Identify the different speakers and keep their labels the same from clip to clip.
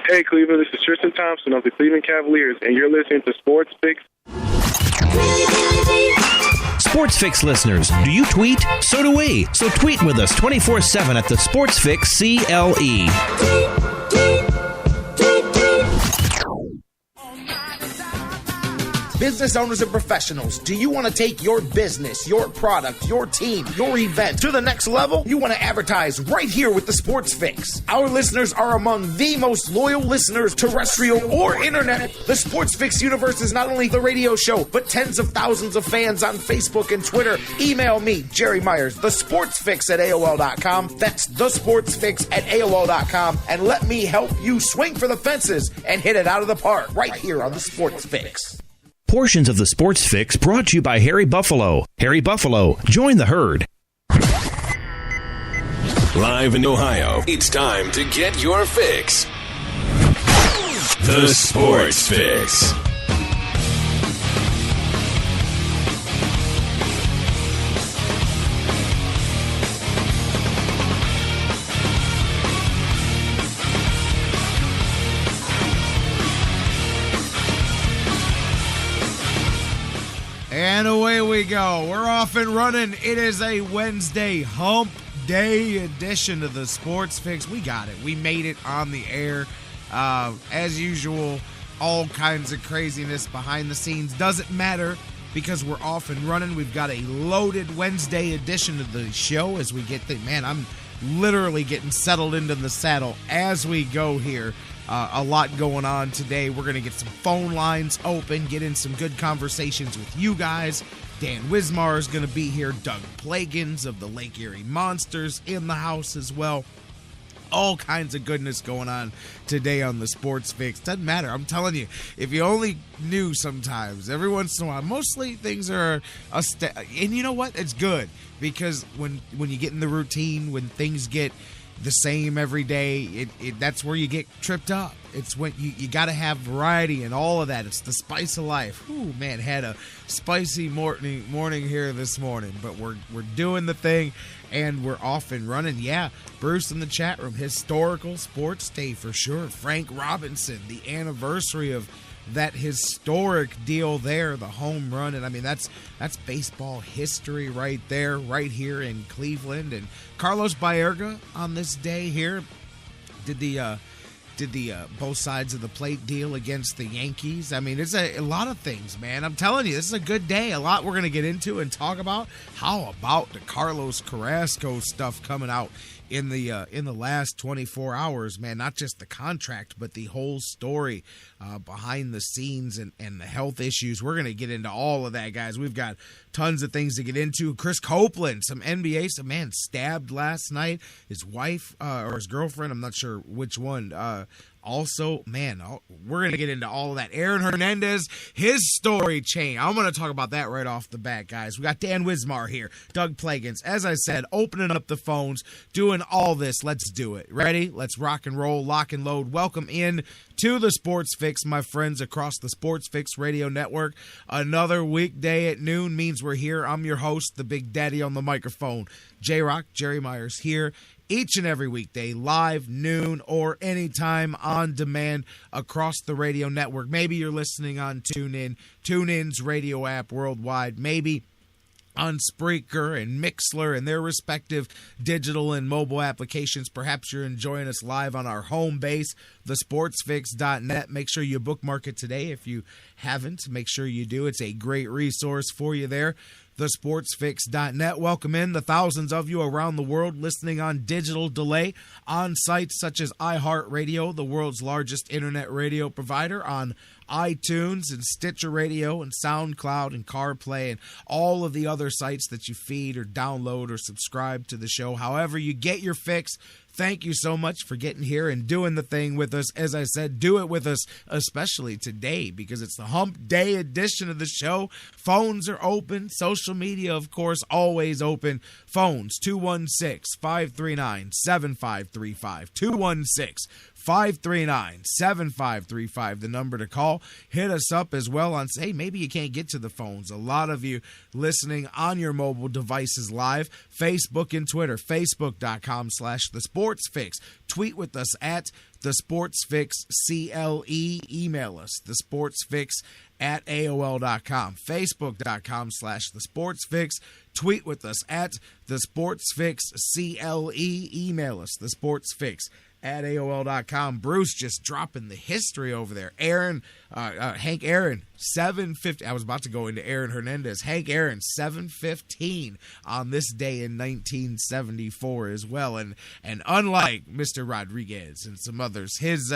Speaker 1: Hey, Cleveland, this is Tristan Thompson of the Cleveland Cavaliers, and you're listening to Sports Fix.
Speaker 2: Sports Fix listeners, do you tweet? So do we. So tweet with us 24/7 at the Sports Fix CLE.
Speaker 3: Business owners and professionals, do you want to take your business, your product, your team, your event to the next level? You want to advertise right here with the Sports Fix. Our listeners are among the most loyal listeners, terrestrial or internet. The Sports Fix universe is not only the radio show, but tens of thousands of fans on Facebook and Twitter. Email me, Jerry Myers, thesportsfix@AOL.com. That's thesportsfix@AOL.com. And let me help you swing for the fences and hit it out of the park right here on the Sports Fix.
Speaker 2: Portions of the Sports Fix brought to you by Harry Buffalo. Harry Buffalo, join the herd.
Speaker 4: Live in Ohio, it's time to get your fix. The Sports Fix.
Speaker 5: And away we go. We're off and running. It is a Wednesday hump day edition of the Sports Fix. We got it. We made it on the air. As usual, all kinds of craziness behind the scenes. Doesn't matter because we're off and running. We've got a loaded Wednesday edition of the show as we get I'm literally getting settled into the saddle as we go here. A lot going on today. We're going to get some phone lines open, get in some good conversations with you guys. Dan Wismar is going to be here. Doug Plagens of the Lake Erie Monsters in the house as well. All kinds of goodness going on today on the Sports Fix. Doesn't matter. I'm telling you, if you only knew sometimes, every once in a while, mostly things are and you know what? It's good because when you get in the routine, when things get the same every day, that's where you get tripped up. It's when you got to have variety and all of that. It's the spice of life. Ooh, man, had a spicy morning here this morning, but we're doing the thing and we're off and running. Yeah, Bruce in the chat room, historical sports day for sure. Frank Robinson, the anniversary of that historic deal there, the home run, and I mean that's baseball history right there, right here in Cleveland. And Carlos Baerga on this day here did the both sides of the plate deal against the Yankees. I mean, it's a lot of things, man. I'm telling you, this is a good day. A lot we're going to get into and talk about. How about the Carlos Carrasco stuff coming out in the last 24 hours, man? Not just the contract, but the whole story behind the scenes and the health issues. We're going to get into all of that, guys. We've got tons of things to get into. Chris Copeland, some NBA, some man stabbed last night. His wife or his girlfriend, I'm not sure which one. Also, man, we're going to get into all of that. Aaron Hernandez, his story chain. I'm going to talk about that right off the bat, guys. We got Dan Wismar here, Doug Plagens. As I said, opening up the phones, doing all this. Let's do it. Ready? Let's rock and roll, lock and load. Welcome in to the Sports Fix, my friends across the Sports Fix Radio Network. Another weekday at noon means we're here. I'm your host, the Big Daddy on the microphone. J-Rocc, Jerry Myers here. Each and every weekday, live, noon, or anytime on demand across the radio network. Maybe you're listening on TuneIn's radio app worldwide. Maybe on Spreaker and Mixler and their respective digital and mobile applications. Perhaps you're enjoying us live on our home base, thesportsfix.net. Make sure you bookmark it today. If you haven't, make sure you do. It's a great resource for you there. thesportsfix.net. Welcome in the thousands of you around the world listening on digital delay on sites such as iHeartRadio, the world's largest internet radio provider, on iTunes and Stitcher Radio and SoundCloud and CarPlay and all of the other sites that you feed or download or subscribe to the show. However you get your fix, thank you so much for getting here and doing the thing with us. As I said, do it with us, especially today, because it's the hump day edition of the show. Phones are open. Social media, of course, always open. Phones, 216-539-7535. 216-539-7535, the number to call. Hit us up as well on, hey, maybe you can't get to the phones. A lot of you listening on your mobile devices live. Facebook and Twitter, facebook.com/thesportsfix. Tweet with us at thesportsfixCLE. Email us, thesportsfix@AOL.com. Facebook.com/thesportsfix. Tweet with us at thesportsfixCLE. Email us, thesportsfix@AOL.com. Bruce just dropping the history over there. Hank Aaron, 7:50. I was about to go into Aaron Hernandez. Hank Aaron, 7:15 on this day in 1974 as well. And unlike Mr. Rodriguez and some others, his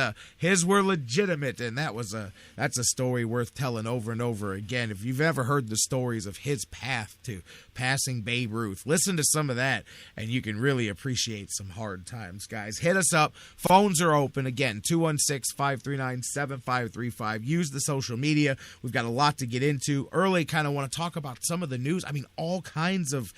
Speaker 5: were legitimate, and that's a story worth telling over and over again. If you've ever heard the stories of his path to passing Babe Ruth, listen to some of that, and you can really appreciate some hard times, guys. Hit us up. Phones are open. Again, 216-539-7535. Use the social media. We've got a lot to get into. Early, kind of want to talk about some of the news. I mean, all kinds of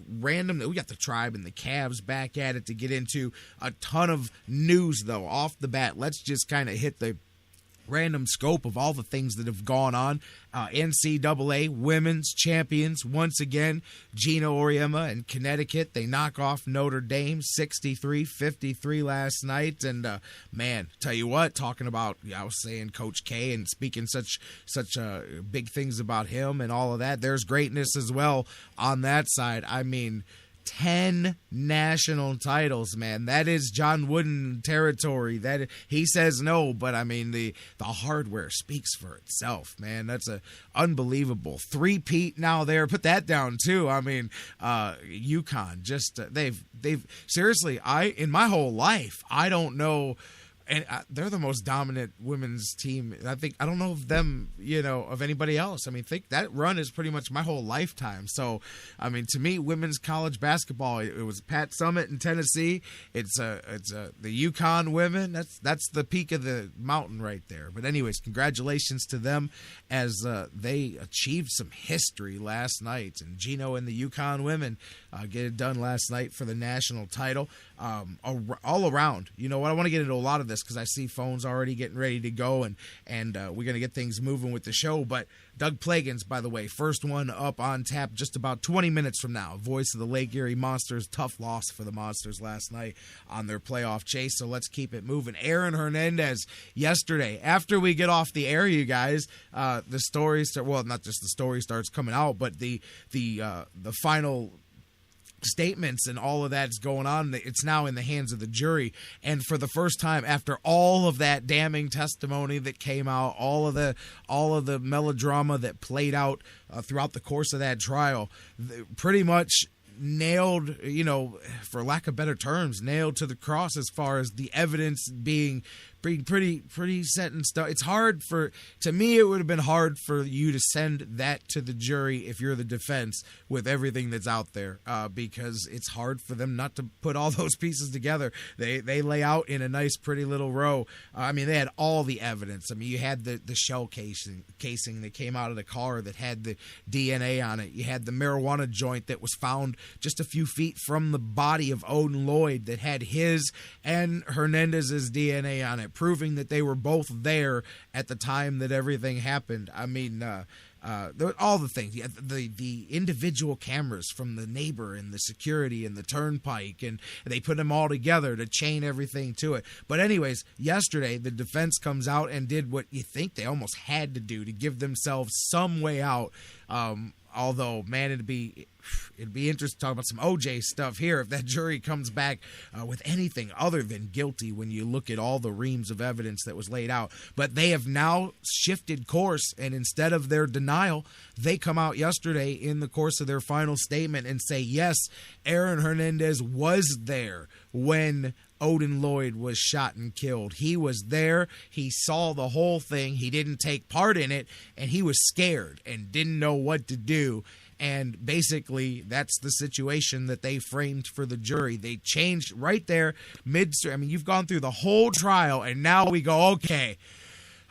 Speaker 5: random. We got the Tribe and the Cavs back at it to get into. A ton of news, though, off the bat. Let's just kind of hit the random scope of all the things that have gone on. NCAA women's champions once again. Gino Auriemma and Connecticut, they knock off Notre Dame 63-53 last night. And man, tell you what, talking about, I was saying Coach K and speaking such big things about him and all of that. There's greatness as well on that side. I mean, 10 national titles, man. That is John Wooden territory. That he says no, but I mean the hardware speaks for itself, man. That's a unbelievable three-peat now there. Put that down too. I mean, UConn just they've seriously. In my whole life, I don't know. And they're the most dominant women's team. I don't know of them, of anybody else. I mean, think that run is pretty much my whole lifetime. So, I mean, to me, women's college basketball, it was Pat Summitt in Tennessee. It's the UConn women. That's the peak of the mountain right there. But anyways, congratulations to them as they achieved some history last night. And Gino and the UConn women get it done last night for the national title. All around, I want to get into a lot of this because I see phones already getting ready to go, and we're going to get things moving with the show. But Doug Plagens, by the way, first one up on tap just about 20 minutes from now. Voice of the Lake Erie Monsters. Tough loss for the Monsters last night on their playoff chase, so let's keep it moving. Aaron Hernandez yesterday, after we get off the air, you guys, the story not just the story starts coming out, but the final statements and all of that is going on. It's now in the hands of the jury, and for the first time after all of that damning testimony that came out, all of the melodrama that played out throughout the course of that trial, pretty much nailed, for lack of better terms, nailed to the cross as far as the evidence being pretty set in stone. It's hard to me, it would have been hard for you to send that to the jury if you're the defense with everything that's out there, because it's hard for them not to put all those pieces together. They lay out in a nice, pretty little row. I mean, they had all the evidence. I mean, you had the shell casing that came out of the car that had the DNA on it. You had the marijuana joint that was found just a few feet from the body of Odin Lloyd that had his and Hernandez's DNA on it, proving that they were both there at the time that everything happened. I mean, all the things, the individual cameras from the neighbor and the security and the turnpike, and they put them all together to chain everything to it. But anyways, yesterday the defense comes out and did what you think they almost had to do to give themselves some way out. Although, man, it'd be interesting to talk about some OJ stuff here if that jury comes back with anything other than guilty when you look at all the reams of evidence that was laid out. But they have now shifted course, and instead of their denial, they come out yesterday in the course of their final statement and say, yes, Aaron Hernandez was there when Odin Lloyd was shot and killed. He was there. He saw the whole thing. He didn't take part in it, and he was scared and didn't know what to do. And basically, that's the situation that they framed for the jury. They changed right there I mean, you've gone through the whole trial, and now we go, okay,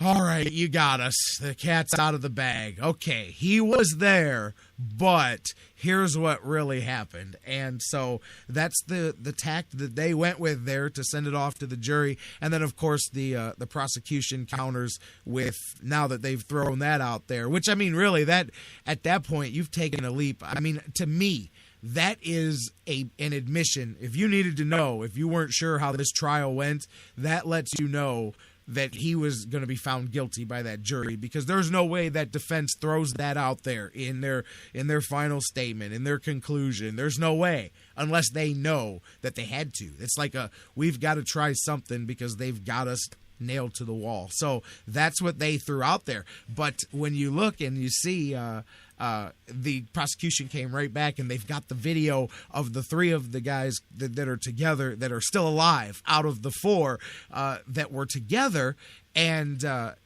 Speaker 5: all right, you got us. The cat's out of the bag. Okay, he was there, but here's what really happened. And so that's the tact that they went with there to send it off to the jury. And then, of course, the prosecution counters with, now that they've thrown that out there, which, I mean, really, that at that point, you've taken a leap. I mean, to me, that is an admission. If you needed to know, if you weren't sure how this trial went, that lets you know that he was going to be found guilty by that jury, because there's no way that defense throws that out there in their final statement, in their conclusion. There's no way, unless they know that they had to. It's like we've got to try something because they've got us nailed to the wall. So that's what they threw out there. But when you look and you see the prosecution came right back, and they've got the video of the three of the guys that are together, that are still alive out of the four that were together. And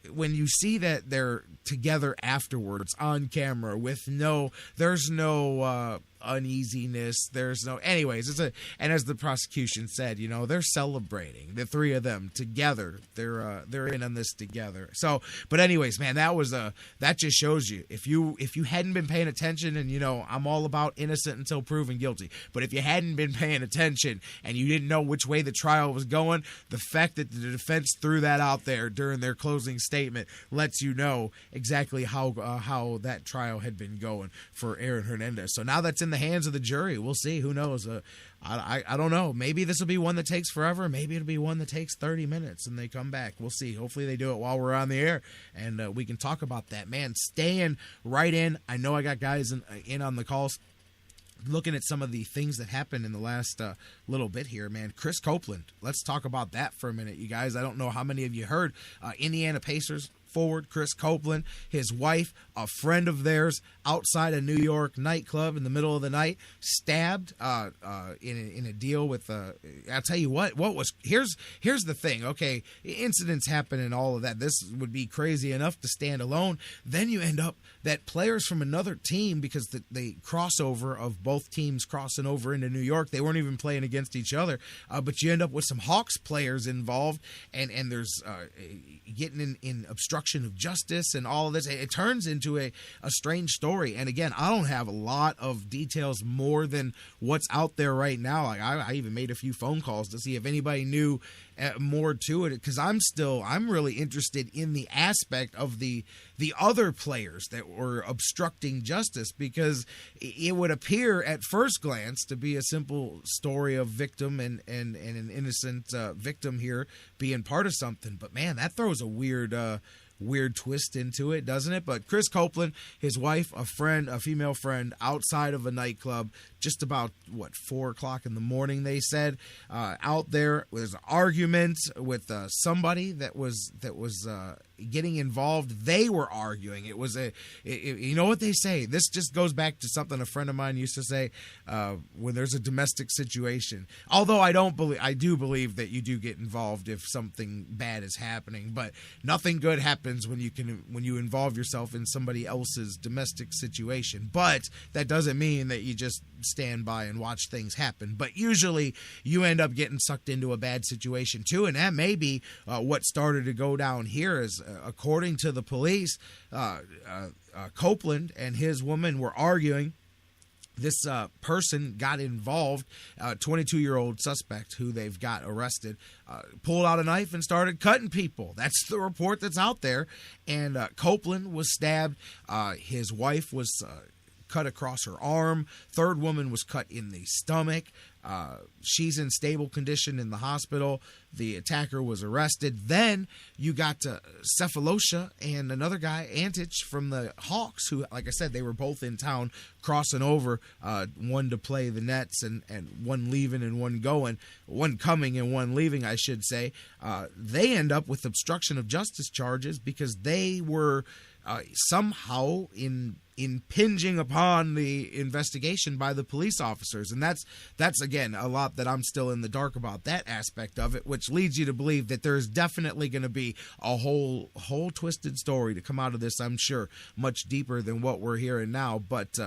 Speaker 5: when you see that they're together afterwards on camera with there's no uneasiness, there's no, anyways, and as the prosecution said, they're celebrating, the three of them together, they're in on this together. So, but anyways, man, that just shows you, if you hadn't been paying attention, and I'm all about innocent until proven guilty, but if you hadn't been paying attention and you didn't know which way the trial was going, the fact that the defense threw that out there during their closing statement lets you know exactly how that trial had been going for Aaron Hernandez. So now that's in the hands of the jury. We'll see. Who knows? I don't know. Maybe this will be one that takes forever. Maybe it'll be one that takes 30 minutes and they come back. We'll see. Hopefully they do it while we're on the air, and we can talk about that. Man, staying right in. I know I got guys in on the calls, looking at some of the things that happened in the last little bit here, man. Chris Copeland, let's talk about that for a minute, you guys. I don't know how many of you heard. Indiana Pacers forward Chris Copeland, his wife, a friend of theirs, outside a New York nightclub in the middle of the night, stabbed in a deal with. I'll tell you what was here's the thing. Okay, incidents happen and all of that. This would be crazy enough to stand alone. Then you end up that players from another team, because the crossover of both teams crossing over into New York, they weren't even playing against each other, but you end up with some Hawks players involved, and there's getting in obstruction of justice and all of this. It turns into a strange story. And again, I don't have a lot of details more than what's out there right now. Like I even made a few phone calls to see if anybody knew more to it, because I'm really interested in the aspect of the other players that were obstructing justice, because it would appear at first glance to be a simple story of victim and an innocent victim here being part of something. But man, that throws a weird twist into it, doesn't it? But Chris Copeland, his wife, a female friend, outside of a nightclub, just about 4:00 in the morning, they said, out there. There's an argument with somebody that was getting involved. They were arguing. It was you know what they say? This just goes back to something a friend of mine used to say, when there's a domestic situation. Although I do believe that you do get involved if something bad is happening, but nothing good happens when you involve yourself in somebody else's domestic situation. But that doesn't mean that you just stand by and watch things happen. But usually you end up getting sucked into a bad situation too, and that may be what started to go down here. Is according to the police, Copeland and his woman were arguing. This person got involved, 22-year-old suspect who they've got arrested, pulled out a knife and started cutting people. That's the report that's out there. And Copeland was stabbed. His wife was cut across her arm. Third woman was cut in the stomach. She's in stable condition in the hospital. The attacker was arrested. Then you got Cephalosha and another guy, Antich, from the Hawks, who, like I said, they were both in town crossing over, one to play the Nets and one leaving and one going, one coming and one leaving, I should say. They end up with obstruction of justice charges because they were somehow impinging upon the investigation by the police officers. And that's again a lot that I'm still in the dark about, that aspect of it, which leads you to believe that there's definitely going to be a whole twisted story to come out of this, I'm sure, much deeper than what we're hearing now. But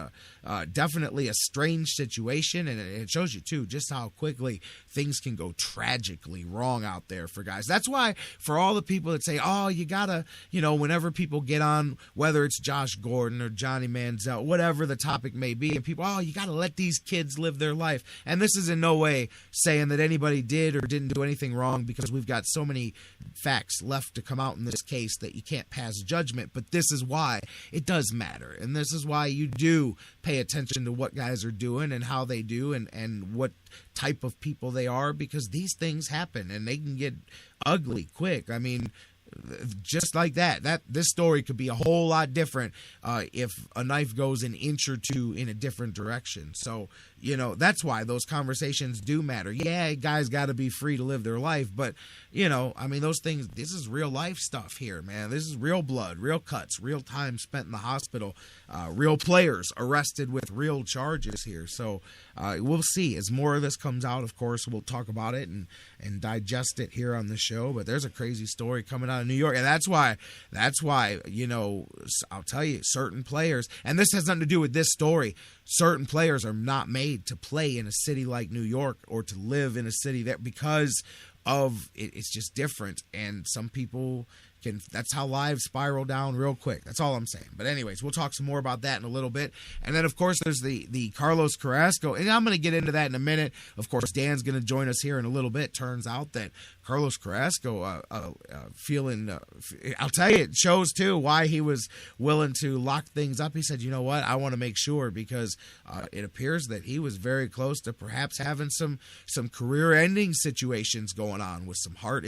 Speaker 5: definitely a strange situation, and it shows you too just how quickly things can go tragically wrong out there for guys. That's why, for all the people that say, oh, you gotta, whenever people get on, whether it's Josh Gordon or John Johnny Manziel, whatever the topic may be, and people, you got to let these kids live their life. And this is in no way saying that anybody did or didn't do anything wrong, because we've got so many facts left to come out in this case that you can't pass judgment. But this is why it does matter, and this is why you do pay attention to what guys are doing and how they do and what type of people they are, because these things happen and they can get ugly quick. I mean, just like that this story could be a whole lot different if a knife goes an inch or two in a different direction. So, that's why those conversations do matter. Yeah, guys got to be free to live their life, but those things, this is real life stuff here, man. This is real blood, real cuts, real time spent in the hospital, real players arrested with real charges here. So we'll see. As more of this comes out, of course, we'll talk about it and digest it here on the show. But there's a crazy story coming out of New York, and that's why I'll tell you, certain players, and this has nothing to do with this story, certain players are not made to play in a city like New York or to live in a city that, because of it's just different. And some people that's how lives spiral down real quick. That's all I'm saying. But anyways, we'll talk some more about that in a little bit. And then, of course, there's the Carlos Carrasco, and I'm going to get into that in a minute. Of course, Dan's going to join us here in a little bit. Turns out that Carlos Carrasco I'll tell you, it shows too why he was willing to lock things up. He said, you know what, I want to make sure, because it appears that he was very close to perhaps having some career-ending situations going on with some heart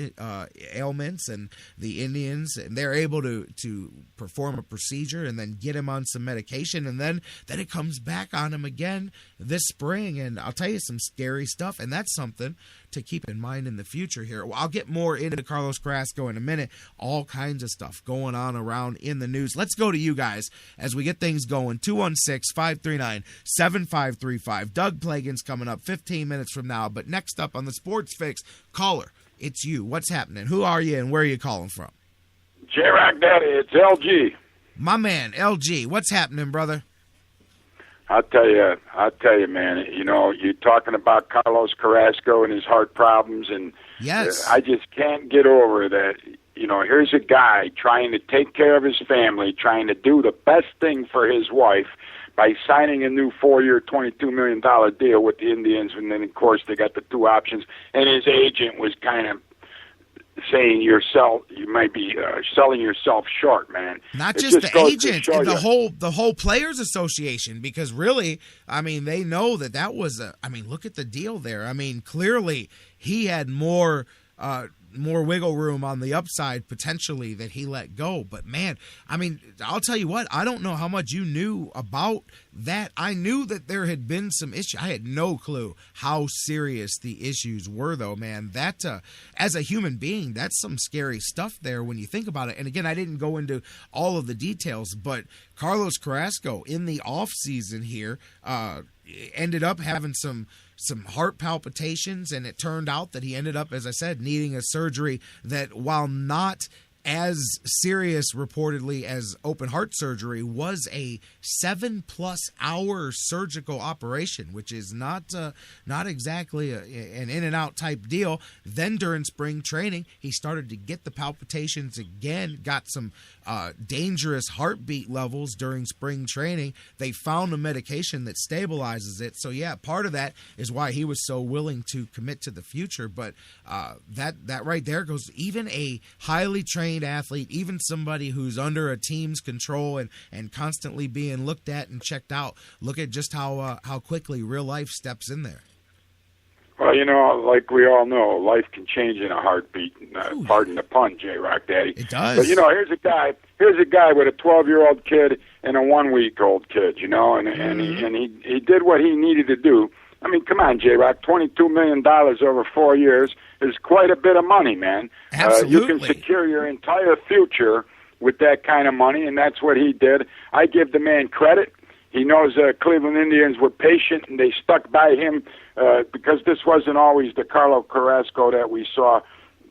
Speaker 5: ailments, and the Indians, and they're able to perform a procedure and then get him on some medication, and then it comes back on him again this spring. And I'll tell you, some scary stuff, and that's something to keep in mind in the future here. Well, I'll get more into Carlos Carrasco in a minute. All kinds of stuff going on around in the news. Let's go to you guys as we get things going. 216-539-7535. Doug Plagens coming up 15 minutes from now. But next up on the Sports Fix, caller, it's you. What's happening? Who are you and where are you calling from?
Speaker 6: J-Rocc, Daddy, it's LG.
Speaker 5: My man, LG. What's happening, brother?
Speaker 6: I'll tell you, man. You're talking about Carlos Carrasco and his heart problems, and
Speaker 5: yes,
Speaker 6: I just can't get over that. Here's a guy trying to take care of his family, trying to do the best thing for his wife by signing a new 4-year, $22 million deal with the Indians, and then, of course, they got the two options, and his agent was kind of saying you might be selling yourself short, man.
Speaker 5: Not just the agent, and the whole Players Association, because really, they know that was look at the deal there. Clearly he had more wiggle room on the upside potentially that he let go. But man, I'll tell you what, I don't know how much you knew about that. I knew that there had been some issues. I had no clue how serious the issues were, though, man. That as a human being, that's some scary stuff there when you think about it. And again, I didn't go into all of the details, but Carlos Carrasco in the offseason here ended up having some heart palpitations, and it turned out that he ended up, as I said, needing a surgery that, while not as serious reportedly as open heart surgery, was a 7+ hour surgical operation, which is not exactly an in and out type deal. Then during spring training, he started to get the palpitations again, got some dangerous heartbeat levels during spring training. They found a medication that stabilizes it. So yeah, part of that is why he was so willing to commit to the future. But that right there goes, even a highly trained athlete, even somebody who's under a team's control and constantly being looked at and checked out, look at just how quickly real life steps in there.
Speaker 6: Well, like we all know, life can change in a heartbeat. Pardon the pun, J-Rocc, Daddy.
Speaker 5: It does.
Speaker 6: But here's a guy with a 12-year-old kid and a 1-week-old kid. And he did what he needed to do. Come on, J-Rocc, $22 million over 4 years is quite a bit of money, man.
Speaker 5: Absolutely.
Speaker 6: You can secure your entire future with that kind of money, and that's what he did. I give the man credit. He knows Cleveland Indians were patient, and they stuck by him because this wasn't always the Carlos Carrasco that we saw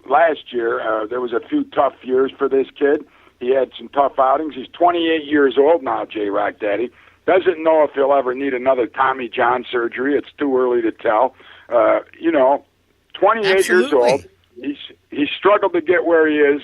Speaker 6: last year. There was a few tough years for this kid. He had some tough outings. He's 28 years old now, J-Rocc, Daddy. Doesn't know if he'll ever need another Tommy John surgery. It's too early to tell. 28
Speaker 5: Absolutely.
Speaker 6: years old. He struggled to get where he is.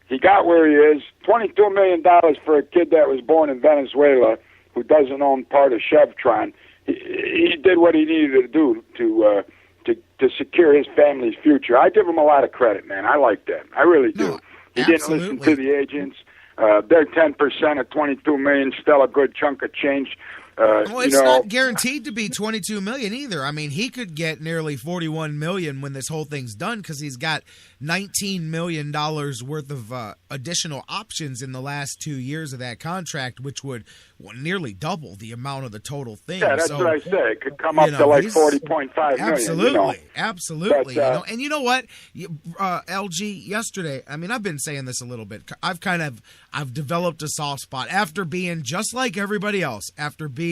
Speaker 6: He got where he is. $22 million for a kid that was born in Venezuela. who doesn't own part of Chevron, he did what he needed to do to secure his family's future. I give him a lot of credit, man. I like that. I really do.
Speaker 5: No,
Speaker 6: he didn't listen to the agents. Their 10% of $22 million, still a good chunk of change.
Speaker 5: Well, it's not guaranteed to be $22 million either. I mean, he could get nearly $41 million when this whole thing's done because he's got $19 million worth of additional options in the last 2 years of that contract, which would nearly double the amount of the total thing.
Speaker 6: Yeah, that's what I said. It could come up to like $40.5 million.
Speaker 5: Absolutely, absolutely.
Speaker 6: But,
Speaker 5: and you know what, LG, yesterday, I mean, I've been saying this a little bit. I've developed a soft spot after being just like everybody else, after being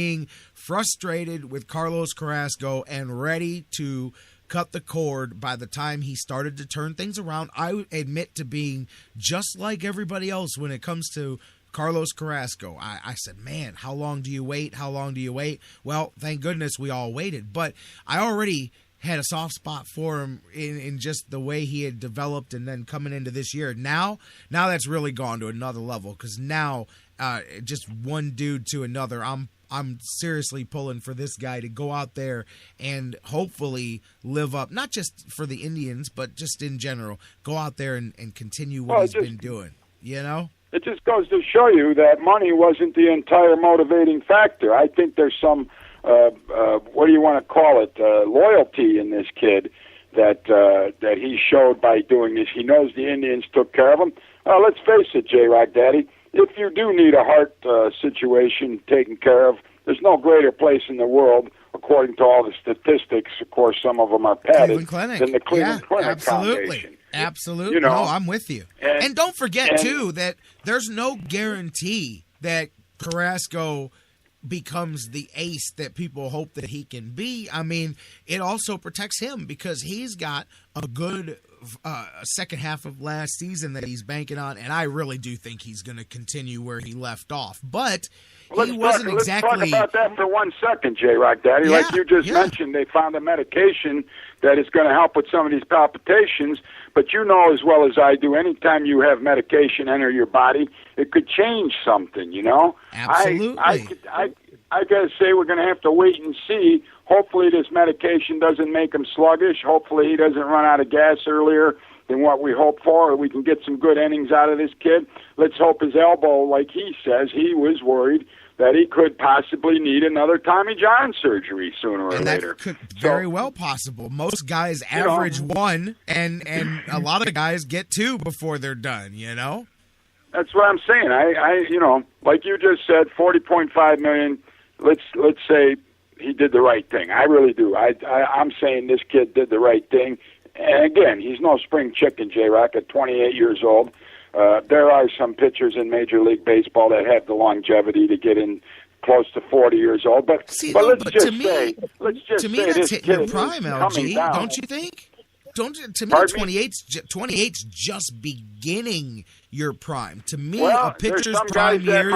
Speaker 5: frustrated with Carlos Carrasco and ready to cut the cord by the time he started to turn things around. I admit to being just like everybody else when it comes to Carlos Carrasco. I said, man, how long do you wait? How long do you wait? Well, thank goodness we all waited. But I already had a soft spot for him in just the way he had developed and then coming into this year. Now that's really gone to another level because now just one dude to another, I'm seriously pulling for this guy to go out there and hopefully live up, not just for the Indians, but just in general, go out there and continue what he's been doing, you know?
Speaker 6: It just goes to show you that money wasn't the entire motivating factor. I think there's some, what do you want to call it, loyalty in this kid that he showed by doing this. He knows the Indians took care of him. Let's face it, J-Rocc Daddy, if you do need a heart situation taken care of, there's no greater place in the world, according to all the statistics. Of course, some of them are padded, than the Cleveland Clinic Foundation.
Speaker 5: Absolutely.
Speaker 6: You know,
Speaker 5: no, I'm with you. And don't forget, too, that there's no guarantee that Carrasco becomes the ace that people hope that he can be. I mean, it also protects him because he's got a good second half of last season that he's banking on, and I really do think he's going to continue where he left off. But he wasn't exactly...
Speaker 6: Let's talk about that for 1 second, J-Rocc Daddy. Like you just mentioned, they found a medication that is going to help with some of these palpitations, but you know as well as I do, anytime you have medication enter your body, it could change something, you know?
Speaker 5: Absolutely.
Speaker 6: I got to say we're going to have to wait and see. Hopefully this medication doesn't make him sluggish. Hopefully he doesn't run out of gas earlier than what we hope for, or we can get some good innings out of this kid. Let's hope his elbow, like he says, he was worried that he could possibly need another Tommy John surgery sooner or later.
Speaker 5: That could very well possible. Most guys average one, and a lot of guys get two before they're done, you know?
Speaker 6: That's what I'm saying. I you know, like you just said, $40.5 million, let's say he did the right thing. I really do. I'm saying this kid did the right thing. And again, he's no spring chicken, J-Rocc, at 28 years old. There are some pitchers in Major League Baseball that have the longevity to get in close to 40 years old. But let's just say
Speaker 5: that's hitting your prime, LG. Don't you think? To me, 28's just beginning your prime. To me, a pitcher's prime years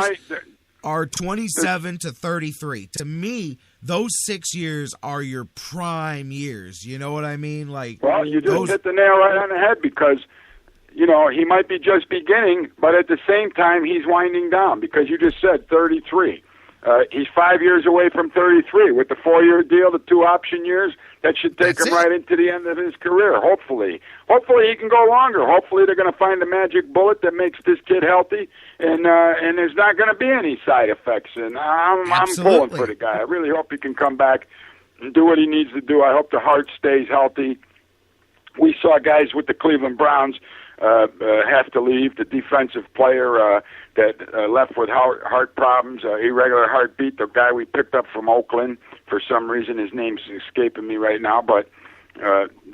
Speaker 5: are 27 to 33. To me, those 6 years are your prime years. You know what I mean?
Speaker 6: Well, you just hit the nail right on the head because, you know, he might be just beginning, but at the same time, he's winding down because you just said 33. He's 5 years away from 33. With the 4-year deal, the 2 option years, that should take him right into the end of his career, hopefully. Hopefully he can go longer. Hopefully they're going to find the magic bullet that makes this kid healthy, and there's not going to be any side effects. And I'm pulling for the guy. I really hope he can come back and do what he needs to do. I hope the heart stays healthy. We saw guys with the Cleveland Browns have to leave. The defensive player that left with heart problems, irregular heartbeat, the guy we picked up from Oakland. For some reason, his name's escaping me right now, but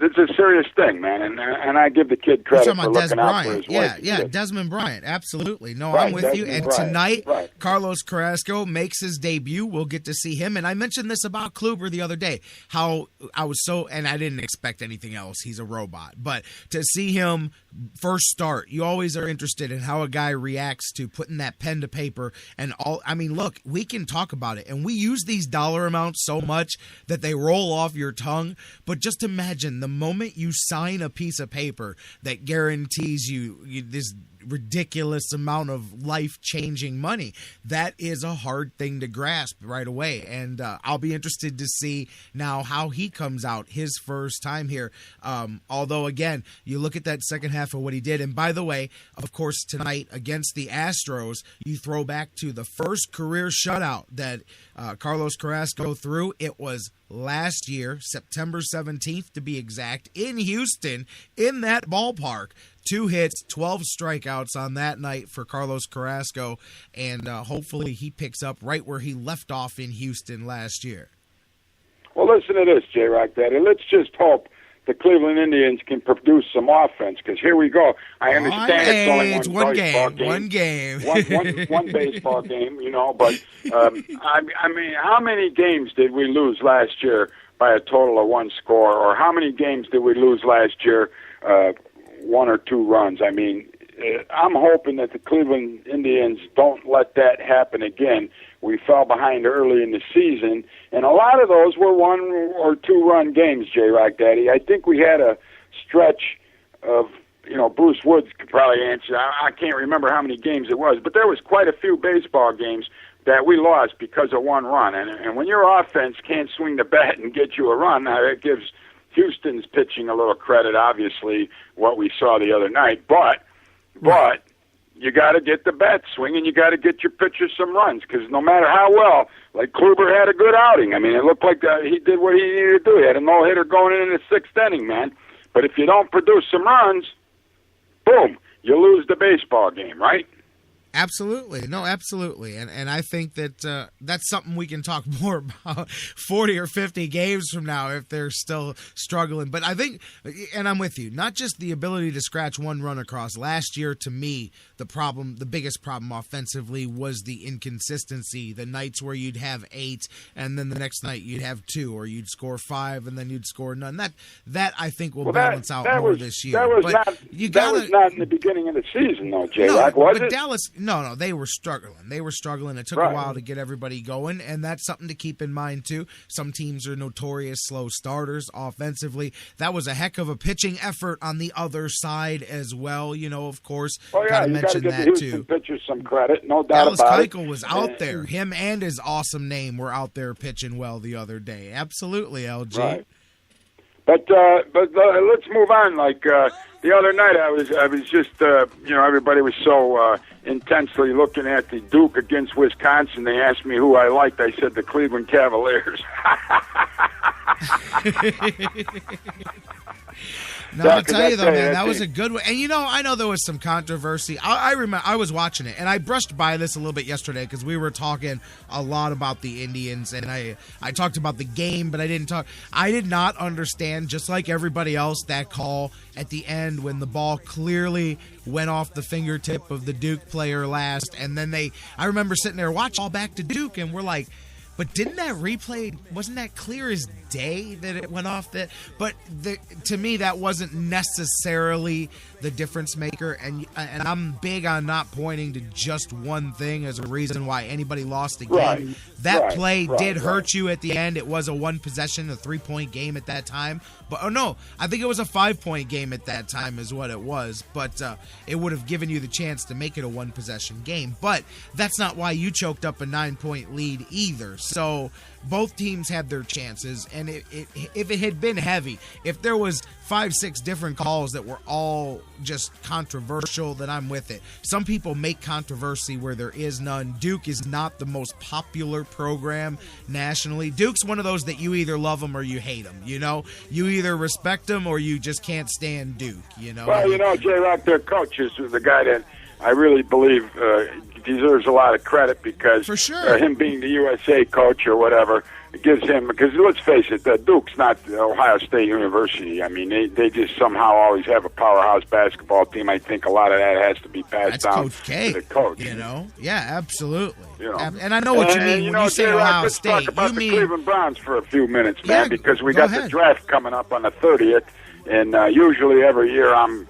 Speaker 6: this is a serious thing, man, and I give the kid credit for looking out for his wife.
Speaker 5: Yeah, Desmond Bryant, absolutely. No, I'm with you. And tonight, Carlos Carrasco makes his debut. We'll get to see him. And I mentioned this about Kluber the other day, how I was and I didn't expect anything else. He's a robot. But to see him first start, you always are interested in how a guy reacts to putting that pen to paper and all. I mean, look, we can talk about it, and we use these dollar amounts so much that they roll off your tongue, but just imagine the moment you sign a piece of paper that guarantees you this ridiculous amount of life-changing money. That is a hard thing to grasp right away, and I'll be interested to see now how he comes out his first time here. Although, again, you look at that second half of what he did, and by the way, of course, tonight against the Astros, you throw back to the first career shutout that Carlos Carrasco threw. It was last year, September 17th to be exact, in Houston, in that ballpark. 2 hits, 12 strikeouts on that night for Carlos Carrasco, and hopefully he picks up right where he left off in Houston last year.
Speaker 6: Well, listen to this, J-Rocc Daddy. Let's just hope the Cleveland Indians can produce some offense, because here we go. I understand it's only one game. One baseball game, but I mean, how many games did we lose last year by a total of 1 score, or how many games did we lose last year 1 or 2 runs? I mean, I'm hoping that the Cleveland Indians don't let that happen again. We fell behind early in the season, and a lot of those were 1 or 2 run games, J-Rocc Daddy. I think we had a stretch of, Bruce Woods could probably answer. I can't remember how many games it was, but there was quite a few baseball games that we lost because of 1 run. And when your offense can't swing the bat and get you a run, it gives Houston's pitching a little credit, obviously, what we saw the other night. But you got to get the bat swinging. You got to get your pitchers some runs, because no matter how well, like Kluber had a good outing. I mean, it looked like he did what he needed to do. He had a no-hitter going in the 6th inning, man. But if you don't produce some runs, boom, you lose the baseball game, right?
Speaker 5: Absolutely. No, absolutely. And I think that that's something we can talk more about 40 or 50 games from now if they're still struggling. But I think, and I'm with you, not just the ability to scratch 1 run across. Last year, to me, the biggest problem offensively was the inconsistency. The nights where you'd have 8 and then the next night you'd have 2, or you'd score 5 and then you'd score none. That I think will balance out more this year.
Speaker 6: That was not in the beginning of the season, though, J-Rocc, was it?
Speaker 5: Dallas, no, they were struggling. It took a while to get everybody going, and that's something to keep in mind, too. Some teams are notorious slow starters offensively. That was a heck of a pitching effort on the other side as well, of course.
Speaker 6: Oh, yeah, you got to give the Houston pitchers some credit, no doubt
Speaker 5: Dallas
Speaker 6: about it.
Speaker 5: Keuchel was out there. Him and his awesome name were out there pitching well the other day. Absolutely, LG.
Speaker 6: Right. But let's move on. Like the other night, I was just everybody was so intensely looking at the Duke against Wisconsin. They asked me who I liked. I said the Cleveland Cavaliers.
Speaker 5: No, I'll tell you though, man, that was a good one. And I know there was some controversy. I remember I was watching it, and I brushed by this a little bit yesterday because we were talking a lot about the Indians, and I talked about the game, but I did not understand, just like everybody else, that call at the end when the ball clearly went off the fingertip of the Duke player last, and then I remember sitting there watching all back to Duke, and we're like, but didn't that replay, wasn't that clear as day that it went off? But to me, that wasn't necessarily the difference maker. And I'm big on not pointing to just one thing as a reason why anybody lost the game.
Speaker 6: Right.
Speaker 5: That play did hurt you at the end. It was a 1-possession, a 3-point game at that time. But I think it was a 5-point game at that time is what it was. But it would have given you the chance to make it a 1-possession game. But that's not why you choked up a 9-point lead either. So both teams had their chances, and if it had been heavy, if there was 5-6 different calls that were all just controversial, then I'm with it. Some people make controversy where there is none. Duke is not the most popular program nationally. Duke's one of those that you either love them or you hate them, You either respect them or you just can't stand Duke,
Speaker 6: Well, J-Rocc, their coach is the guy that I really believe deserves a lot of credit, because
Speaker 5: for sure.
Speaker 6: Him being the USA coach or whatever, it gives him, because let's face it, Duke's not Ohio State University. I mean, they just somehow always have a powerhouse basketball team. I think a lot of that has to be passed down
Speaker 5: Coach K,
Speaker 6: to the coach.
Speaker 5: Yeah, absolutely. And I know what you mean when you say Ohio State.
Speaker 6: Let's talk about the Cleveland Browns for a few minutes, man, because we got the draft coming up on the 30th, and usually every year I'm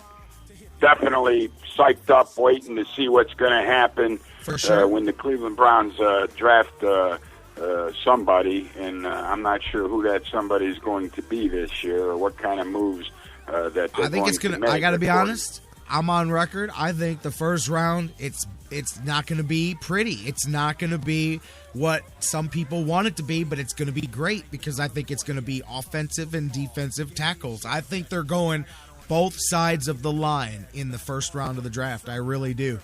Speaker 6: definitely psyched up, waiting to see what's going to happen when the Cleveland Browns draft somebody, and I'm not sure who that somebody is going to be this year or what kind of moves that they're
Speaker 5: I think it's going to. I got to be honest. I'm on record. I think the first round, it's not going to be pretty. It's not going to be what some people want it to be, but it's going to be great because I think it's going to be offensive and defensive tackles. I think they're going both sides of the line in the first round of the draft. I really do.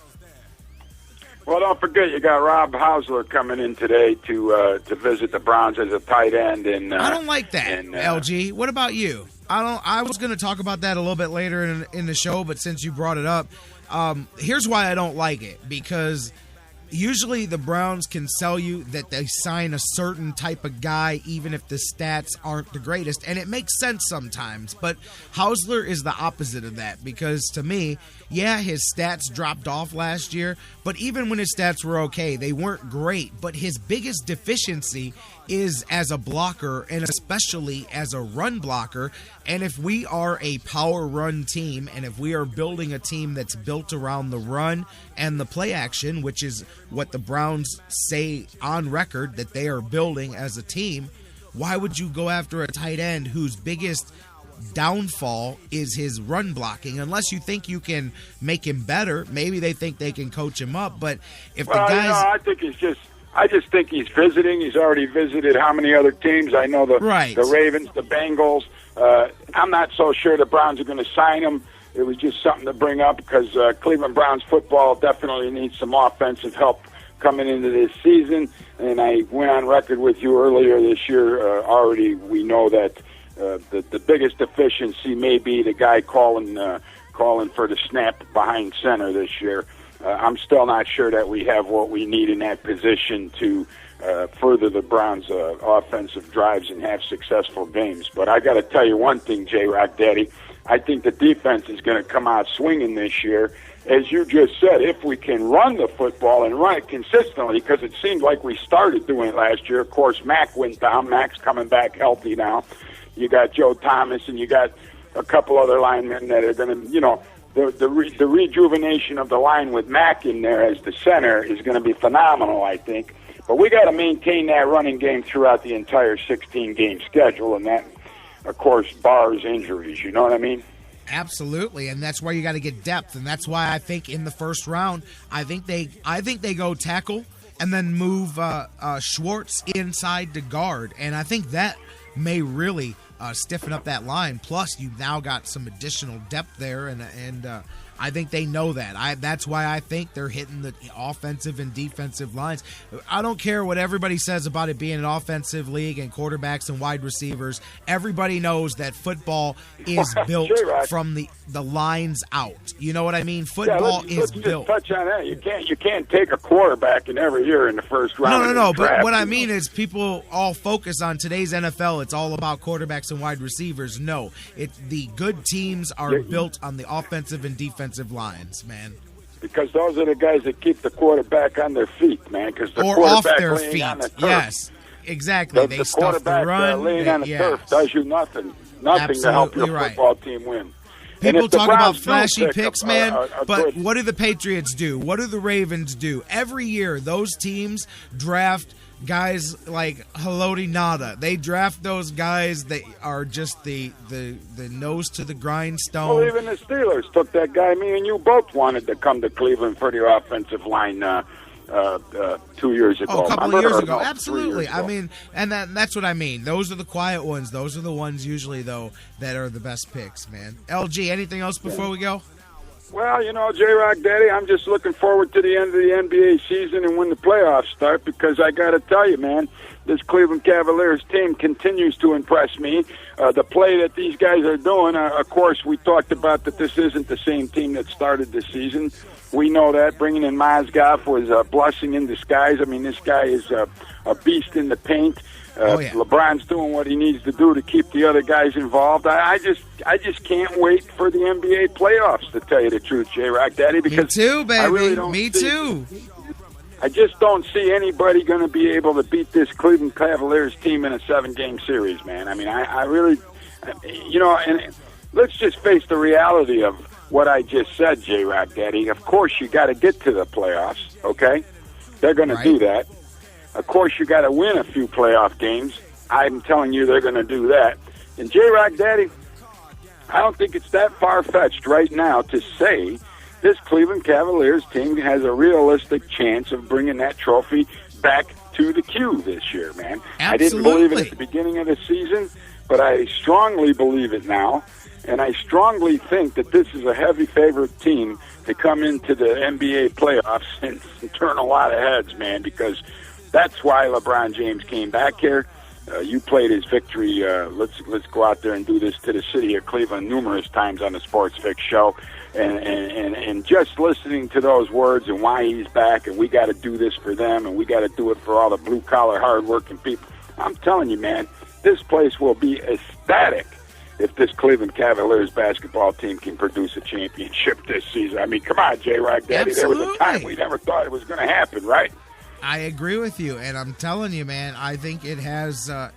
Speaker 6: Well, don't forget you got Rob Hausler coming in today to visit the Browns as a tight end. And
Speaker 5: I don't like that, LG. What about you? I was going to talk about that a little bit later in the show, but since you brought it up, here's why I don't like it. Because usually the Browns can sell you that they sign a certain type of guy even if the stats aren't the greatest, and it makes sense sometimes. But Hausler is the opposite of that because to me, yeah, his stats dropped off last year, but even when his stats were okay, they weren't great. But his biggest deficiency is as a blocker and especially as a run blocker. And if we are a power run team and if we are building a team that's built around the run and the play action, which is what the Browns say on record that they are building as a team, why would you go after a tight end whose biggest downfall is his run blocking? Unless you think you can make him better, maybe they think they can coach him up. But if the guys,
Speaker 6: I just think he's visiting. He's already visited how many other teams? I know the Ravens, the Bengals. I'm not so sure the Browns are going to sign him. It was just something to bring up because Cleveland Browns football definitely needs some offensive help coming into this season. And I went on record with you earlier this year. Already we know that the biggest deficiency may be the guy calling for the snap behind center this year. I'm still not sure that we have what we need in that position to further the Browns' offensive drives and have successful games. But I got to tell you one thing, J-Rocc Daddy. I think the defense is going to come out swinging this year. As you just said, if we can run the football and run it consistently, because it seemed like we started doing it last year. Of course, Mack went down. Mack's coming back healthy now. You got Joe Thomas and you got a couple other linemen that are going to, the rejuvenation of the line with Mack in there as the center is going to be phenomenal, I think. But we got to maintain that running game throughout the entire 16-game schedule, and that, of course, bars injuries. You know what I mean?
Speaker 5: Absolutely, and that's why you got to get depth, and that's why I think in the first round, I think they go tackle and then move Schwartz inside to guard, and I think that may really stiffen up that line. Plus, you now got some additional depth there, and I think they know that. That's why I think they're hitting the offensive and defensive lines. I don't care what everybody says about it being an offensive league and quarterbacks and wide receivers. Everybody knows that football is built from the lines out. You know what I mean? Football is built.
Speaker 6: Let's touch on that. You can't take a quarterback in every year in the first round.
Speaker 5: No. But what I mean is people all focus on today's NFL. It's all about quarterbacks and wide receivers. No, the good teams are built on the offensive and defensive lines, man.
Speaker 6: Because those are the guys that keep the quarterback on their feet, man. Because the
Speaker 5: or
Speaker 6: quarterback
Speaker 5: off their
Speaker 6: laying
Speaker 5: feet.
Speaker 6: On the turf.
Speaker 5: Yes, exactly. They stuff the run.
Speaker 6: Laying on the turf does you nothing to help your football team win.
Speaker 5: People talk about flashy picks, man, but what do the Patriots do? What do the Ravens do? Every year, those teams draft guys like Haloti Ngata. They draft those guys that are just the nose to the grindstone.
Speaker 6: Well, even the Steelers took that guy. Me and you both wanted to come to Cleveland for the offensive line 2 years ago.
Speaker 5: A couple of years ago. Absolutely. I mean, and that's what I mean. Those are the quiet ones. Those are the ones usually, though, that are the best picks, man. LG, anything else before we go?
Speaker 6: Well, J-Rocc Daddy, I'm just looking forward to the end of the NBA season and when the playoffs start because I got to tell you, man, this Cleveland Cavaliers team continues to impress me. The play that these guys are doing, of course, we talked about that this isn't the same team that started this season. We know that. Bringing in Mozgov was a blessing in disguise. I mean, this guy is a beast in the paint. LeBron's doing what he needs to do to keep the other guys involved. I just can't wait for the NBA playoffs, to tell you the truth, J-Rocc Daddy. Because
Speaker 5: Me too, baby.
Speaker 6: I really
Speaker 5: Me too.
Speaker 6: I just don't see anybody going to be able to beat this Cleveland Cavaliers team in a 7-game series, man. I mean, I really, and let's just face the reality of what I just said, J-Rocc Daddy. Of course, you got to get to the playoffs, okay? They're going to do that. Of course, you got to win a few playoff games. I'm telling you they're going to do that. And J-Rocc Daddy, I don't think it's that far-fetched right now to say this Cleveland Cavaliers team has a realistic chance of bringing that trophy back to the Q this year, man.
Speaker 5: Absolutely.
Speaker 6: I didn't believe it at the beginning of the season, but I strongly believe it now, and I strongly think that this is a heavy favorite team to come into the NBA playoffs and turn a lot of heads, man, because that's why LeBron James came back here. You played his victory. Let's go out there and do this to the city of Cleveland numerous times on the Sports Fix show, and just listening to those words and why he's back, and we got to do this for them, and we got to do it for all the blue collar, hard working people. I'm telling you, man, this place will be ecstatic if this Cleveland Cavaliers basketball team can produce a championship this season. I mean, come on, J-Rocc, Daddy.
Speaker 5: Absolutely.
Speaker 6: There was a time we never thought it was going to happen, right?
Speaker 5: I agree with you, and I'm telling you, man, I think it has. I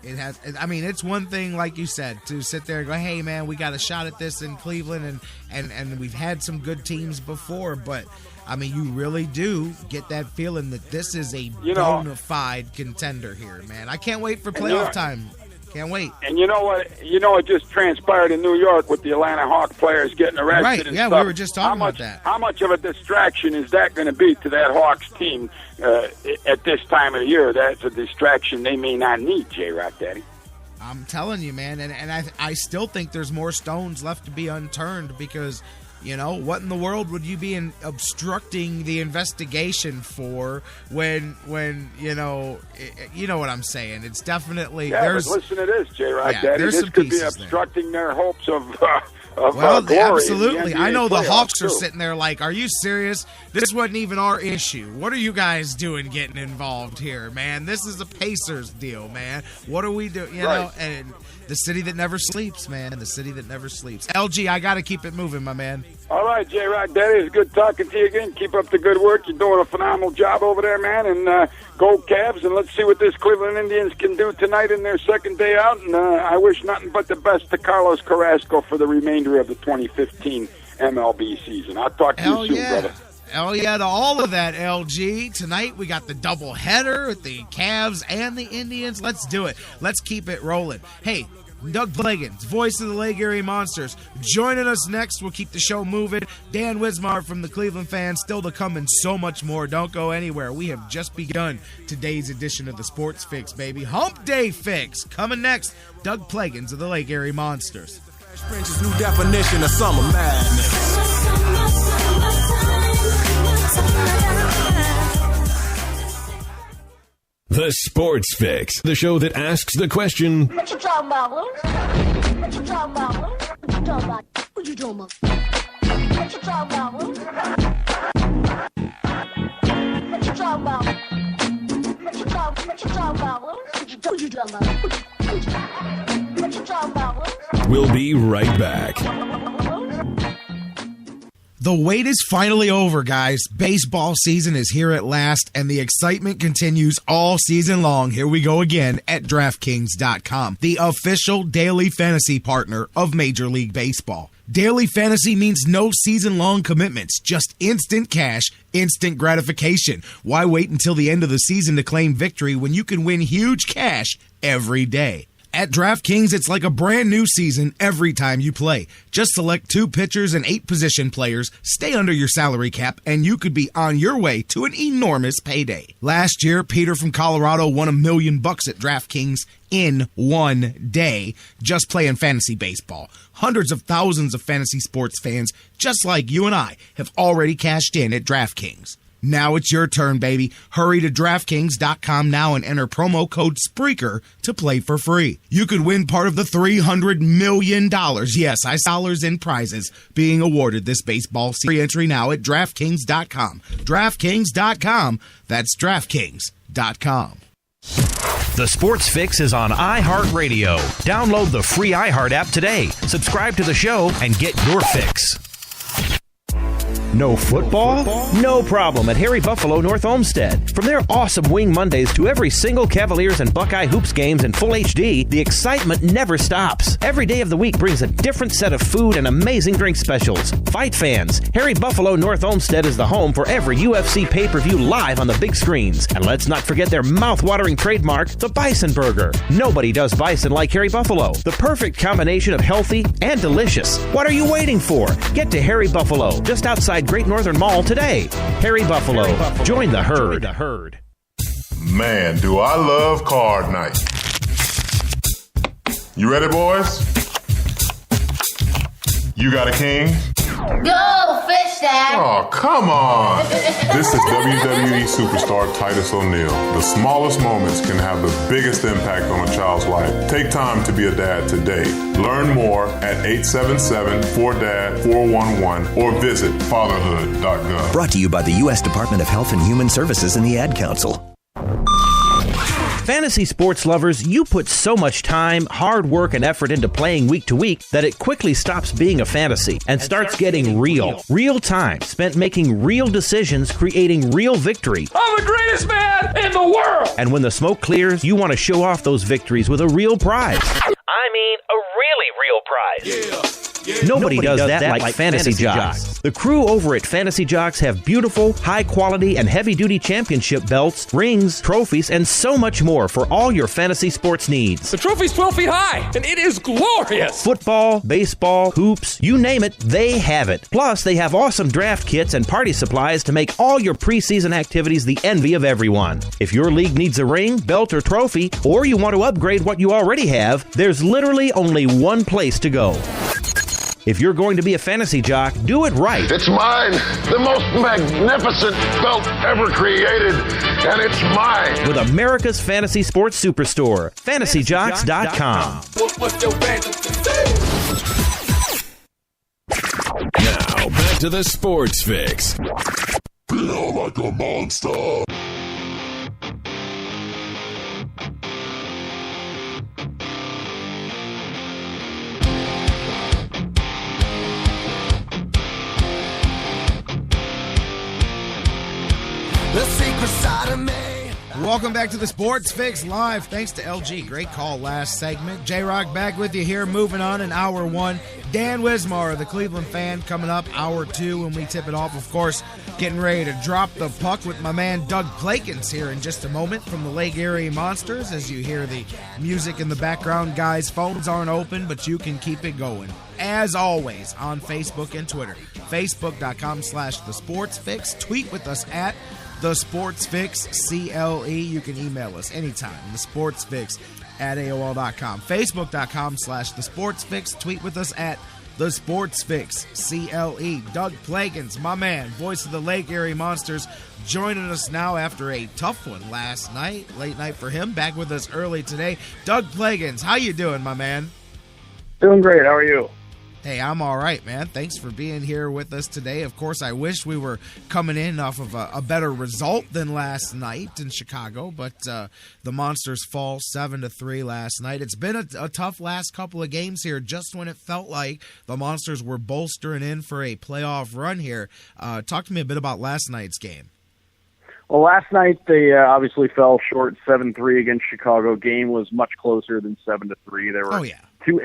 Speaker 5: mean, it's one thing, like you said, to sit there and go, hey, man, we got a shot at this in Cleveland, and we've had some good teams before, but, I mean, you really do get that feeling that this is a bona fide contender here, man. I can't wait for playoff time. Can't wait.
Speaker 6: And you know what? It just transpired in New York with the Atlanta Hawks players getting arrested.
Speaker 5: Right,
Speaker 6: and
Speaker 5: yeah,
Speaker 6: stuff.
Speaker 5: we were just talking about that.
Speaker 6: How much of a distraction is that going to be to that Hawks team at this time of the year? That's a distraction they may not need, J-Rocc, Daddy.
Speaker 5: I'm telling you, man, and I still think there's more stones left to be unturned because, what in the world would you be obstructing the investigation for when you know what I'm saying? It's definitely
Speaker 6: but listen to this, J-Rocc, Daddy. This could be obstructing their hopes of glory.
Speaker 5: Absolutely. I know the Hawks are
Speaker 6: too.
Speaker 5: sitting there like, are you serious? This wasn't even our issue. What are you guys doing getting involved here, man? This is a Pacers deal, man. What are we doing? You know, and the city that never sleeps, man. The city that never sleeps. LG, I got to keep it moving, my man.
Speaker 6: All right, J-Rocc, Daddy, it's good talking to you again. Keep up the good work. You're doing a phenomenal job over there, man. And go Cavs, and let's see what this Cleveland Indians can do tonight in their second day out. And I wish nothing but the best to Carlos Carrasco for the remainder of the 2015 MLB season. I'll talk to you soon, brother.
Speaker 5: Hell yeah to all of that, LG. Tonight we got the double header with the Cavs and the Indians. Let's do it. Let's keep it rolling. Hey, Doug Plagens, voice of the Lake Erie Monsters, joining us next. We'll keep the show moving. Dan Wismar from the Cleveland Fans, still to come, and so much more. Don't go anywhere. We have just begun today's edition of the Sports Fix, baby. Hump Day Fix coming next. Doug Plagens of the Lake Erie Monsters.
Speaker 7: French's new definition of summer madness.
Speaker 4: The Sports Fix, the show that asks the question,
Speaker 8: what you talking about, Lou? What you talking about, Lou? What you talking about? What you talking about? What you talking about, Lou? What you talking about? What you talking about, Lou? What you talking about? What you talking about, Lou?
Speaker 4: We'll be right back.
Speaker 5: The wait is finally over, guys. Baseball season is here at last, and the excitement continues all season long. Here we go again at DraftKings.com, the official daily fantasy partner of Major League Baseball. Daily fantasy means no season-long commitments, just instant cash, instant gratification. Why wait until the end of the season to claim victory when you can win huge cash every day? At DraftKings, it's like a brand new season every time you play. Just select 2 pitchers and 8 position players, stay under your salary cap, and you could be on your way to an enormous payday. Last year, Peter from Colorado won $1 million at DraftKings in one day just playing fantasy baseball. Hundreds of thousands of fantasy sports fans, just like you and I, have already cashed in at DraftKings. Now it's your turn, baby. Hurry to DraftKings.com now and enter promo code SPREAKER to play for free. You could win part of the $300 million, yes, dollars in prizes being awarded this baseball season. Free entry now at DraftKings.com. DraftKings.com. That's DraftKings.com.
Speaker 2: The Sports Fix is on iHeartRadio. Download the free iHeart app today. Subscribe to the show and get your fix. No football? No problem at Harry Buffalo North Olmsted. From their awesome Wing Mondays to every single Cavaliers and Buckeye Hoops games in full HD, the excitement never stops. Every day of the week brings a different set of food and amazing drink specials. Fight fans, Harry Buffalo North Olmsted is the home for every UFC pay-per-view live on the big screens. And let's not forget their mouth-watering trademark, the Bison Burger. Nobody does bison like Harry Buffalo. The perfect combination of healthy and delicious. What are you waiting for? Get to Harry Buffalo, just outside Great Northern Mall today. Harry Buffalo. Join the herd.
Speaker 9: Man, do I love card night. You ready, boys? You got a king?
Speaker 8: Go, fish dad!
Speaker 9: Oh, come on. This is WWE superstar Titus O'Neil. The smallest moments can have the biggest impact on a child's life. Take time to be a dad today. Learn more at 877-4DAD-411 or visit fatherhood.gov.
Speaker 10: Brought to you by the U.S. Department of Health and Human Services and the Ad Council.
Speaker 2: Fantasy sports lovers, you put so much time, hard work, and effort into playing week to week that it quickly stops being a fantasy and starts getting real. Real time spent making real decisions, creating real victory.
Speaker 11: I'm the greatest man in the world!
Speaker 2: And when the smoke clears, you want to show off those victories with a real prize.
Speaker 11: I mean, a really real prize.
Speaker 2: Yeah. Nobody does that like Fantasy Jocks. The crew over at Fantasy Jocks have beautiful, high-quality, and heavy-duty championship belts, rings, trophies, and so much more for all your fantasy sports needs.
Speaker 11: The trophy's 12 feet high, and it is glorious!
Speaker 2: Football, baseball, hoops, you name it, they have it. Plus, they have awesome draft kits and party supplies to make all your preseason activities the envy of everyone. If your league needs a ring, belt, or trophy, or you want to upgrade what you already have, there's literally only one place to go. If you're going to be a fantasy jock, do it right.
Speaker 12: It's mine, the most magnificent belt ever created, and it's mine.
Speaker 2: With America's fantasy sports superstore, fantasyjocks.com.
Speaker 4: Now, back to the Sports Fix.
Speaker 12: Feel like a monster.
Speaker 5: The secret side of me. Welcome back to the Sports Fix Live. Thanks to LG. Great call last segment. J-Rocc back with you here. Moving on in Hour 1. Dan Wismar, the Cleveland fan, coming up Hour 2 when we tip it off. Of course, getting ready to drop the puck with my man Doug Plagens here in just a moment from the Lake Erie Monsters. As you hear the music in the background, guys, phones aren't open, but you can keep it going. As always, on Facebook and Twitter. Facebook.com/thesportsfix. Tweet with us at The Sports Fix CLE. You can email us anytime. thesportsfix@AOL.com. Facebook.com/thesportsfix. Tweet with us at The Sports Fix CLE. Doug Plagens, my man, voice of the Lake Erie Monsters, joining us now after a tough one last night. Late night for him. Back with us early today. Doug Plagens, how you doing, my man?
Speaker 13: Doing great. How are you?
Speaker 5: Hey, I'm all right, man. Thanks for being here with us today. Of course, I wish we were coming in off of a better result than last night in Chicago, but the Monsters fall 7-3 last night. It's been a tough last couple of games here, just when it felt like the Monsters were bolstering in for a playoff run here. Talk to me a bit about last night's game.
Speaker 13: Well, last night they obviously fell short 7-3 against Chicago. Game was much closer than 7-3. There were two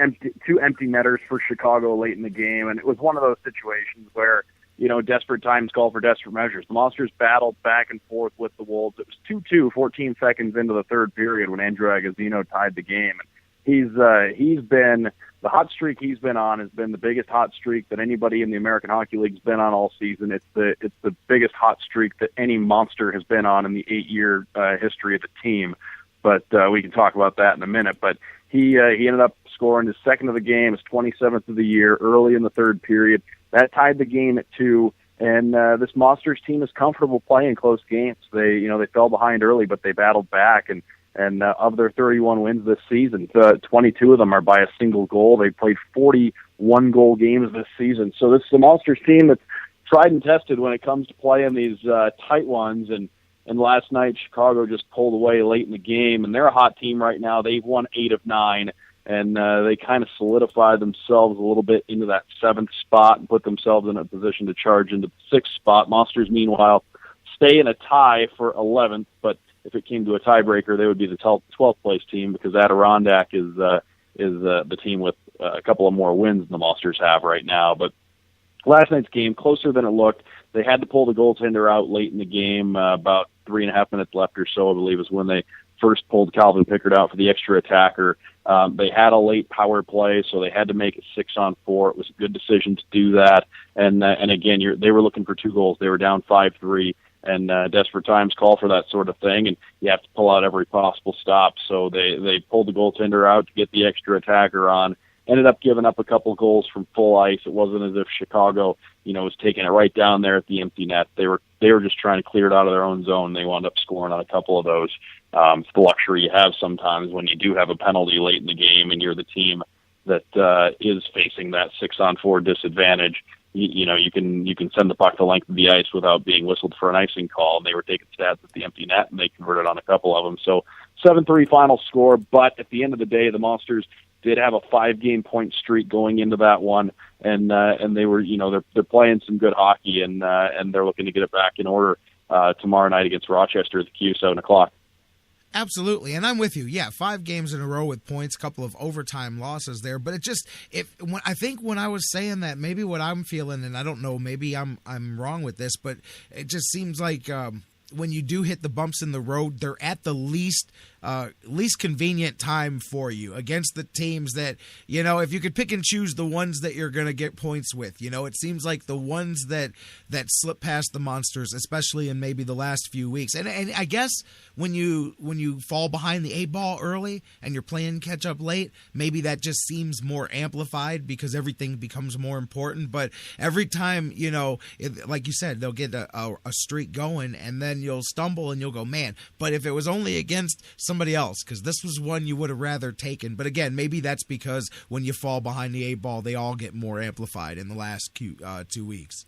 Speaker 13: empty netters for Chicago late in the game, and it was one of those situations where, you know, desperate times call for desperate measures. The Monsters battled back and forth with the Wolves. It was 2-2, 14 seconds into the third period when Andrew Agozzino tied the game. He's been the hot streak he's been on has been the biggest hot streak that anybody in the American Hockey League's been on all season. It's the biggest hot streak that any Monster has been on in the 8-year history of the team. But we can talk about that in a minute. But he ended up scoring his second of the game, his 27th of the year, early in the third period. That tied the game at 2. And this Monsters team is comfortable playing close games. They fell behind early, but they battled back. And of their 31 wins this season, 22 of them are by a single goal. They played 41 goal games this season. So this is a Monsters team that's tried and tested when it comes to playing these tight ones. And last night, Chicago just pulled away late in the game, and they're a hot team right now. They've won 8 of 9. and they kind of solidified themselves a little bit into that 7th spot and put themselves in a position to charge into the 6th spot. Monsters, meanwhile, stay in a tie for 11th, but if it came to a tiebreaker, they would be the 12th place team because Adirondack is the team with a couple of more wins than the Monsters have right now. But last night's game, closer than it looked. They had to pull the goaltender out late in the game, about 3.5 minutes left or so, I believe, is when they first pulled Calvin Pickard out for the extra attacker. They had a late power play, so they had to make it 6-on-4. It was a good decision to do that. And again, they were looking for 2 goals. They were down 5-3. And desperate times call for that sort of thing, and you have to pull out every possible stop. So they pulled the goaltender out to get the extra attacker on. Ended up giving up a couple goals from full ice. It wasn't as if Chicago, was taking it right down there at the empty net. They were just trying to clear it out of their own zone. They wound up scoring on a couple of those. It's the luxury you have sometimes when you do have a penalty late in the game and you're the team that is facing that 6-on-4 disadvantage. You can send the puck the length of the ice without being whistled for an icing call. And they were taking stats at the empty net, and they converted on a couple of them. So 7-3 final score, but at the end of the day, the Monsters did have a 5-game point streak going into that one, and they were, they're playing some good hockey, and they're looking to get it back in order tomorrow night against Rochester at the Q, 7:00.
Speaker 5: Absolutely, and I'm with you. Yeah, 5 games in a row with points, a couple of overtime losses there. But it just, I think when I was saying that, maybe what I'm feeling, and I don't know, maybe I'm wrong with this, but it just seems like when you do hit the bumps in the road, they're at the least convenient time for you against the teams that, if you could pick and choose the ones that you're going to get points with, it seems like the ones that slip past the Monsters, especially in maybe the last few weeks. And I guess when you fall behind the 8-ball early and you're playing catch up late, maybe that just seems more amplified because everything becomes more important. But every time, like you said, they'll get a streak going and then you'll stumble and you'll go, man, but if it was only against somebody else, because this was one you would have rather taken. But again, maybe that's because when you fall behind the 8-ball, they all get more amplified in the last 2 weeks.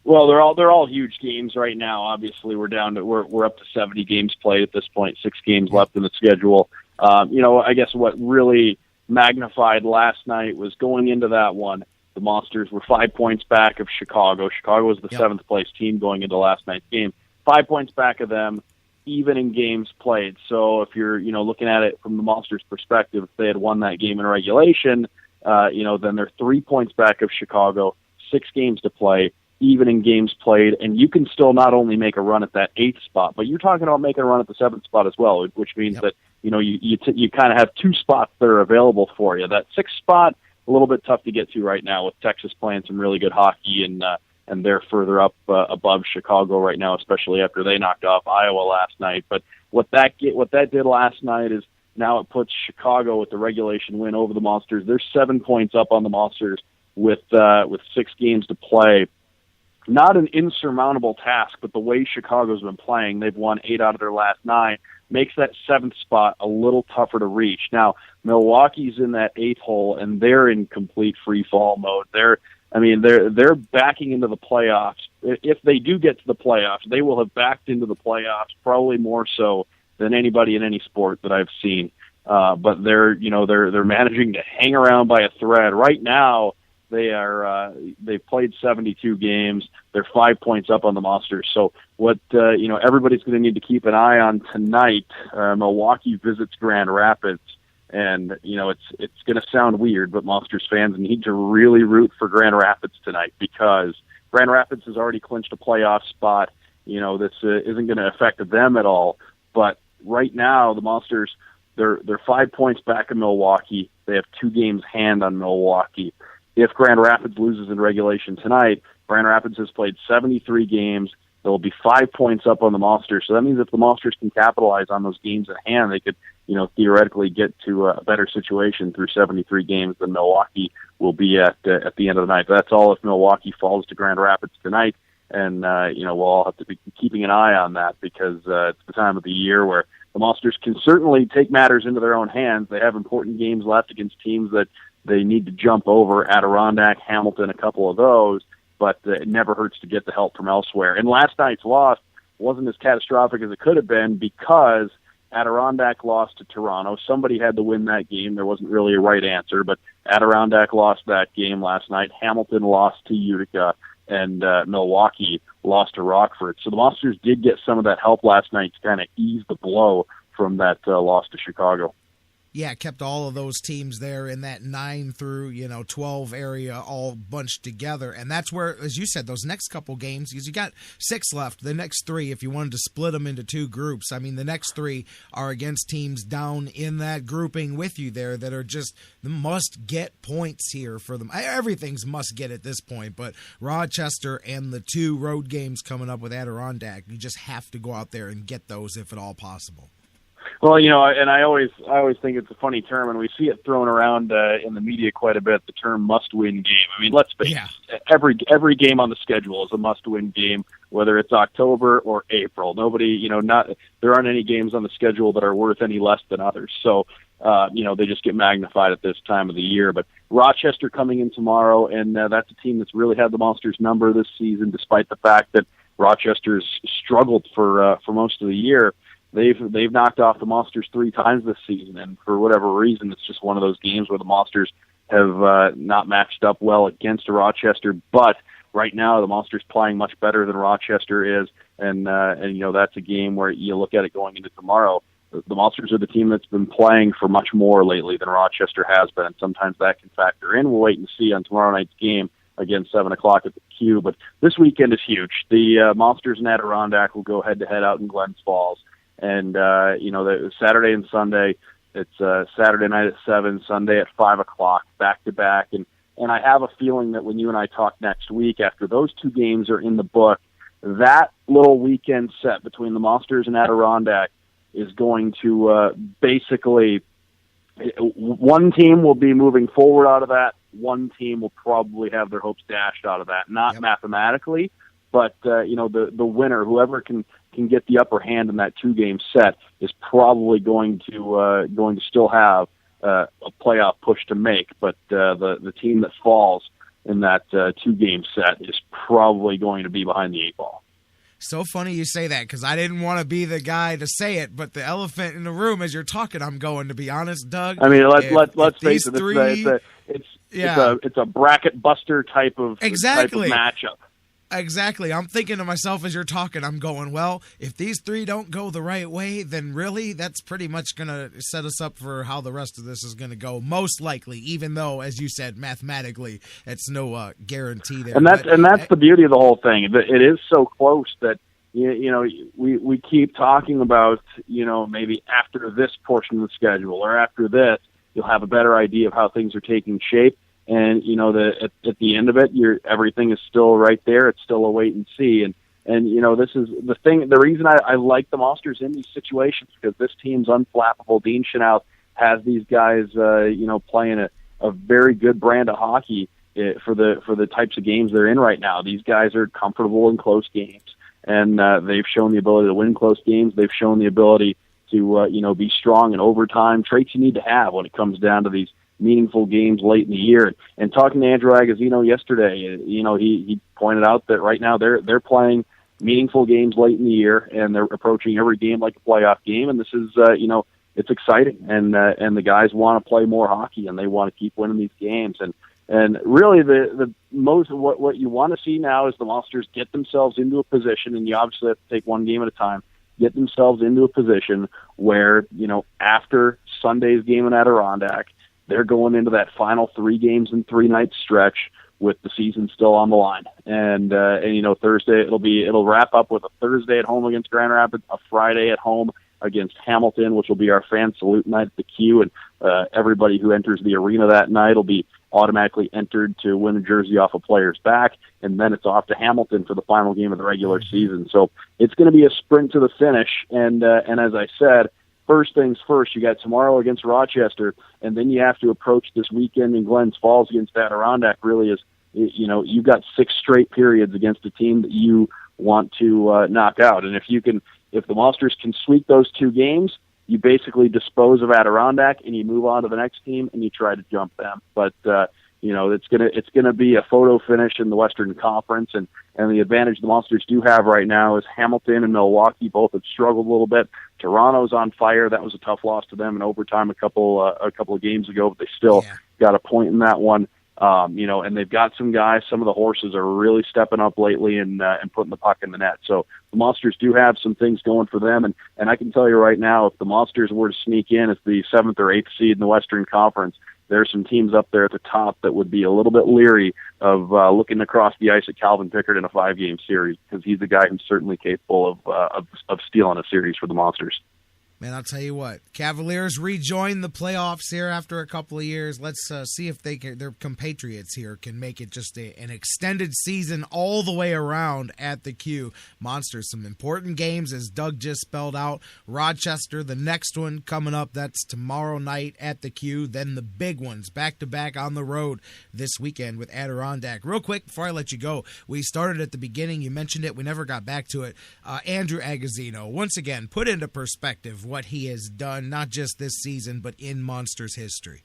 Speaker 13: Well, they're all huge games right now. Obviously, we're up to 70 games played at this point, 6 games left in the schedule. I guess what really magnified last night was going into that one, the Monsters were 5 points back of Chicago. Chicago was the 7th place team going into last night's game. 5 points back of them, even in games played. So if you're, looking at it from the Monsters' perspective, if they had won that game in regulation, then they're 3 points back of Chicago, 6 games to play, even in games played, and you can still not only make a run at that 8th spot, but you're talking about making a run at the 7th spot as well, which means that, you kind of have 2 spots that are available for you. That 6th spot, a little bit tough to get to right now with Texas playing some really good hockey, and they're further up above Chicago right now, especially after they knocked off Iowa last night. But what that did last night is now it puts Chicago with the regulation win over the Monsters. They're 7 points up on the Monsters with 6 games to play. Not an insurmountable task, but the way Chicago's been playing, they've won 8 out of their last 9, makes that 7th spot a little tougher to reach. Now, Milwaukee's in that 8th hole, and they're in complete free fall mode. They're backing into the playoffs. If they do get to the playoffs, they will have backed into the playoffs probably more so than anybody in any sport that I've seen. But they're managing to hang around by a thread. Right now, they've played 72 games. They're 5 points up on the Monsters. So what everybody's going to need to keep an eye on tonight. Milwaukee visits Grand Rapids. And, it's going to sound weird, but Monsters fans need to really root for Grand Rapids tonight because Grand Rapids has already clinched a playoff spot. This isn't going to affect them at all. But right now, the Monsters, they're 5 points back of Milwaukee. They have 2 games hand on Milwaukee. If Grand Rapids loses in regulation tonight, Grand Rapids has played 73 games. They'll be 5 points up on the Monsters. So that means if the Monsters can capitalize on those games at hand, they could, theoretically get to a better situation through 73 games than Milwaukee will be at the end of the night. But that's all if Milwaukee falls to Grand Rapids tonight. And, we'll all have to be keeping an eye on that because it's the time of the year where the Monsters can certainly take matters into their own hands. They have important games left against teams that they need to jump over, Adirondack, Hamilton, a couple of those. But it never hurts to get the help from elsewhere. And last night's loss wasn't as catastrophic as it could have been because Adirondack lost to Toronto. Somebody had to win that game. There wasn't really a right answer, but Adirondack lost that game last night. Hamilton lost to Utica, and Milwaukee lost to Rockford. So the Monsters did get some of that help last night to kind of ease the blow from that loss to Chicago.
Speaker 5: Yeah, kept all of those teams there in that 9 through 12 area all bunched together. And that's where, as you said, those next couple games, because you got 6 left, the next 3, if you wanted to split them into 2 groups, I mean, the next 3 are against teams down in that grouping with you there that are just the must-get points here for them. Everything's must-get at this point, but Rochester and the 2 road games coming up with Adirondack, you just have to go out there and get those if at all possible.
Speaker 13: Well, and I always think it's a funny term, and we see it thrown around in the media quite a bit, the term must-win game. I mean, let's face it, every game on the schedule is a must-win game, whether it's October or April. Nobody, there aren't any games on the schedule that are worth any less than others. So, they just get magnified at this time of the year. But Rochester coming in tomorrow, and that's a team that's really had the Monsters' number this season, despite the fact that Rochester's struggled for most of the year. They've knocked off the Monsters 3 times this season, and for whatever reason, it's just one of those games where the Monsters have not matched up well against Rochester. But right now, the Monsters playing much better than Rochester is, and that's a game where you look at it going into tomorrow. The Monsters are the team that's been playing for much more lately than Rochester has been, and sometimes that can factor in. We'll wait and see on tomorrow night's game. Again, 7 o'clock at the Q. But this weekend is huge. The Monsters and Adirondack will go head-to-head out in Glens Falls. And, the Saturday and Sunday, it's Saturday night at 7, Sunday at 5 o'clock, back-to-back. And I have a feeling that when you and I talk next week, after those 2 games are in the book, that little weekend set between the Monsters and Adirondack is going to basically, one team will be moving forward out of that. One team will probably have their hopes dashed out of that. Not mathematically, but, the winner, whoever can get the upper hand in that 2-game set, is probably going to still have a playoff push to make. But the team that falls in that 2-game set is probably going to be behind the 8 ball.
Speaker 5: So funny you say that, because I didn't want to be the guy to say it, but the elephant in the room as you're talking, I'm going, to be honest, Doug.
Speaker 13: I mean, let's face it, it's a bracket buster type of matchup.
Speaker 5: Exactly. I'm thinking to myself as you're talking, I'm going, well, if these 3 don't go the right way, then really that's pretty much going to set us up for how the rest of this is going to go, most likely, even though, as you said, mathematically, it's no guarantee there.
Speaker 13: And that's the beauty of the whole thing. It is so close that, we keep talking about, maybe after this portion of the schedule or after this, you'll have a better idea of how things are taking shape. And at the end of it, everything is still right there. It's still a wait and see. And this is the thing. The reason I like the Monsters in these situations, because this team's unflappable. Dean Chenault has these guys, playing a very good brand of hockey for the types of games they're in right now. These guys are comfortable in close games, and they've shown the ability to win close games. They've shown the ability to be strong in overtime. Traits you need to have when it comes down to these meaningful games late in the year. And talking to Andrew Agozzino yesterday, he pointed out that right now they're playing meaningful games late in the year, and they're approaching every game like a playoff game. And this is, it's exciting, and the guys want to play more hockey, and they want to keep winning these games. And really, the most what you want to see now is the Monsters get themselves into a position, and you obviously have to take one game at a time. Get themselves into a position where after Sunday's game in Adirondack, they're going into that final 3 games and 3 night stretch with the season still on the line. And Thursday it'll wrap up with a Thursday at home against Grand Rapids, a Friday at home against Hamilton, which will be our fan salute night at the Q. And everybody who enters the arena that night will be automatically entered to win a jersey off a player's back. And then it's off to Hamilton for the final game of the regular season. So it's going to be a sprint to the finish. And as I said, first things first, you got tomorrow against Rochester, and then you have to approach this weekend in Glens Falls against Adirondack. Really is, you've got 6 straight periods against a team that you want to knock out. And if the Monsters can sweep those 2 games, you basically dispose of Adirondack and you move on to the next team and you try to jump them. But it's gonna be a photo finish in the Western Conference, and the advantage the Monsters do have right now is Hamilton and Milwaukee both have struggled a little bit. Toronto's on fire. That was a tough loss to them in overtime a couple of games ago, but they still got a point in that one. And they've got some guys. Some of the horses are really stepping up lately and putting the puck in the net. So the Monsters do have some things going for them. And I can tell you right now, if the Monsters were to sneak in as the 7th or 8th seed in the Western Conference, there are some teams up there at the top that would be a little bit leery of looking across the ice at Calvin Pickard in a 5-game series, because he's a guy who's certainly capable of stealing a series for the Monsters.
Speaker 5: Man, I'll tell you what, Cavaliers rejoin the playoffs here after a couple of years. Let's see if their compatriots here can make it just an extended season all the way around at the Q. Monsters, some important games, as Doug just spelled out. Rochester, the next one coming up, that's tomorrow night at the Q. Then the big ones, back-to-back on the road this weekend with Adirondack. Real quick, before I let you go, we started at the beginning. You mentioned it. We never got back to it. Andrew Agozzino, once again, put into perspective what he has done, not just this season, but in Monsters history.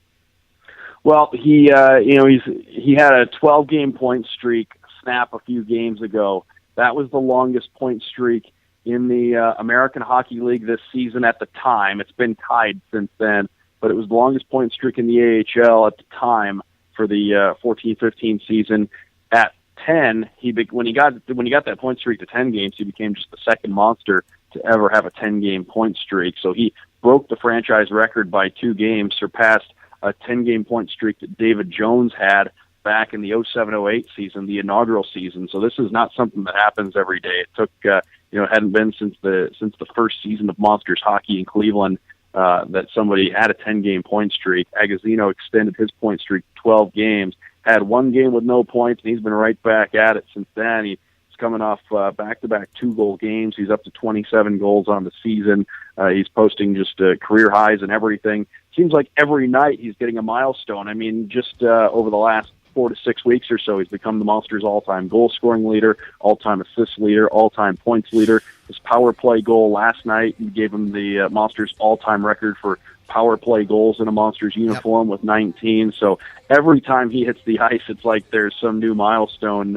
Speaker 13: Well, he had a 12-game point streak snap a few games ago. That was the longest point streak in the American Hockey League this season at the time. It's been tied since then, but it was the longest point streak in the AHL at the time for the 14-15 season. At 10, when he got that point streak to 10 games, he became just the second Monster to ever have a 10-game point streak. So he broke the franchise record by 2 games, surpassed a 10-game point streak that David Jones had back in the 07-08 season, the inaugural season. So this is not something that happens every day. It took, it hadn't been since the first season of Monsters hockey in Cleveland that somebody had a 10-game point streak. Agozzino extended his point streak to 12 games, had 1 game with no points, and he's been right back at it since then. He's coming off back-to-back 2-goal games. He's up to 27 goals on the season. He's posting just career highs and everything. Seems like every night he's getting a milestone. I mean, just over the last 4 to 6 weeks or so, he's become the Monsters' all-time goal-scoring leader, all-time assist leader, all-time points leader. His power play goal last night gave him the Monsters' all-time record for power play goals in a Monsters uniform with 19. So every time he hits the ice, it's like there's some new milestone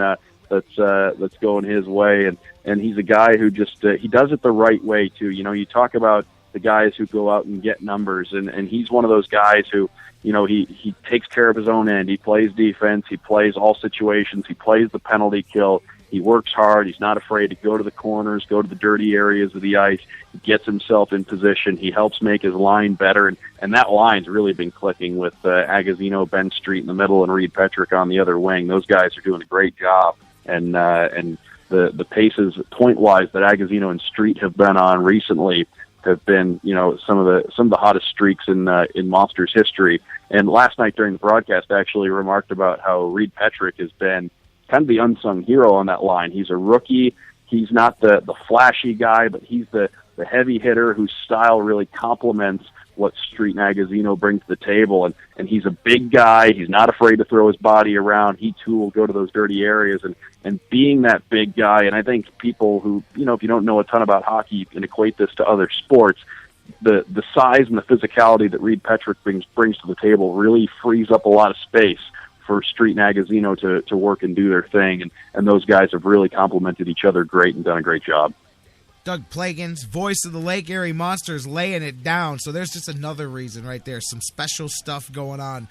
Speaker 13: that's going his way, and he's a guy who just he does it the right way too. You talk about the guys who go out and get numbers, and he's one of those guys who, he takes care of his own end. He plays defense, he plays all situations, he plays the penalty kill. He works hard. He's not afraid to go to the corners, go to the dirty areas of the ice. He gets himself in position. He helps make his line better, and that line's really been clicking with Agozzino, Ben Street in the middle, and Reed Petrick on the other wing. Those guys are doing a great job. And the paces point-wise that Agozzino and Street have been on recently have been, some of the hottest streaks in Monsters history. And last night during the broadcast, I actually remarked about how Reed Petrick has been kind of the unsung hero on that line. He's a rookie. He's not the flashy guy, but he's the heavy hitter whose style really complements what Street and Agozzino bring to the table. And he's a big guy. He's not afraid to throw his body around. He, too, will go to those dirty areas. And being that big guy, and I think people who, if you don't know a ton about hockey, you can equate this to other sports, the size and the physicality that Reed Petrick brings to the table really frees up a lot of space for Street and Agozzino to work and do their thing. And those guys have really complemented each other great and done a great job.
Speaker 5: Doug Plagens, voice of the Lake Erie Monsters, laying it down. So there's just another reason right there. Some special stuff going on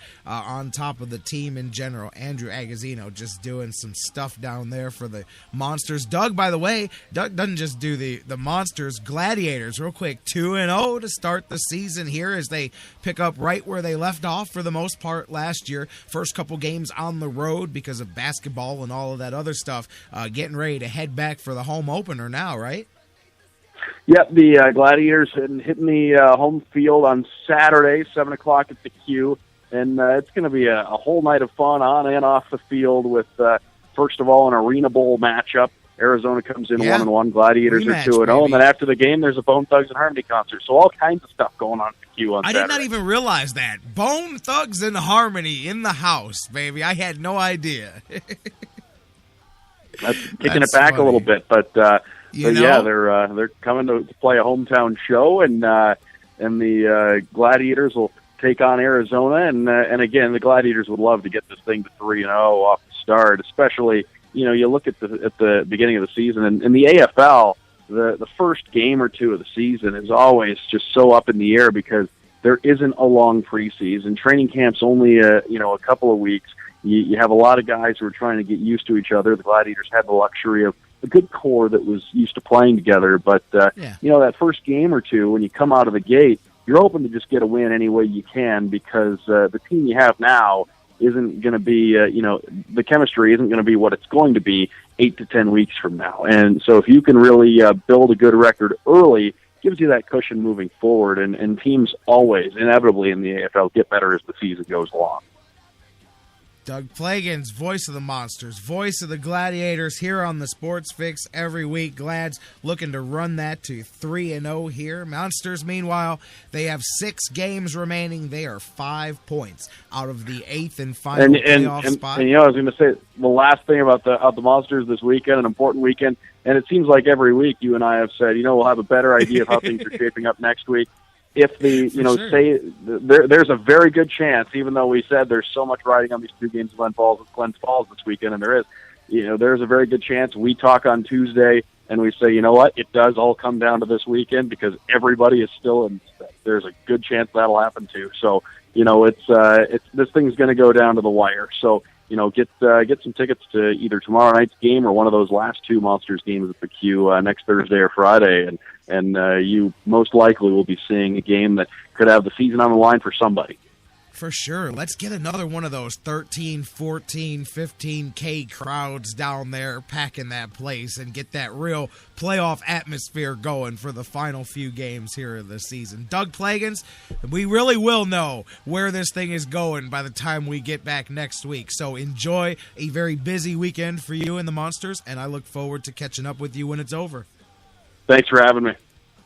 Speaker 5: top of the team in general. Andrew Agozzino just doing some stuff down there for the Monsters. Doug, by the way, Doug doesn't just do the Monsters. Gladiators, real quick, 2-0 to start the season here as they pick up right where they left off for the most part last year. First couple games on the road because of basketball and all of that other stuff. Getting ready to head back for the home opener now, right?
Speaker 13: Yep, the Gladiators hitting the home field on Saturday, 7 o'clock at the Q, and it's going to be a whole night of fun on and off the field with, first of all, an Arena Bowl matchup. Arizona comes in 1-1, Gladiators
Speaker 5: Rematch,
Speaker 13: are 2-0,
Speaker 5: baby.
Speaker 13: and then after the game, there's a Bone Thugs and Harmony concert. So all kinds of stuff going on at the Q on Saturday.
Speaker 5: I did not even realize that. Bone Thugs and Harmony in the house, baby. I had no idea.
Speaker 13: That's kicking it back funny. A little bit, but yeah, they're coming to play a hometown show, and the Gladiators will take on Arizona, and again, the Gladiators would love to get this thing to 3-0 off the start, especially, you look at the beginning of the season, and in the AFL, the first game or two of the season is always just so up in the air because there isn't a long preseason. Training camp's only a couple of weeks. You have a lot of guys who are trying to get used to each other. The Gladiators had the luxury of a good core that was used to playing together, but that first game or two, when you come out of the gate, you're hoping to just get a win any way you can because the team you have now isn't going to be, the chemistry isn't going to be what it's going to be 8 to 10 weeks from now. And so if you can really build a good record early, gives you that cushion moving forward, and teams always, inevitably in the AFL, get better as the season goes along.
Speaker 5: Doug Plagens, voice of the Monsters, voice of the Gladiators here on the Sports Fix every week. Glad's looking to run that to 3-0 here. Monsters, meanwhile, they have 6 games remaining. They are 5 points out of the 8th and final playoff spot.
Speaker 13: And I was going to say the last thing about the Monsters this weekend, an important weekend, and it seems like every week you and I have said, we'll have a better idea of how things are shaping up next week. If there's a very good chance, even though we said there's so much riding on these 2 games of Glens Falls this weekend, and there is, there's a very good chance we talk on Tuesday and we say, it does all come down to this weekend because everybody is still in. There's a good chance that'll happen too. So, it's this thing's going to go down to the wire. So, get some tickets to either tomorrow night's game or one of those last 2 Monsters games at the Q next Thursday or Friday, and you most likely will be seeing a game that could have the season on the line for somebody.
Speaker 5: For sure. Let's get another one of those 13, 14, 15K crowds down there packing that place and get that real playoff atmosphere going for the final few games here of the season. Doug Plagens, we really will know where this thing is going by the time we get back next week. So enjoy a very busy weekend for you and the Monsters, and I look forward to catching up with you when it's over.
Speaker 13: Thanks for having me.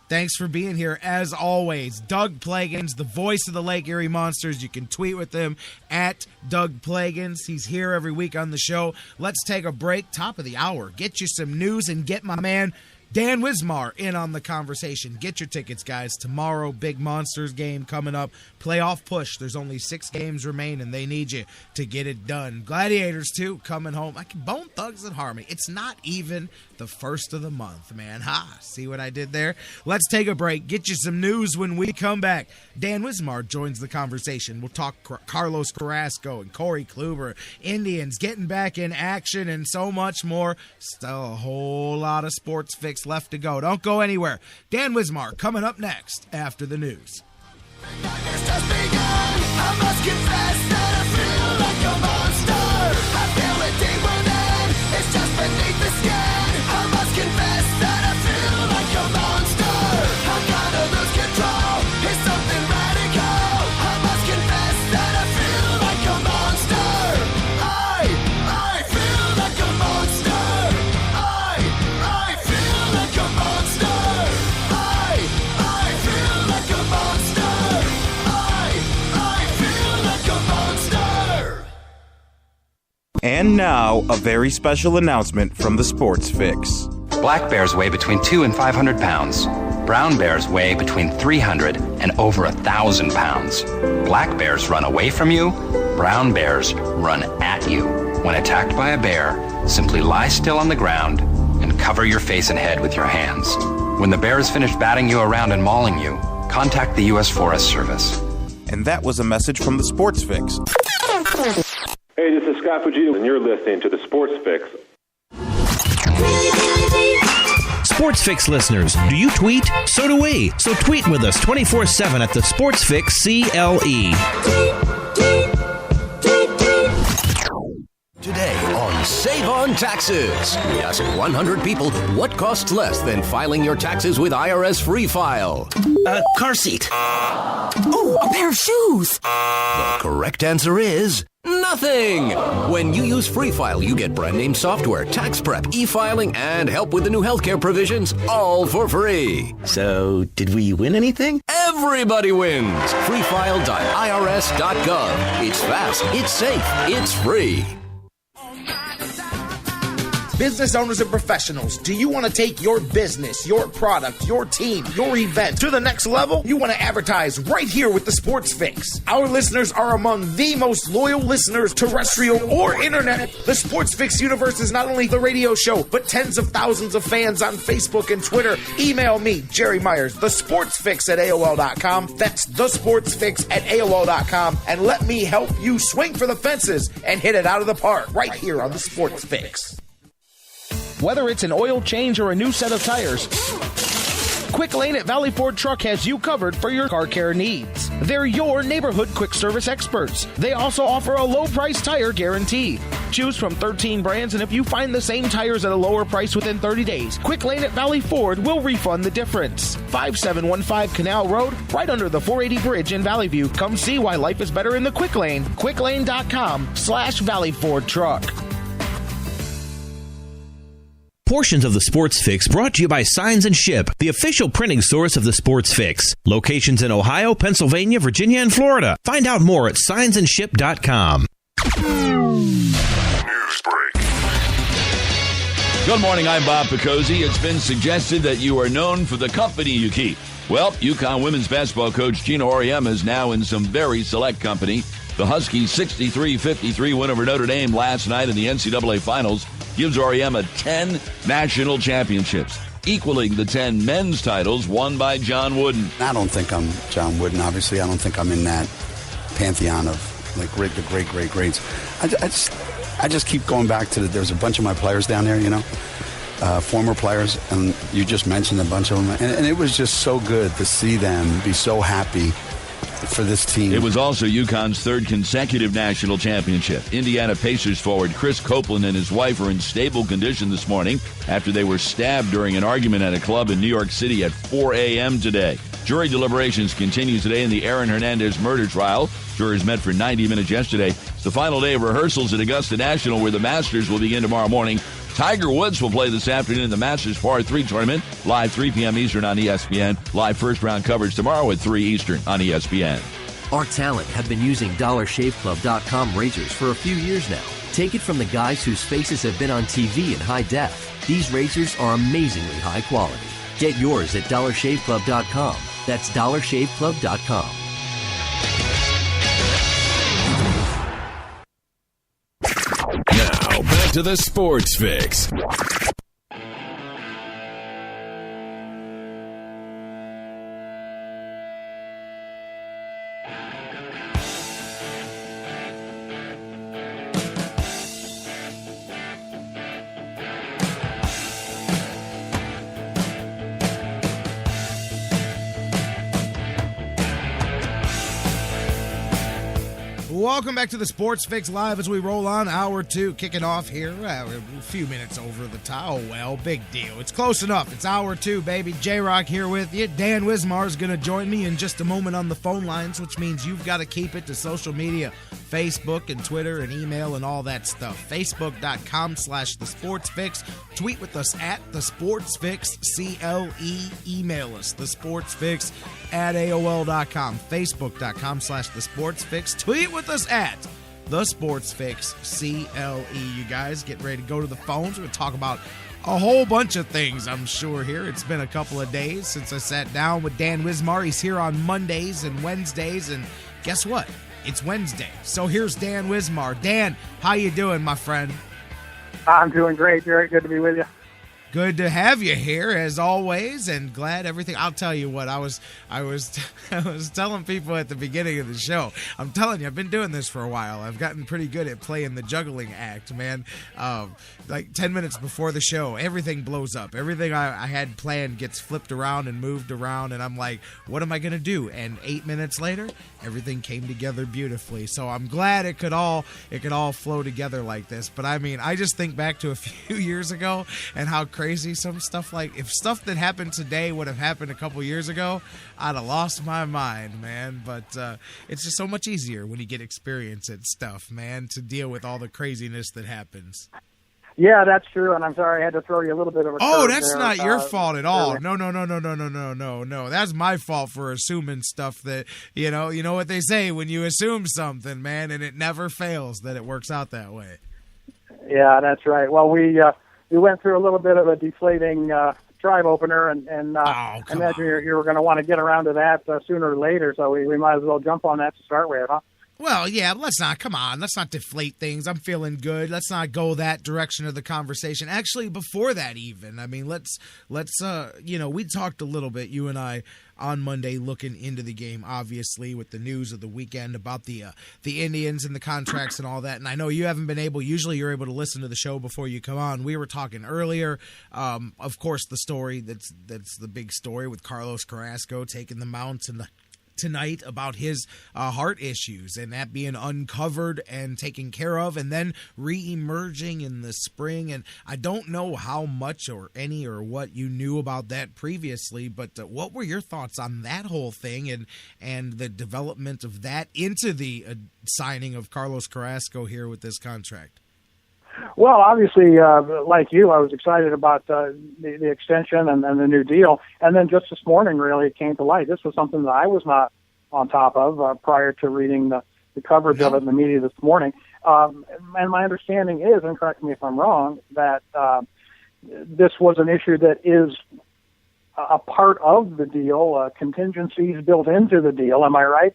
Speaker 5: Thanks for being here, as always. Doug Plagens, the voice of the Lake Erie Monsters. You can tweet with him at Doug Plagens. He's here every week on the show. Let's take a break. Top of the hour. Get you some news and get my man Dan Wismar in on the conversation. Get your tickets, guys. Tomorrow, big Monsters game coming up. Playoff push. There's only 6 games remaining. They need you to get it done. Gladiators, too, coming home. Bone Thugs and Harmony. It's not even the first of the month, man. See what I did there? Let's take a break. Get you some news when we come back. Dan Wismar joins the conversation. We'll talk Carlos Carrasco and Corey Kluber, Indians getting back in action, and so much more. Still a whole lot of Sports Fix left to go. Don't go anywhere. Dan Wismar coming up next after the news.
Speaker 14: I must confess that I feel like a monster. I feel it deep within. It's just beneath the skin. I must confess that I feel like a monster. I'm gonna lose control. It's something radical. I must confess that I feel like a monster. I feel like a monster. I feel like a monster. I feel like a monster.
Speaker 15: And now, a very special announcement from the Sports Fix.
Speaker 16: Black bears weigh between 200 and 500 pounds. Brown bears weigh between 300 and over 1,000 pounds. Black bears run away from you. Brown bears run at you. When attacked by a bear, simply lie still on the ground and cover your face and head with your hands. When the bear has finished batting you around and mauling you, contact the U.S. Forest Service.
Speaker 15: And that was a message from the Sports Fix.
Speaker 17: Hey, this is Scott Fujita, and you're listening to the Sports Fix.
Speaker 2: Sports Fix listeners, do you tweet? So do we. So tweet with us 24/7 at the Sports Fix CLE.
Speaker 18: Today on Save on Taxes, we ask 100 people what costs less than filing your taxes with IRS Free File.
Speaker 19: A car seat. Oh, a pair of shoes.
Speaker 18: The correct answer is nothing. When you use Free File, you get brand name software, tax prep, e-filing, and help with the new healthcare provisions, all for free.
Speaker 19: So, did we win anything?
Speaker 18: Everybody wins. freefile.irs.gov. It's fast, it's safe, it's free.
Speaker 3: Business owners and professionals, do you want to take your business, your product, your team, your event to the next level? You want to advertise right here with the Sports Fix. Our listeners are among the most loyal listeners, terrestrial or internet. The Sports Fix universe is not only the radio show, but tens of thousands of fans on Facebook and Twitter. Email me, Jerry Myers, thesportsfix@AOL.com. That's thesportsfix@AOL.com. And let me help you swing for the fences and hit it out of the park right here on the Sports Fix.
Speaker 20: Whether it's an oil change or a new set of tires, Quick Lane at Valley Ford Truck has you covered for your car care needs. They're your neighborhood quick service experts. They also offer a low price tire guarantee. Choose from 13 brands, and if you find the same tires at a lower price within 30 days, Quick Lane at Valley Ford will refund the difference. 5715 Canal Road, right under the 480 bridge in Valley View. Come see why life is better in the Quick Lane. quicklane.com/Valley Ford Truck.
Speaker 2: Portions of the Sports Fix brought to you by Signs and Ship, the official printing source of the Sports Fix. Locations in Ohio, Pennsylvania, Virginia, and Florida. Find out more at signsandship.com.
Speaker 21: Good morning, I'm Bob Picozzi. It's been suggested that you are known for the company you keep. Well, UConn women's basketball coach Gina Auriemma is now in some very select company. The Huskies' 63-53 win over Notre Dame last night in the NCAA Finals gives Auriemma 10 national championships, equaling the 10 men's titles won by John Wooden.
Speaker 22: I don't think I'm John Wooden, obviously. I don't think I'm in that pantheon of like the great greats. I just keep going back to there's a bunch of my players down there, former players, and you just mentioned a bunch of them. And it was just so good to see them be so happy for this team.
Speaker 21: It was also UConn's third consecutive national championship. Indiana Pacers forward Chris Copeland and his wife are in stable condition this morning after they were stabbed during an argument at a club in New York City at 4 a.m. today. Jury deliberations continue today in the Aaron Hernandez murder trial. Jurors met for 90 minutes yesterday. It's the final day of rehearsals at Augusta National, where the Masters will begin tomorrow morning. Tiger Woods will play this afternoon in the Masters Par 3 tournament, live 3 p.m. Eastern on ESPN. Live first-round coverage tomorrow at 3 Eastern on ESPN.
Speaker 23: Our talent have been using DollarShaveClub.com razors for a few years now. Take it from the guys whose faces have been on TV in high def. These razors are amazingly high quality. Get yours at DollarShaveClub.com. That's DollarShaveClub.com.
Speaker 4: Now, back to the Sports Fix.
Speaker 5: Welcome back to the Sports Fix Live as we roll on hour two, kicking off here. We're a few minutes over the time. Oh, well, big deal. It's close enough. It's hour two, baby. J-Rocc here with you. Dan Wismar is going to join me in just a moment on the phone lines, which means you've got to keep it to social media, Facebook and Twitter and email and all that stuff. Facebook.com/The Sports Fix. Tweet with us at The Sports Fix, CLE. Email us, The Sports Fix at AOL.com. Facebook.com/The Sports Fix. Tweet with us at The Sports Fix, CLE. You guys get ready to go to the phones. We're going to talk about a whole bunch of things, I'm sure, here. It's been a couple of days since I sat down with Dan Wismar. He's here on Mondays and Wednesdays, and guess what? It's Wednesday. So here's Dan Wismar. Dan, how you doing, my friend?
Speaker 24: I'm doing great, Jerry. Good to be with you.
Speaker 5: Good to have you here as always, and glad everything. I'll tell you what, I was telling people at the beginning of the show. I'm telling you, I've been doing this for a while. I've gotten pretty good at playing the juggling act, man. Like 10 minutes before the show, everything blows up. Everything I had planned gets flipped around and moved around, and I'm like, what am I gonna do? And 8 minutes later, everything came together beautifully. So I'm glad it could all flow together like this. But I mean, I just think back to a few years ago and how crazy some stuff, like if stuff that happened today would have happened a couple years ago, I'd have lost my mind, man. But it's just so much easier when you get experience at stuff, man, to deal with all the craziness that happens.
Speaker 24: Yeah, that's true, and I'm sorry I had to throw you a little bit of a
Speaker 5: Oh,
Speaker 24: curve
Speaker 5: that's
Speaker 24: there,
Speaker 5: not your fault at all.
Speaker 24: earlier.
Speaker 5: No. That's my fault for assuming stuff that, you know what they say, when you assume something, man, and it never fails that it works out that way.
Speaker 24: Yeah, that's right. Well, we went through a little bit of a deflating drive opener, and I imagine you were going to want to get around to that sooner or later, so we might as well jump on that to start with, huh?
Speaker 5: Well, yeah, let's not deflate things. I'm feeling good. Let's not go that direction of the conversation. Actually, before that even, I mean, let's we talked a little bit, you and I, on Monday, looking into the game, obviously, with the news of the weekend about the Indians and the contracts and all that. And I know you haven't been able, usually you're able to listen to the show before you come on. We were talking earlier, of course, the story that's the big story with Carlos Carrasco taking the mound tonight about his heart issues and that being uncovered and taken care of and then re-emerging in the spring. And I don't know how much or any or what you knew about that previously, but what were your thoughts on that whole thing and the development of that into the signing of Carlos Carrasco here with this contract?
Speaker 24: Well, obviously, like you, I was excited about the extension and the new deal. And then just this morning, really, it came to light. This was something that I was not on top of prior to reading the coverage of it in the media this morning. And my understanding is, and correct me if I'm wrong, that this was an issue that is a part of the deal, contingencies built into the deal. Am I right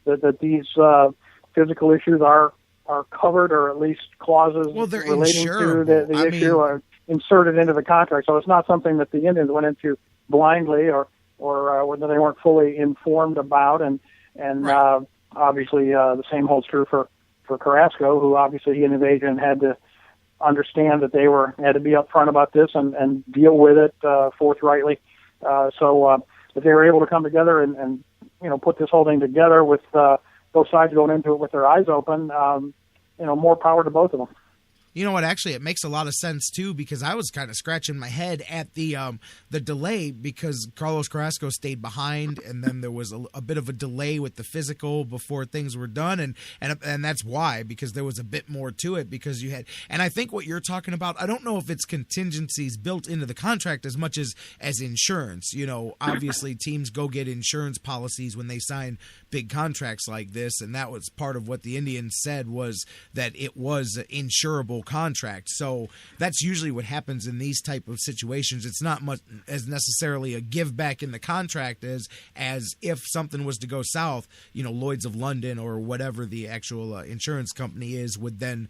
Speaker 24: that these physical issues are covered, or at least clauses relating to the issue are inserted into the contract? So it's not something that the Indians went into blindly or whether they weren't fully informed about. And right. Obviously the same holds true for Carrasco, who obviously he and his agent had to understand that they had to be upfront about this and deal with it forthrightly. So if they were able to come together and put this whole thing together with both sides going into it with their eyes open, more power to both of them.
Speaker 5: You know what? Actually, it makes a lot of sense, too, because I was kind of scratching my head at the delay because Carlos Carrasco stayed behind, and then there was a bit of a delay with the physical before things were done, and that's why, because there was a bit more to it because you had – and I think what you're talking about, I don't know if it's contingencies built into the contract as much as insurance. Obviously teams go get insurance policies when they sign big contracts like this, and that was part of what the Indians said was that it was insurable contract. So that's usually what happens in these type of situations. It's not much as necessarily a give back in the contract as if something was to go south, Lloyd's of London or whatever the actual insurance company is would then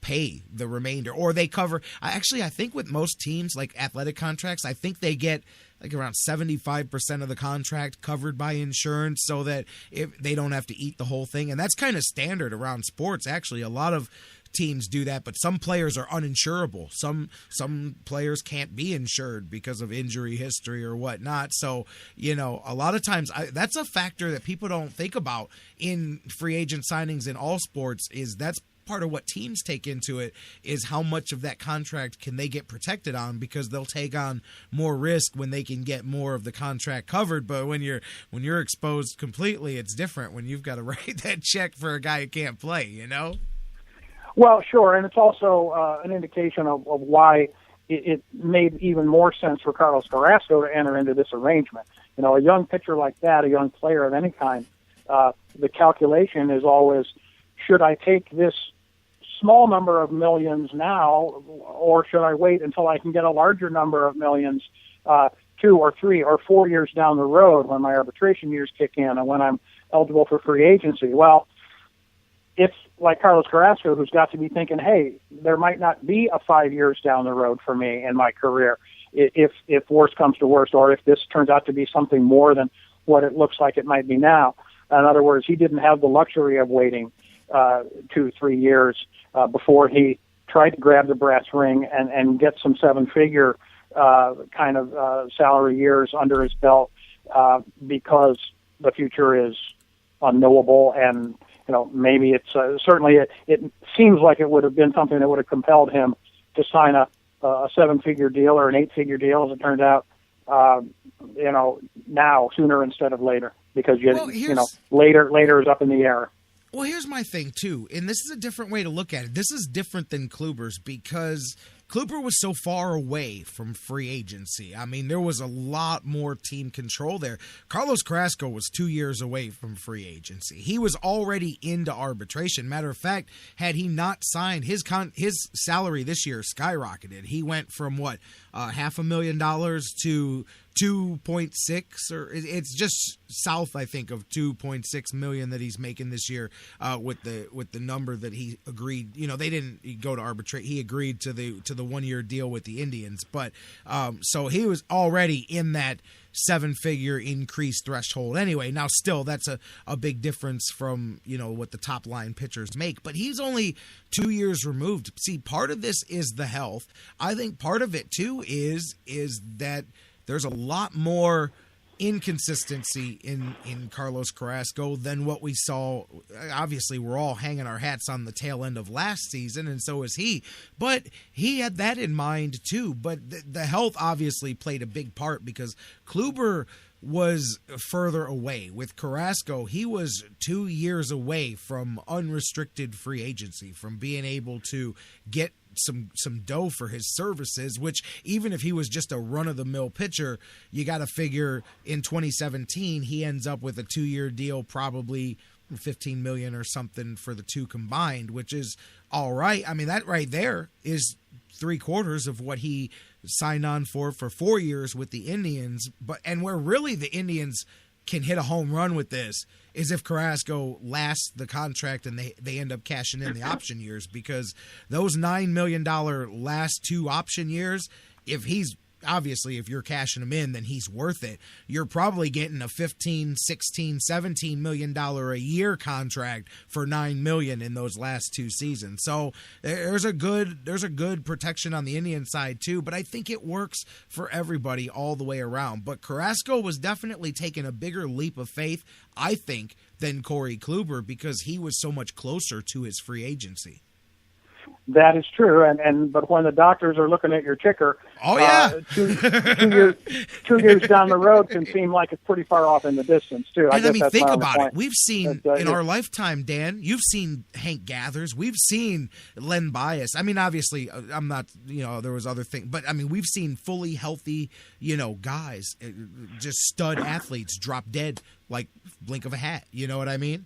Speaker 5: pay the remainder, or they cover. Actually, I think with most teams like athletic contracts, I think they get like around 75% of the contract covered by insurance so that if they don't have to eat the whole thing. And that's kind of standard around sports. Actually, a lot of teams do that, but some players are uninsurable. Some players can't be insured because of injury history or whatnot. So, a lot of times that's a factor that people don't think about in free agent signings in all sports. Is that's part of what teams take into it is how much of that contract can they get protected on, because they'll take on more risk when they can get more of the contract covered. But when you're exposed completely, it's different when you've got to write that check for a guy who can't play,
Speaker 24: Well, sure, and it's also an indication of why it made even more sense for Carlos Carrasco to enter into this arrangement. A young pitcher like that, a young player of any kind, the calculation is always, should I take this small number of millions now, or should I wait until I can get a larger number of millions 2 or 3 or 4 years down the road when my arbitration years kick in and when I'm eligible for free agency? Well, it's like Carlos Carrasco, who's got to be thinking, hey, there might not be a 5 years down the road for me in my career if worst comes to worst, or if this turns out to be something more than what it looks like it might be now. In other words, he didn't have the luxury of waiting 2-3 years before he tried to grab the brass ring and get some 7-figure kind of salary years under his belt because the future is unknowable. And maybe it's certainly it seems like it would have been something that would have compelled him to sign a 7-figure deal or an 8-figure deal, as it turned out. Now sooner instead of later, because later is up in the air.
Speaker 5: Well, here's my thing, too, and this is a different way to look at it. This is different than Kluber's because Kluber was so far away from free agency. I mean, there was a lot more team control there. Carlos Carrasco was 2 years away from free agency. He was already into arbitration. Matter of fact, had he not signed, his salary this year skyrocketed. He went from $500,000 to 2.6, or it's just south, I think, of 2.6 million that he's making this year with the number that he agreed. They didn't go to arbitrate. He agreed to the 1 year deal with the Indians, but so he was already in that 7-figure increase threshold anyway. Now, still, that's a big difference from, what the top line pitchers make, but he's only 2 years removed. See, part of this is the health. I think part of it too is that there's a lot more inconsistency in Carlos Carrasco than what we saw. Obviously, we're all hanging our hats on the tail end of last season, and so is he. But he had that in mind too. But the health obviously played a big part because Kluber was further away. With Carrasco, he was 2 years away from unrestricted free agency, from being able to get some dough for his services, which even if he was just a run-of-the-mill pitcher, you got to figure in 2017 he ends up with a 2-year deal, probably $15 million or something for the two combined, which is all right. I mean, that right there is 3/4 of what he signed on for 4 years with the Indians. And where really the Indians can hit a home run with this is if Carrasco lasts the contract and they end up cashing in the option years, because those $9 million last 2 option years, if you're cashing him in, then he's worth it. You're probably getting a $15, $16, $17 million a year contract for $9 million in those last 2 seasons. So there's a good protection on the Indian side too, but I think it works for everybody all the way around. But Carrasco was definitely taking a bigger leap of faith, I think, than Corey Kluber, because he was so much closer to his free agency.
Speaker 24: That is true, but when the doctors are looking at your ticker, 2 years down the road can seem like it's pretty far off in the distance too.
Speaker 5: I mean, think about it. We've seen in our lifetime, Dan. You've seen Hank Gathers. We've seen Len Bias. I mean, obviously, I'm not. There was other things, but I mean, we've seen fully healthy, guys, just stud athletes drop dead like blink of a hat. You know what I mean?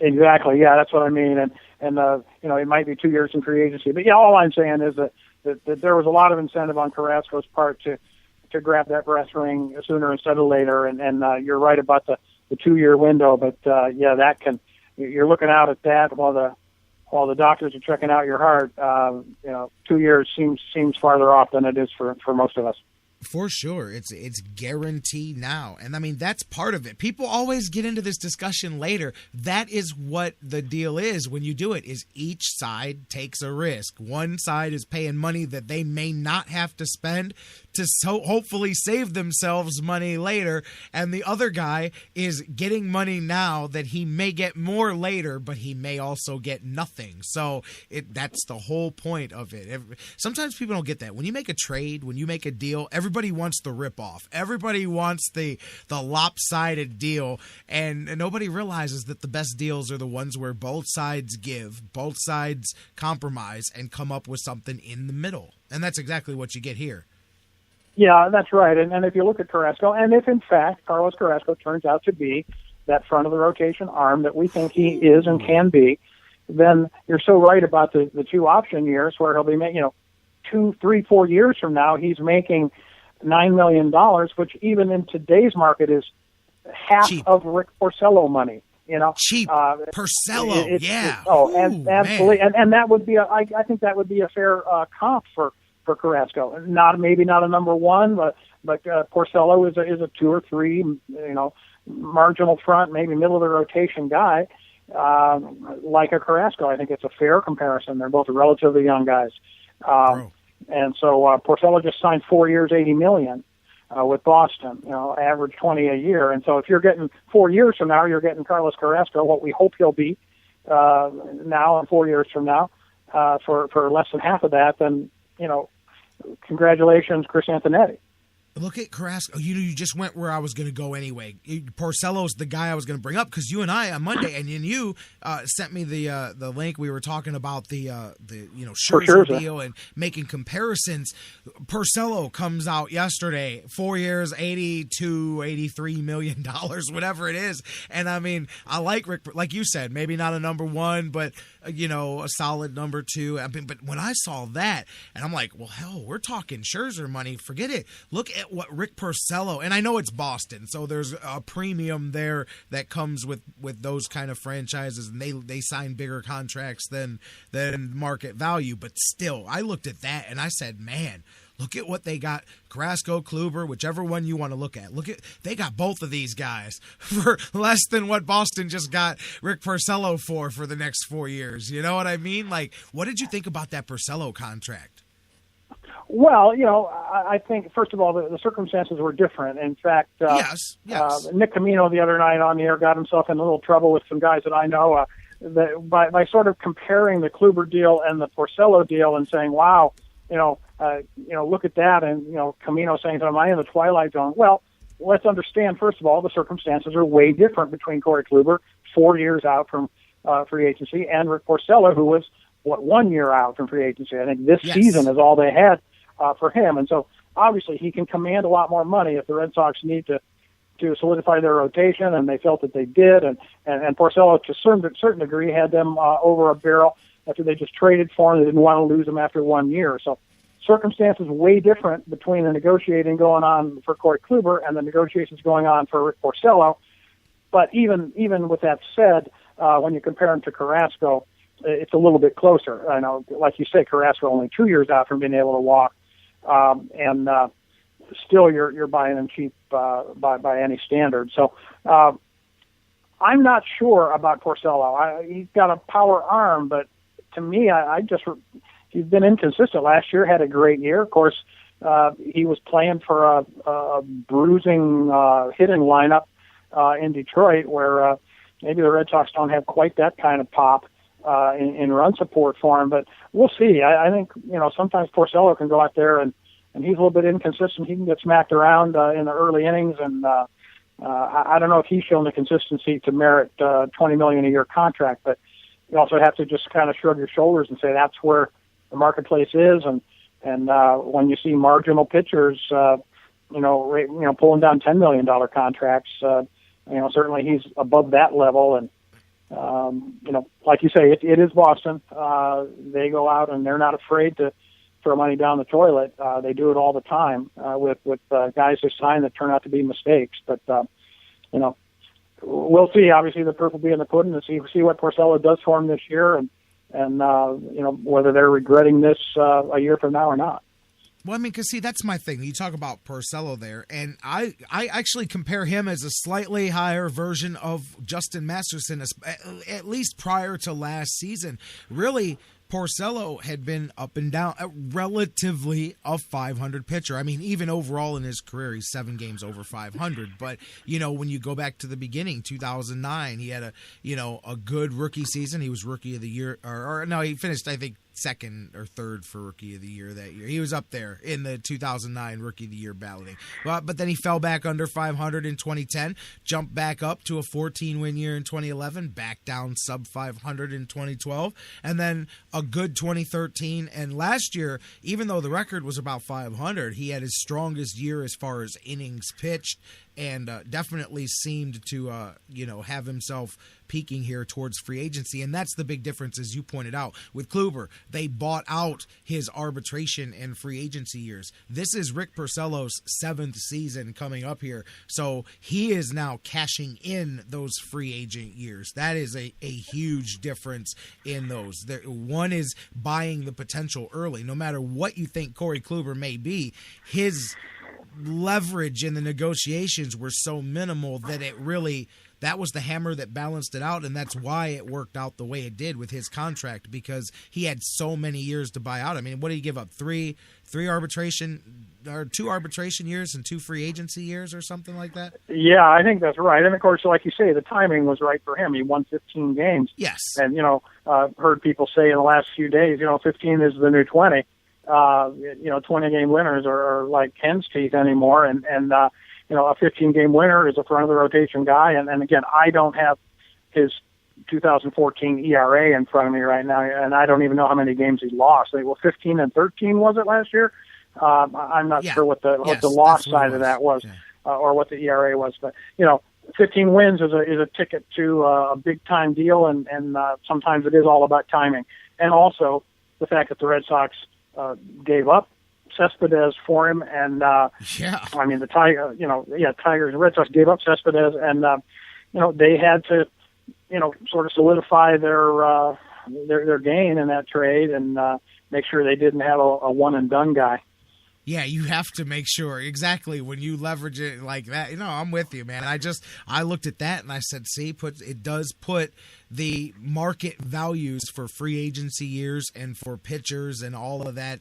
Speaker 24: Exactly. Yeah, that's what I mean. And it might be 2 years in free agency, but all I'm saying is that there was a lot of incentive on Carrasco's part to grab that brass ring sooner instead of later. And you're right about the 2 year window, but you're looking out at that while the doctors are checking out your heart. 2 years seems farther off than it is for most of us.
Speaker 5: For sure. It's guaranteed now. And I mean, that's part of it. People always get into this discussion later. That is what the deal is when you do it, is each side takes a risk. One side is paying money that they may not have to spend to hopefully save themselves money later, and the other guy is getting money now that he may get more later, but he may also get nothing. So that's the whole point of it. Sometimes people don't get that. When you make a trade, when you make a deal, everybody wants the rip-off. Everybody wants the lopsided deal, and nobody realizes that the best deals are the ones where both sides give, both sides compromise, and come up with something in the middle. And that's exactly what you get here.
Speaker 24: Yeah, that's right. And if you look at Carrasco, and if in fact Carlos Carrasco turns out to be that front of the rotation arm that we think he is and can be, then you're so right about the 2 option years where he'll be making, 2, 3, 4 years from now, he's making $9 million, which even in today's market is half of Rick Porcello money.
Speaker 5: Cheap Porcello, yeah.
Speaker 24: Absolutely, and that would be I think that would be a fair comp for Carrasco. Maybe not a number 1, but Porcello is a 2 or 3, marginal front, maybe middle of the rotation guy, like a Carrasco. I think it's a fair comparison. They're both relatively young guys, and so Porcello just signed 4 years, $80 million with Boston. Average 20 a year. And so if you're getting 4 years from now, you're getting Carlos Carrasco, what we hope he'll be now and 4 years from now, for less than half of that. Then congratulations, Chris Antonetti.
Speaker 5: Look at Carrasco. You just went where I was going to go anyway. Porcello's the guy I was going to bring up because you and I on Monday, and then you sent me the link. We were talking about the Scherzer deal and making comparisons. Porcello comes out yesterday, 4 years, $83 million, whatever it is. And I mean, I like Rick, like you said, maybe not a number one, but a solid number two. I mean, but when I saw that, and I'm like, well, hell, we're talking Scherzer money. Forget it. Look at what Rick Porcello, and I know it's Boston, so there's a premium there that comes with those kind of franchises, and they sign bigger contracts than market value. But still, I looked at that and I said, man, look at what they got. Carrasco, Kluber, whichever one you want to look at. They got both of these guys for less than what Boston just got Rick Porcello for the next 4 years. You know what I mean? Like, what did you think about that Porcello contract?
Speaker 24: Well, I think, first of all, the circumstances were different. In fact,
Speaker 5: yes.
Speaker 24: Nick Camino the other night on the air got himself in a little trouble with some guys that I know by sort of comparing the Kluber deal and the Porcello deal and saying, wow, look at that. And, Camino saying, am I in the twilight zone? Well, let's understand, first of all, the circumstances are way different between Corey Kluber, 4 years out from free agency, and Rick Porcello, who was, 1 year out from free agency. I think this season is all they had for him. And so obviously he can command a lot more money if the Red Sox need to solidify their rotation, and they felt that they did. And Porcello, to a certain degree, had them over a barrel after they just traded for him. They didn't want to lose him after 1 year. So circumstances way different between the negotiating going on for Corey Kluber and the negotiations going on for Rick Porcello. But even with that said, when you compare him to Carrasco, it's a little bit closer. I know, like you say, Carrasco only 2 years out from being able to walk. And still you're buying him cheap by any standard. So I'm not sure about Porcello. He's got a power arm, but to me, he's been inconsistent. Last year had a great year. Of course, he was playing for a bruising hitting lineup in Detroit, where maybe the Red Sox don't have quite that kind of pop in run support for him, but we'll see. I think, sometimes Porcello can go out there and he's a little bit inconsistent. He can get smacked around in the early innings, and I don't know if he's shown the consistency to merit $20 million a year contract, but you also have to just kind of shrug your shoulders and say that's where the marketplace is, and when you see marginal pitchers, pulling down $10 million contracts, certainly he's above that level. And like you say, it is Boston. They go out and they're not afraid to throw money down the toilet. They do it all the time with guys they sign that turn out to be mistakes. But we'll see. Obviously, the proof will be in the pudding to see what Porcello does for him this year, and whether they're regretting this a year from now or not.
Speaker 5: Well, I mean, because, see, that's my thing. You talk about Porcello there, and I actually compare him as a slightly higher version of Justin Masterson, at least prior to last season. Really, Porcello had been up and down, relatively a 500 pitcher. I mean, even overall in his career, he's 7 games over 500. But, when you go back to the beginning, 2009, he had a good rookie season. He was rookie of the year, or no, he finished, I think, second or third for Rookie of the Year that year. He was up there in the 2009 Rookie of the Year balloting. But then he fell back under 500 in 2010, jumped back up to a 14-win year in 2011, back down sub 500 in 2012, and then a good 2013. And last year, even though the record was about 500, he had his strongest year as far as innings pitched, and definitely seemed to, have himself peaking here towards free agency. And that's the big difference, as you pointed out. With Kluber, they bought out his arbitration and free agency years. This is Rick Porcello's 7th season coming up here. So he is now cashing in those free agent years. That is a huge difference in those. One is buying the potential early. No matter what you think Corey Kluber may be, his leverage in the negotiations were so minimal that that was the hammer that balanced it out, and that's why it worked out the way it did with his contract, because he had so many years to buy out. I mean, what did he give up? Three arbitration or 2 arbitration years and 2 free agency years or something like that?
Speaker 24: Yeah, I think that's right. And of course, like you say, the timing was right for him. He won 15 games.
Speaker 5: Yes.
Speaker 24: And, heard people say in the last few days, 15 is the new 20. 20-game winners are like hen's teeth anymore. And a 15-game winner is a front of the rotation guy. And again, I don't have his 2014 ERA in front of me right now, and I don't even know how many games he lost. 15 and 13 was it last year? I'm not sure what the loss side of that was, or what the ERA was. But 15 wins is a ticket to a big time deal, and sometimes it is all about timing, and also the fact that the Red Sox gave up Cespedes for him, and I mean the Tigers and Red Sox gave up Cespedes, and they had to sort of solidify their gain in that trade and make sure they didn't have a one and done guy.
Speaker 5: Yeah, you have to make sure exactly when you leverage it like that. I'm with you, man. I looked at that and I said, see, it does put the market values for free agency years and for pitchers and all of that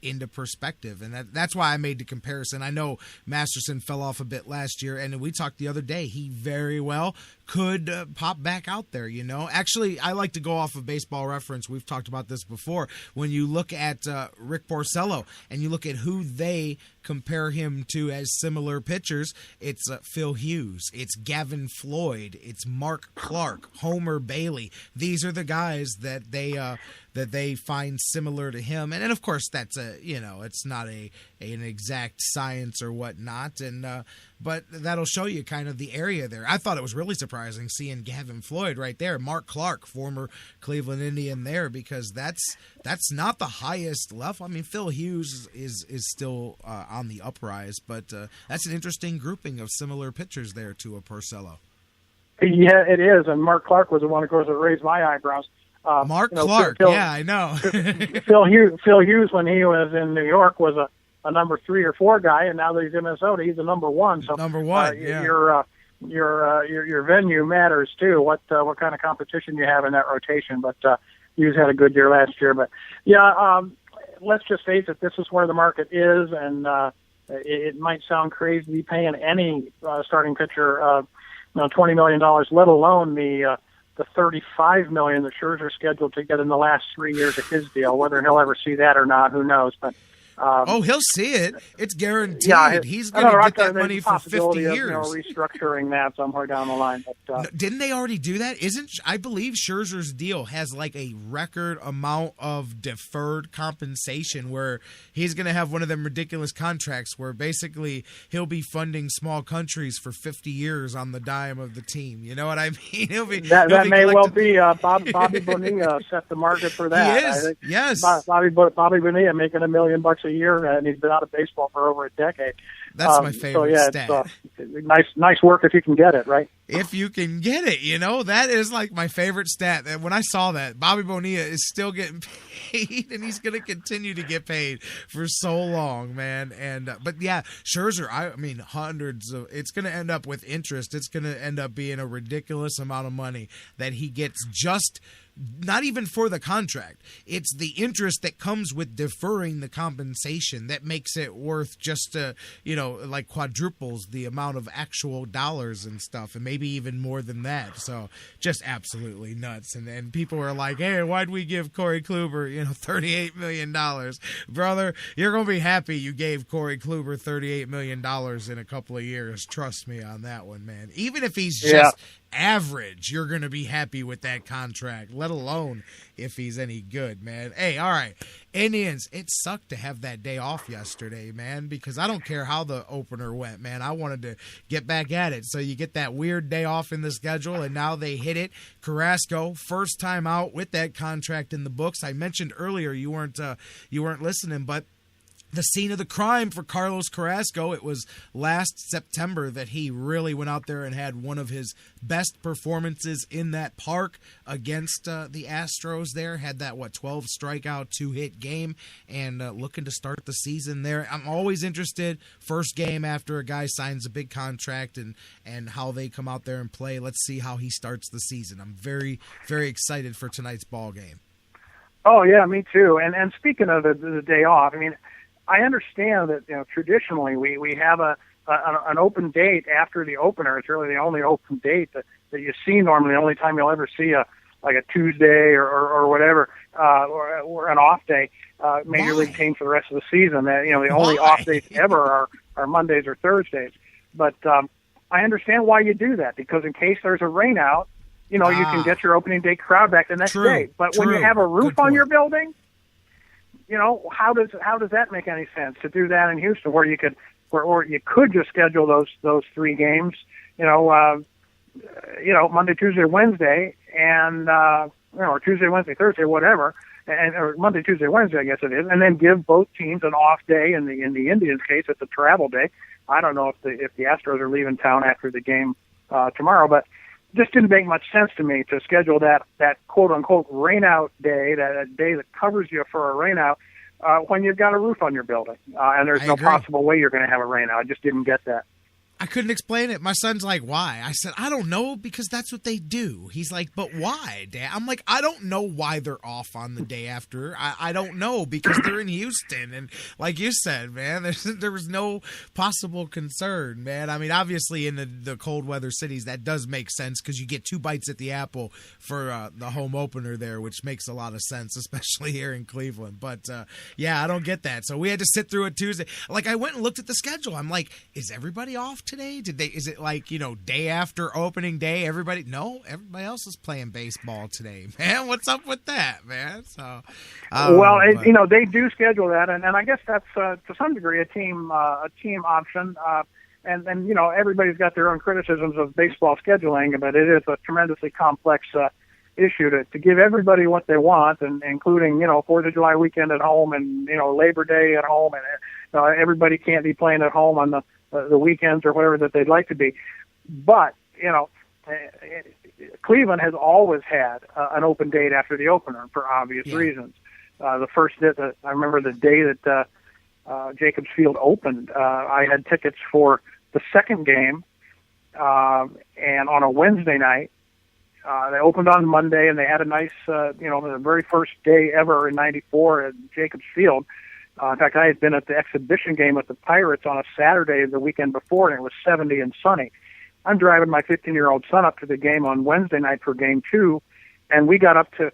Speaker 5: into perspective. And that's why I made the comparison. I know Masterson fell off a bit last year, and we talked the other day. He very well could pop back out there, Actually, I like to go off of Baseball Reference. We've talked about this before. When you look at Rick Porcello and you look at who they compare him to as similar pitchers, it's Phil Hughes, it's Gavin Floyd, it's Mark Clark, Homer Bailey. These are the guys that they find similar to him, and of course that's it's not an exact science or whatnot, and but that'll show you kind of the area there. I thought it was really surprising seeing Gavin Floyd right there, Mark Clark, former Cleveland Indian there, because that's not the highest level. I mean, Phil Hughes is still on the uprise, but that's an interesting grouping of similar pitchers there to a Porcello.
Speaker 24: Yeah, it is, and Mark Clark was the one, of course, that raised my eyebrows.
Speaker 5: Mark Clark, I know.
Speaker 24: Phil Hughes, when he was in New York, was a number 3 or 4 guy, and now that he's in Minnesota, he's a number 1. So
Speaker 5: number 1,
Speaker 24: your venue matters too. What kind of competition you have in that rotation. But Hughes had a good year last year. But let's just face it, this is where the market is, and it might sound crazy to be paying any starting pitcher $20 million, let alone the $35 million that Scherzer's scheduled to get in the last 3 years of his deal. Whether he'll ever see that or not, who knows? But
Speaker 5: he'll see it. It's guaranteed. Yeah, he's going to get that money for 50 years.
Speaker 24: Restructuring that somewhere down the line. But,
Speaker 5: didn't they already do that? I believe Scherzer's deal has like a record amount of deferred compensation where he's going to have one of them ridiculous contracts where basically he'll be funding small countries for 50 years on the dime of the team. You know what I mean?
Speaker 24: That may well be. Bobby Bonilla set the market for that.
Speaker 5: He is.
Speaker 24: I think.
Speaker 5: Yes.
Speaker 24: Bobby Bonilla making $1 million a year, and he's been out of baseball for over a decade.
Speaker 5: That's my favorite stat.
Speaker 24: It's nice work if you can get it, right?
Speaker 5: If you can get it, that is like my favorite stat. And when I saw that, Bobby Bonilla is still getting paid, and he's going to continue to get paid for so long, man. And but yeah, Scherzer, I mean, hundreds of. It's going to end up with interest. It's going to end up being a ridiculous amount of money that he gets just. Not even for the contract. It's the interest that comes with deferring the compensation that makes it worth just, like quadruples the amount of actual dollars and stuff, and maybe even more than that. So just absolutely nuts. And people are like, hey, why'd we give Corey Kluber, $38 million? Brother, you're going to be happy you gave Corey Kluber $38 million in a couple of years. Trust me on that one, man. Even if he's just average, you're going to be happy with that contract, let alone if he's any good, man. Hey, all right, Indians, it sucked to have that day off yesterday, man, because I don't care how the opener went, man. I wanted to get back at it. So you get that weird day off in the schedule, and now they hit it. Carrasco, first time out with that contract in the books. I mentioned earlier you weren't listening, but the scene of the crime for Carlos Carrasco, it was last September that he really went out there and had one of his best performances in that park against the Astros there. Had that, 12 strikeout, 2-hit game, and looking to start the season there. I'm always interested, first game after a guy signs a big contract and how they come out there and play. Let's see how he starts the season. I'm very, very excited for tonight's ball game.
Speaker 24: Oh, yeah, me too. And speaking of the day off, I mean, I understand that traditionally we have an open date after the opener. It's really the only open date that you see normally. The only time you'll ever see a Tuesday or whatever or an off day. Major League teams for the rest of the season. The only off days ever are Mondays or Thursdays. But I understand why you do that, because in case there's a rain out, you can get your opening day crowd back the next day. But when you have a roof on your building, how does that make any sense to do that in Houston, where you could just schedule those 3 games, Monday, Tuesday, Wednesday, and or Tuesday, Wednesday, Thursday, whatever, or Monday, Tuesday, Wednesday, I guess it is, and then give both teams an off day. In the Indians' case, it's a travel day. I don't know if the Astros are leaving town after the game tomorrow, but it just didn't make much sense to me to schedule that quote unquote rain out day, that day that covers you for a rain out, when you've got a roof on your building, and there's no possible way you're going to have a rain out. I just didn't get that.
Speaker 5: I couldn't explain it. My son's like, why? I said, I don't know, because that's what they do. He's like, but why, Dad? I'm like, I don't know why they're off on the day after. I don't know, because they're in Houston. And like you said, man, there was no possible concern, man. I mean, obviously in the cold weather cities, that does make sense, because you get 2 bites at the apple for the home opener there, which makes a lot of sense, especially here in Cleveland. But, yeah, I don't get that. So we had to sit through it Tuesday. Like, I went and looked at the schedule. I'm like, is everybody off today? Is it like, day after opening day, everybody? No, everybody else is playing baseball today, man. What's up with that, man? So,
Speaker 24: they do schedule that, and I guess that's to some degree a team option. And everybody's got their own criticisms of baseball scheduling, but it is a tremendously complex issue to give everybody what they want, and including 4th of July weekend at home, and Labor Day at home, and everybody can't be playing at home on the weekends or whatever that they'd like to be. But, Cleveland has always had an open date after the opener for obvious reasons. I remember the day that Jacobs Field opened, I had tickets for the second game, and on a Wednesday night. They opened on Monday, and they had a nice, the very first day ever in '94 at Jacobs Field. In fact, I had been at the exhibition game with the Pirates on a Saturday the weekend before, and it was 70 and sunny. I'm driving my 15-year-old son up to the game on Wednesday night for Game 2, and we got up to,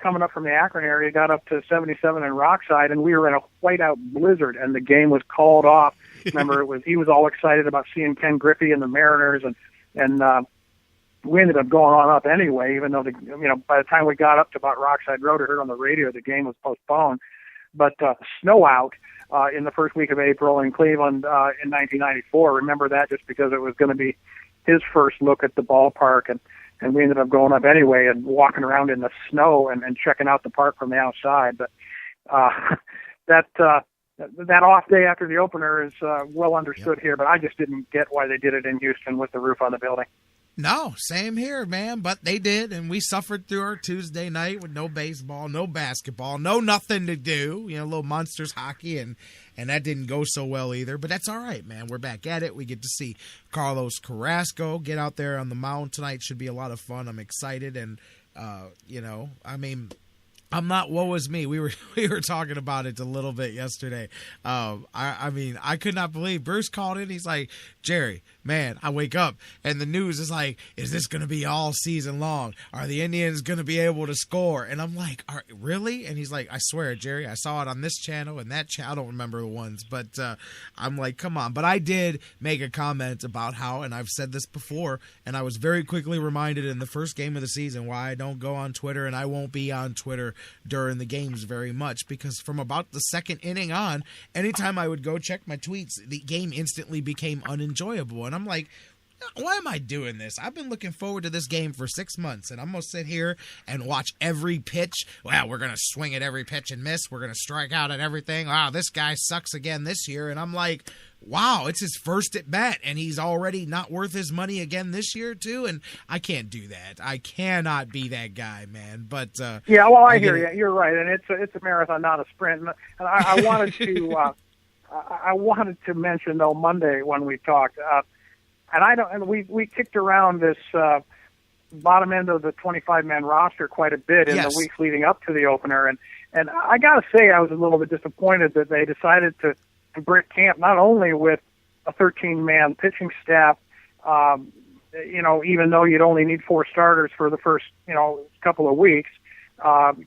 Speaker 24: coming up from the Akron area, got up to 77 in Rockside, and we were in a whiteout blizzard, and the game was called off. Remember, he was all excited about seeing Ken Griffey and the Mariners, and we ended up going on up anyway, even though by the time we got up to about Rockside Road, I heard on the radio the game was postponed. But snow out in the first week of April in Cleveland in 1994. Remember that, just because it was going to be his first look at the ballpark, and we ended up going up anyway and walking around in the snow and checking out the park from the outside. But that off day after the opener is well understood here, but I just didn't get why they did it in Houston with the roof on the building.
Speaker 5: No, same here, man, but they did, and we suffered through our Tuesday night with no baseball, no basketball, no nothing to do, a little Monsters hockey, and that didn't go so well either, but that's all right, man. We're back at it. We get to see Carlos Carrasco get out there on the mound tonight. Should be a lot of fun. I'm excited, and, I'm not woe is me. We were talking about it a little bit yesterday. I could not believe Bruce called in. He's like, Jerry, man, I wake up and the news is like, is this going to be all season long? Are the Indians going to be able to score? And I'm like, really? And he's like, I swear, Jerry, I saw it on this channel and that channel. I don't remember the ones, but I'm like, come on. But I did make a comment about how, and I've said this before, and I was very quickly reminded in the first game of the season why I don't go on Twitter, and I won't be on Twitter during the games very much, because from about the second inning on, anytime I would go check my tweets, the game instantly became unenjoyable. And I'm like, why am I doing this? I've been looking forward to this game for 6 months, and I'm going to sit here and watch every pitch. Wow, we're going to swing at every pitch and miss. We're going to strike out at everything. Wow, this guy sucks again this year. And I'm like, wow, it's his first at bat, and he's already not worth his money again this year too. And I can't do that. I cannot be that guy, man. But
Speaker 24: yeah, well, I hear you. You're right, and it's a marathon, not a sprint. And I wanted to I wanted to mention though Monday when we talked, and we kicked around this bottom end of the 25-man roster quite a bit in the weeks leading up to the opener, and I got to say I was a little bit disappointed that they decided to break camp not only with a 13-man pitching staff, even though you'd only need 4 starters for the first couple of weeks,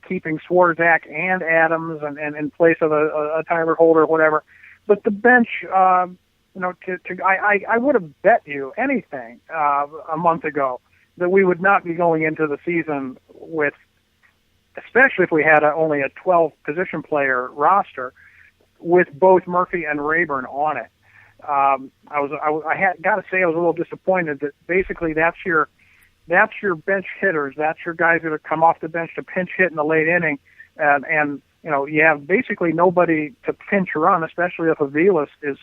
Speaker 24: keeping Swarzak and Adams and in place of a Tyler Holder or whatever. But the bench, I would have bet you anything a month ago that we would not be going into the season with, especially if we had only a 12-position player roster, with both Murphy and Rayburn on it. I got to say I was a little disappointed that basically that's your bench hitters, that's your guys that have come off the bench to pinch hit in the late inning, and you have basically nobody to pinch run, especially if Aviles is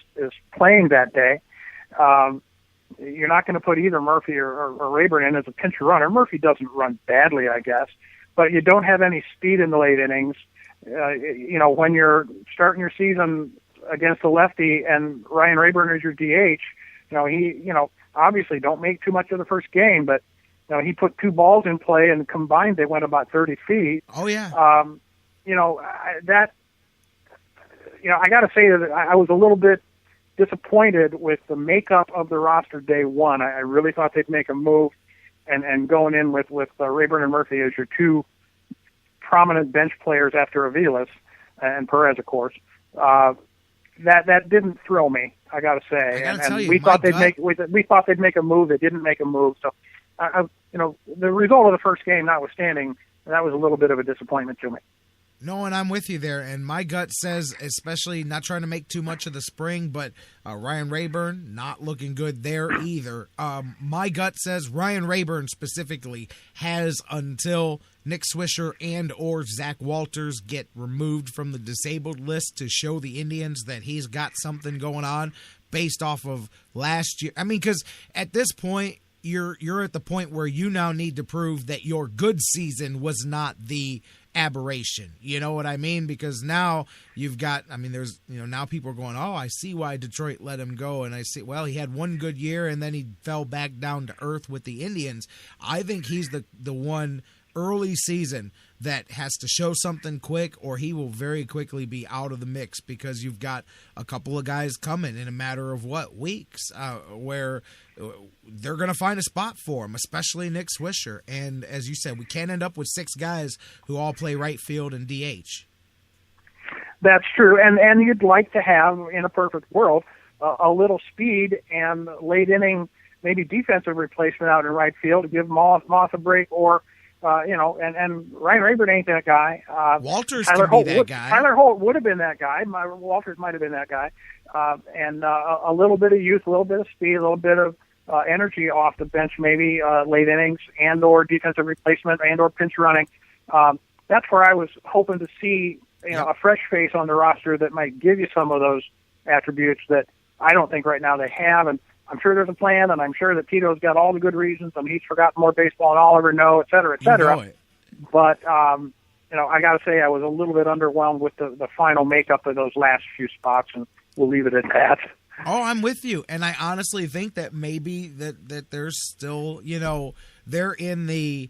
Speaker 24: playing that day. You're not going to put either Murphy or Rayburn in as a pinch runner. Murphy doesn't run badly, I guess, but you don't have any speed in the late innings. When you're starting your season against a lefty and Ryan Rayburn is your DH, he obviously don't make too much of the first game, but he put 2 balls in play and combined they went about 30 feet.
Speaker 5: Oh yeah.
Speaker 24: I got to say that I was a little bit disappointed with the makeup of the roster day one. I really thought they'd make a move, and going in with Rayburn and Murphy as your 2 prominent bench players after Aviles and Perez, of course. That didn't thrill me, I got to say. We thought they'd make a move. They didn't make a move. So, the result of the first game notwithstanding, that was a little bit of a disappointment to me.
Speaker 5: No, and I'm with you there. And my gut says, especially not trying to make too much of the spring, but Ryan Rayburn not looking good there either. My gut says Ryan Rayburn specifically has until Nick Swisher and or Zach Walters get removed from the disabled list to show the Indians that he's got something going on based off of last year. I mean, because at this point, you're at the point where you now need to prove that your good season was not the aberration. You know what I mean? Because now you've got, there's, now people are going, oh, I see why Detroit let him go. And I see, well, he had one good year and then he fell back down to earth with the Indians. I think he's the one early season that has to show something quick, or he will very quickly be out of the mix, because you've got a couple of guys coming in a matter of weeks where they're going to find a spot for him, especially Nick Swisher. And as you said, we can't end up with 6 guys who all play right field and DH.
Speaker 24: That's true. And you'd like to have, in a perfect world, a little speed and late inning, maybe defensive replacement out in right field to give Moss a break, or and Ryan Rayburn ain't that guy.
Speaker 5: Walters could be that guy.
Speaker 24: Tyler Holt would have been that guy. Walters might have been that guy. And a little bit of youth, a little bit of speed, a little bit of energy off the bench, maybe late innings and or defensive replacement and or pinch running. That's where I was hoping to see a fresh face on the roster that might give you some of those attributes that I don't think right now they have. And I'm sure there's a plan, and I'm sure that Tito's got all the good reasons. He's forgotten more baseball than I'll ever know, et cetera, et cetera. But, I got to say I was a little bit underwhelmed with the final makeup of those last few spots, and we'll leave it at that.
Speaker 5: Oh, I'm with you. And I honestly think that maybe that there's still, they're in the,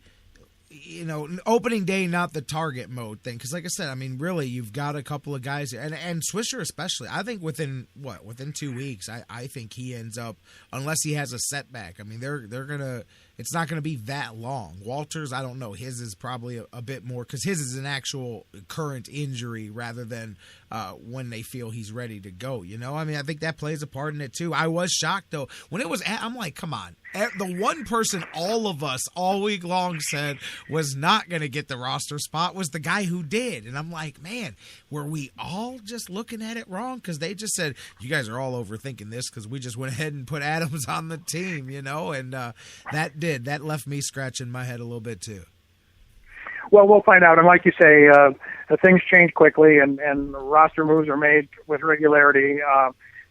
Speaker 5: opening day, not the target mode thing. Because like I said, really, you've got a couple of guys, and Swisher especially, I think within 2 weeks, I think he ends up, unless he has a setback. They're going to, it's not going to be that long. Walters, I don't know. His is probably a bit more, because his is an actual current injury rather than when they feel he's ready to go. I think that plays a part in it too. I was shocked though. When it was, I'm like, come on. The one person all of us all week long said was not going to get the roster spot was the guy who did. And I'm like, man, were we all just looking at it wrong? Because they just said, you guys are all overthinking this because we just went ahead and put Adams on the team, and that left me scratching my head a little bit too.
Speaker 24: Well, we'll find out. And like you say, things change quickly, and roster moves are made with regularity.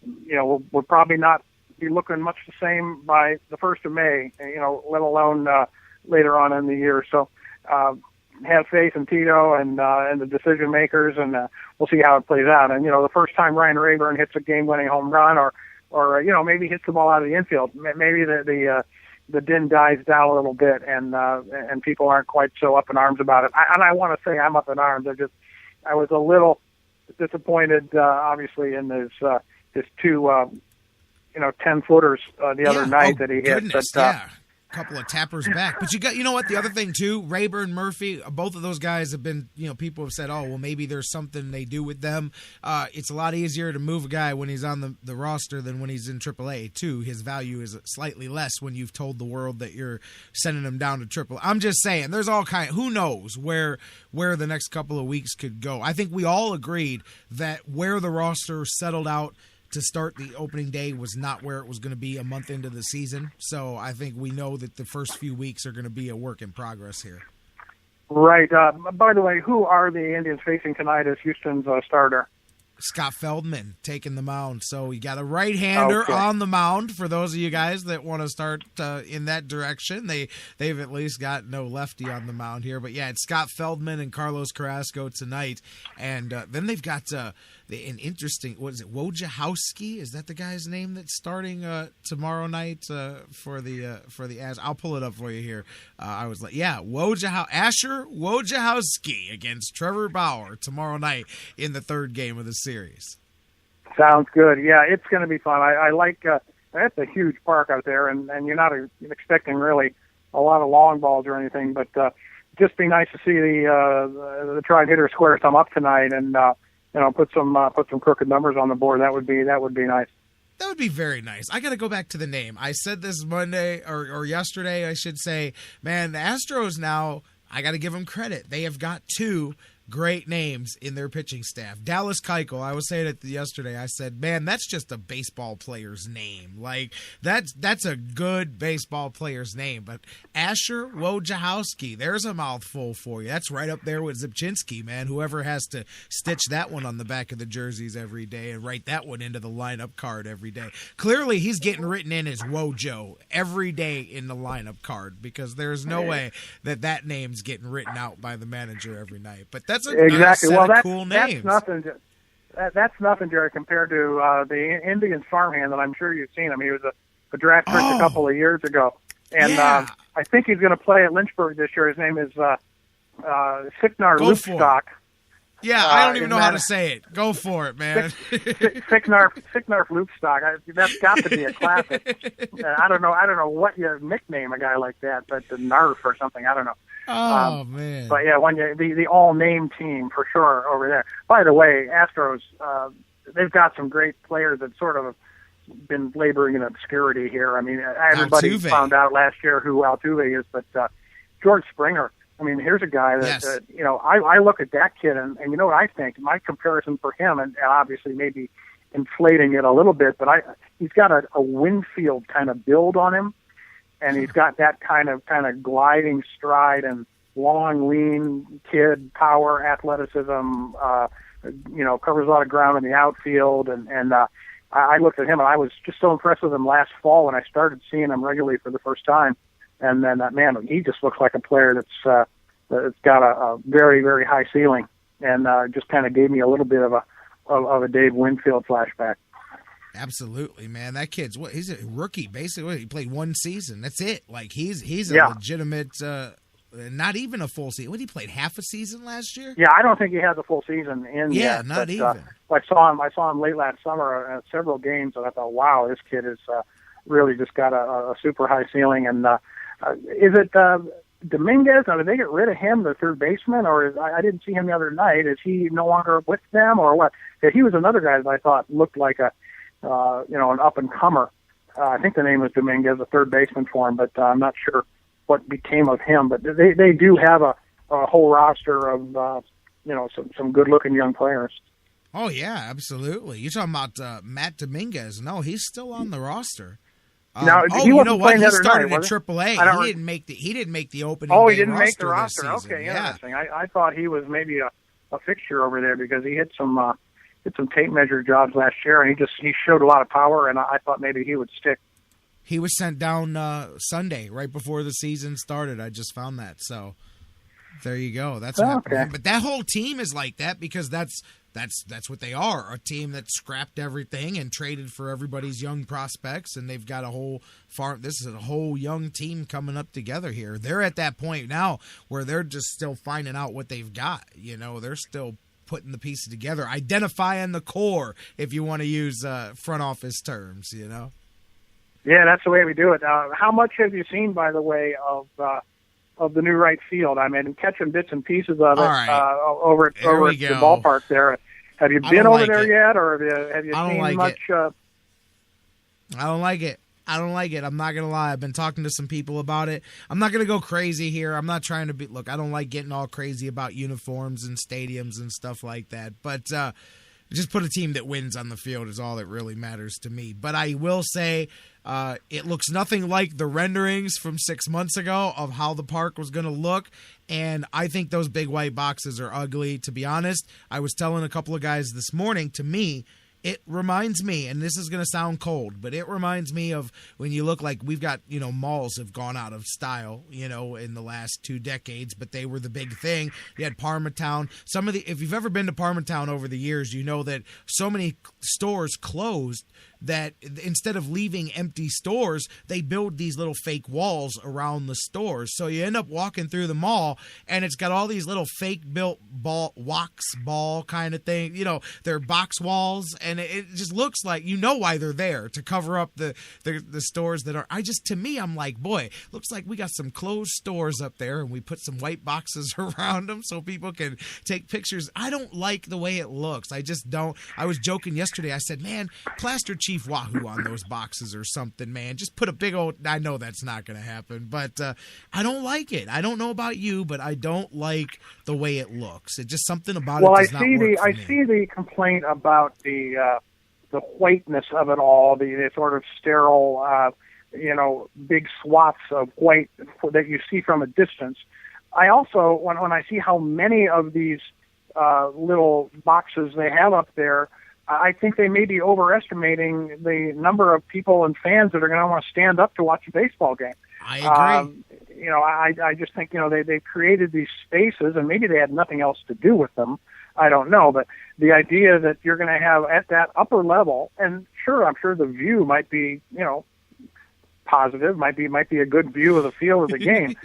Speaker 24: We'll probably not be looking much the same by the 1st of May, let alone later on in the year. So have faith in Tito and the decision makers, and we'll see how it plays out. And, the first time Ryan Rayburn hits a game-winning home run or maybe hits the ball out of the infield, maybe the din dies down a little bit, and people aren't quite so up in arms about it. I want to say I'm up in arms. I was a little disappointed, obviously, in his 2 10-footers the other night that he hit.
Speaker 5: Goodness, but couple of tappers back. But you know what? The other thing too, Rayburn, Murphy, both of those guys have been, people have said, oh, well, maybe there's something they do with them. It's a lot easier to move a guy when he's on the roster than when he's in AAA too. His value is slightly less when you've told the world that you're sending him down to AAA. I'm just saying, there's all kind. Who knows where the next couple of weeks could go? I think we all agreed that where the roster settled out to start the opening day was not where it was going to be a month into the season. So I think we know that the first few weeks are going to be a work in progress here.
Speaker 24: Right. By the way, who are the Indians facing tonight as Houston's starter?
Speaker 5: Scott Feldman taking the mound. So you got a right-hander on the mound for those of you guys that want to start in that direction. They've at least got no lefty on the mound here. But, yeah, it's Scott Feldman and Carlos Carrasco tonight. And then they've got an interesting, what is it, Wojciechowski? Is that the guy's name that's starting tomorrow night for the As? I'll pull it up for you here. I was like, yeah, Asher Wojciechowski against Trevor Bauer tomorrow night in the third game of the series.
Speaker 24: Sounds good. Yeah, it's going to be fun. I like that's a huge park out there, and you're not expecting really a lot of long balls or anything, but just be nice to see the tried hitter square some up tonight and put some crooked numbers on the board. That would be nice.
Speaker 5: That would be very nice. I got to go back to the name. I said this Monday or yesterday, I should say. Man, the Astros now, I got to give them credit. They have got two great names in their pitching staff. Dallas Keuchel, I was saying it yesterday. I said, man, that's just a baseball player's name. Like, that's a good baseball player's name. But Asher Wojciechowski, there's a mouthful for you. That's right up there with Zipchinski, man. Whoever has to stitch that one on the back of the jerseys every day and write that one into the lineup card every day. Clearly, he's getting written in as Wojo every day in the lineup card because there's no way that name's getting written out by the manager every night. But that's
Speaker 24: exactly. Well, that's
Speaker 5: cool names.
Speaker 24: That's nothing, Jerry, compared to the Indians farmhand that I'm sure you've seen him. He was a draft pick a couple of years ago, and I think he's going to play at Lynchburg this year. His name is Siknar Lupstock.
Speaker 5: Yeah, I don't even know how to say it. Go for it, man.
Speaker 24: Siknar Lupstock. That's got to be a classic. I don't know what you nickname a guy like that, but the Narf or something. I don't know.
Speaker 5: Oh, man.
Speaker 24: But, yeah, the all-name team for sure over there. By the way, Astros, they've got some great players that sort of been laboring in obscurity here. I mean, everybody found out last year who Altuve is, but George Springer, I mean, here's a guy that, I look at that kid, and you know what I think? My comparison for him, and obviously maybe inflating it a little bit, but he's got a Winfield kind of build on him. And he's got that kind of gliding stride and long, lean kid, power, athleticism, covers a lot of ground in the outfield. And I looked at him, and I was just so impressed with him last fall when I started seeing him regularly for the first time. And then, man, he just looks like a player that's got a very, very high ceiling. And just kind of gave me a little bit of a Dave Winfield flashback.
Speaker 5: Absolutely, man. That kid's he's a rookie, basically. He played one season. That's it. Like he's a legitimate not even a full season. What, he played half a season last year?
Speaker 24: Yeah, I don't think he had the full season in yet.
Speaker 5: Yeah, not even.
Speaker 24: I saw him late last summer at several games, and I thought, wow, this kid is really just got a super high ceiling. And is it Dominguez? Did they get rid of him, the third baseman, or I didn't see him the other night? Is he no longer with them, or what? He was another guy that I thought looked like an up-and-comer. I think the name was Dominguez, a third baseman for him, but I'm not sure what became of him. But they do have a whole roster of, some good-looking young players.
Speaker 5: Oh, yeah, absolutely. You're talking about Matt Dominguez. No, he's still on the roster.
Speaker 24: Now, he wasn't playing the other
Speaker 5: started
Speaker 24: night,
Speaker 5: at AAA. He didn't make the opening.
Speaker 24: Oh,
Speaker 5: day
Speaker 24: he didn't make the roster.
Speaker 5: Okay,
Speaker 24: interesting. I thought he was maybe a fixture over there because he hit some tape measure jobs last year, and he showed a lot of power, and I thought maybe he would stick.
Speaker 5: He was sent down Sunday, right before the season started. I just found that. So there you go. That's what happened. But that whole team is like that because that's what they are, a team that scrapped everything and traded for everybody's young prospects, and they've got a whole farm. This is a whole young team coming up together here. They're at that point now where they're just still finding out what they've got. They're still putting the pieces together, identifying the core, if you want to use front office terms,
Speaker 24: Yeah, that's the way we do it. How much have you seen, by the way, of the new right field? I mean, I'm catching bits and pieces of it over at the ballpark there. Have you been over there yet, or have you seen much?
Speaker 5: I don't like it. I don't like it. I'm not going to lie. I've been talking to some people about it. I'm not going to go crazy here. I'm not trying to be – look, I don't like getting all crazy about uniforms and stadiums and stuff like that. But just put a team that wins on the field is all that really matters to me. But I will say it looks nothing like the renderings from 6 months ago of how the park was going to look. And I think those big white boxes are ugly, to be honest. I was telling a couple of guys this morning, to me, it reminds me, and this is going to sound cold, but it reminds me of when you look like we've got, malls have gone out of style, in the last 2 decades, but they were the big thing. You had Parmatown. If you've ever been to Parmatown over the years, you know that so many stores closed that instead of leaving empty stores, they build these little fake walls around the stores. So you end up walking through the mall, and it's got all these little fake built wax ball kind of thing. They're box walls, and it just looks like why they're there, to cover up the stores that are. To me, I'm like, boy, looks like we got some closed stores up there, and we put some white boxes around them so people can take pictures. I don't like the way it looks. I just don't. I was joking yesterday. I said, man, plaster Chief Wahoo on those boxes or something, man. Just put a big old. I know that's not going to happen, but I don't like it. I don't know about you, but I don't like the way it looks. It's just something about it does not work for me.
Speaker 24: I see the complaint about the whiteness of it all, the sort of sterile, big swaths of white that you see from a distance. I also, when I see how many of these little boxes they have up there, I think they may be overestimating the number of people and fans that are going to want to stand up to watch a baseball game.
Speaker 5: I agree.
Speaker 24: I just think, they created these spaces, and maybe they had nothing else to do with them. I don't know, but the idea that you're going to have at that upper level, and sure, I'm sure the view might be, positive, might be a good view of the field of the game,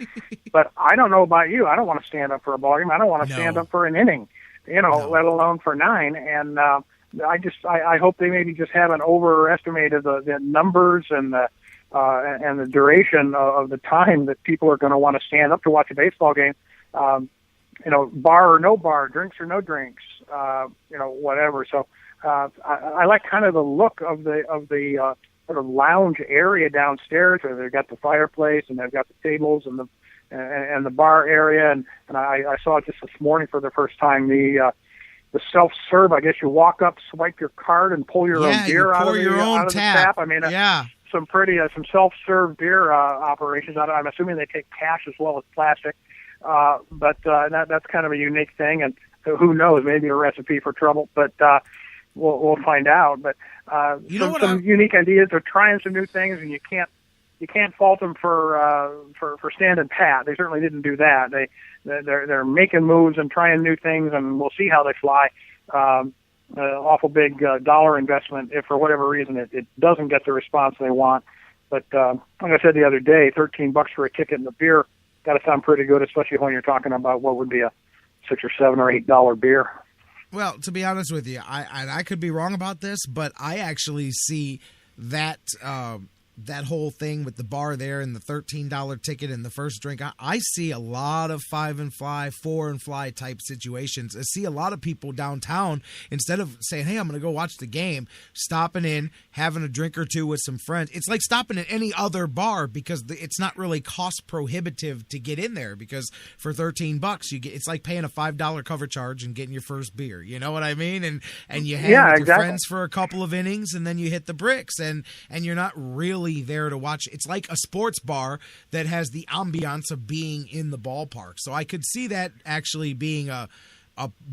Speaker 24: but I don't know about you. I don't want to stand up for a ball game. I don't want to stand up for an inning, let alone for 9. And I hope they maybe just haven't overestimated the numbers and the duration of the time that people are going to want to stand up to watch a baseball game. Bar or no bar, drinks or no drinks, whatever. So I like kind of the look of the sort of lounge area downstairs, where they've got the fireplace and they've got the tables and the bar area. And I saw it just this morning for the first time. The self-serve, I guess you walk up, swipe your card, and pull your own beer out of the tap. I mean, some self-serve beer operations. I'm assuming they take cash as well as plastic. But that's kind of a unique thing, and who knows, maybe a recipe for trouble, but we'll find out. But some unique ideas. They're trying some new things, and you can't fault them for standing pat. They certainly didn't do that. They're making moves and trying new things, and we'll see how they fly. Awful big dollar investment if for whatever reason it doesn't get the response they want. But like I said the other day, $13 for a ticket and the beer got to sound pretty good, especially when you're talking about what would be a $6 or $7 or $8 beer.
Speaker 5: Well, to be honest with you, I could be wrong about this, but I actually see that that whole thing with the bar there and the $13 ticket and the first drink. I see a lot of 5 and fly, 4 and fly type situations. I see a lot of people downtown, instead of saying, hey, I'm going to go watch the game, stopping in, having a drink or two with some friends. It's like stopping at any other bar because it's not really cost prohibitive to get in there, because for $13 you get, it's like paying a $5 cover charge and getting your first beer. You know what I mean? And you hang with your friends for a couple of innings, and then you hit the bricks, and you're not really there to watch. It's like a sports bar that has the ambiance of being in the ballpark. So I could see that actually being a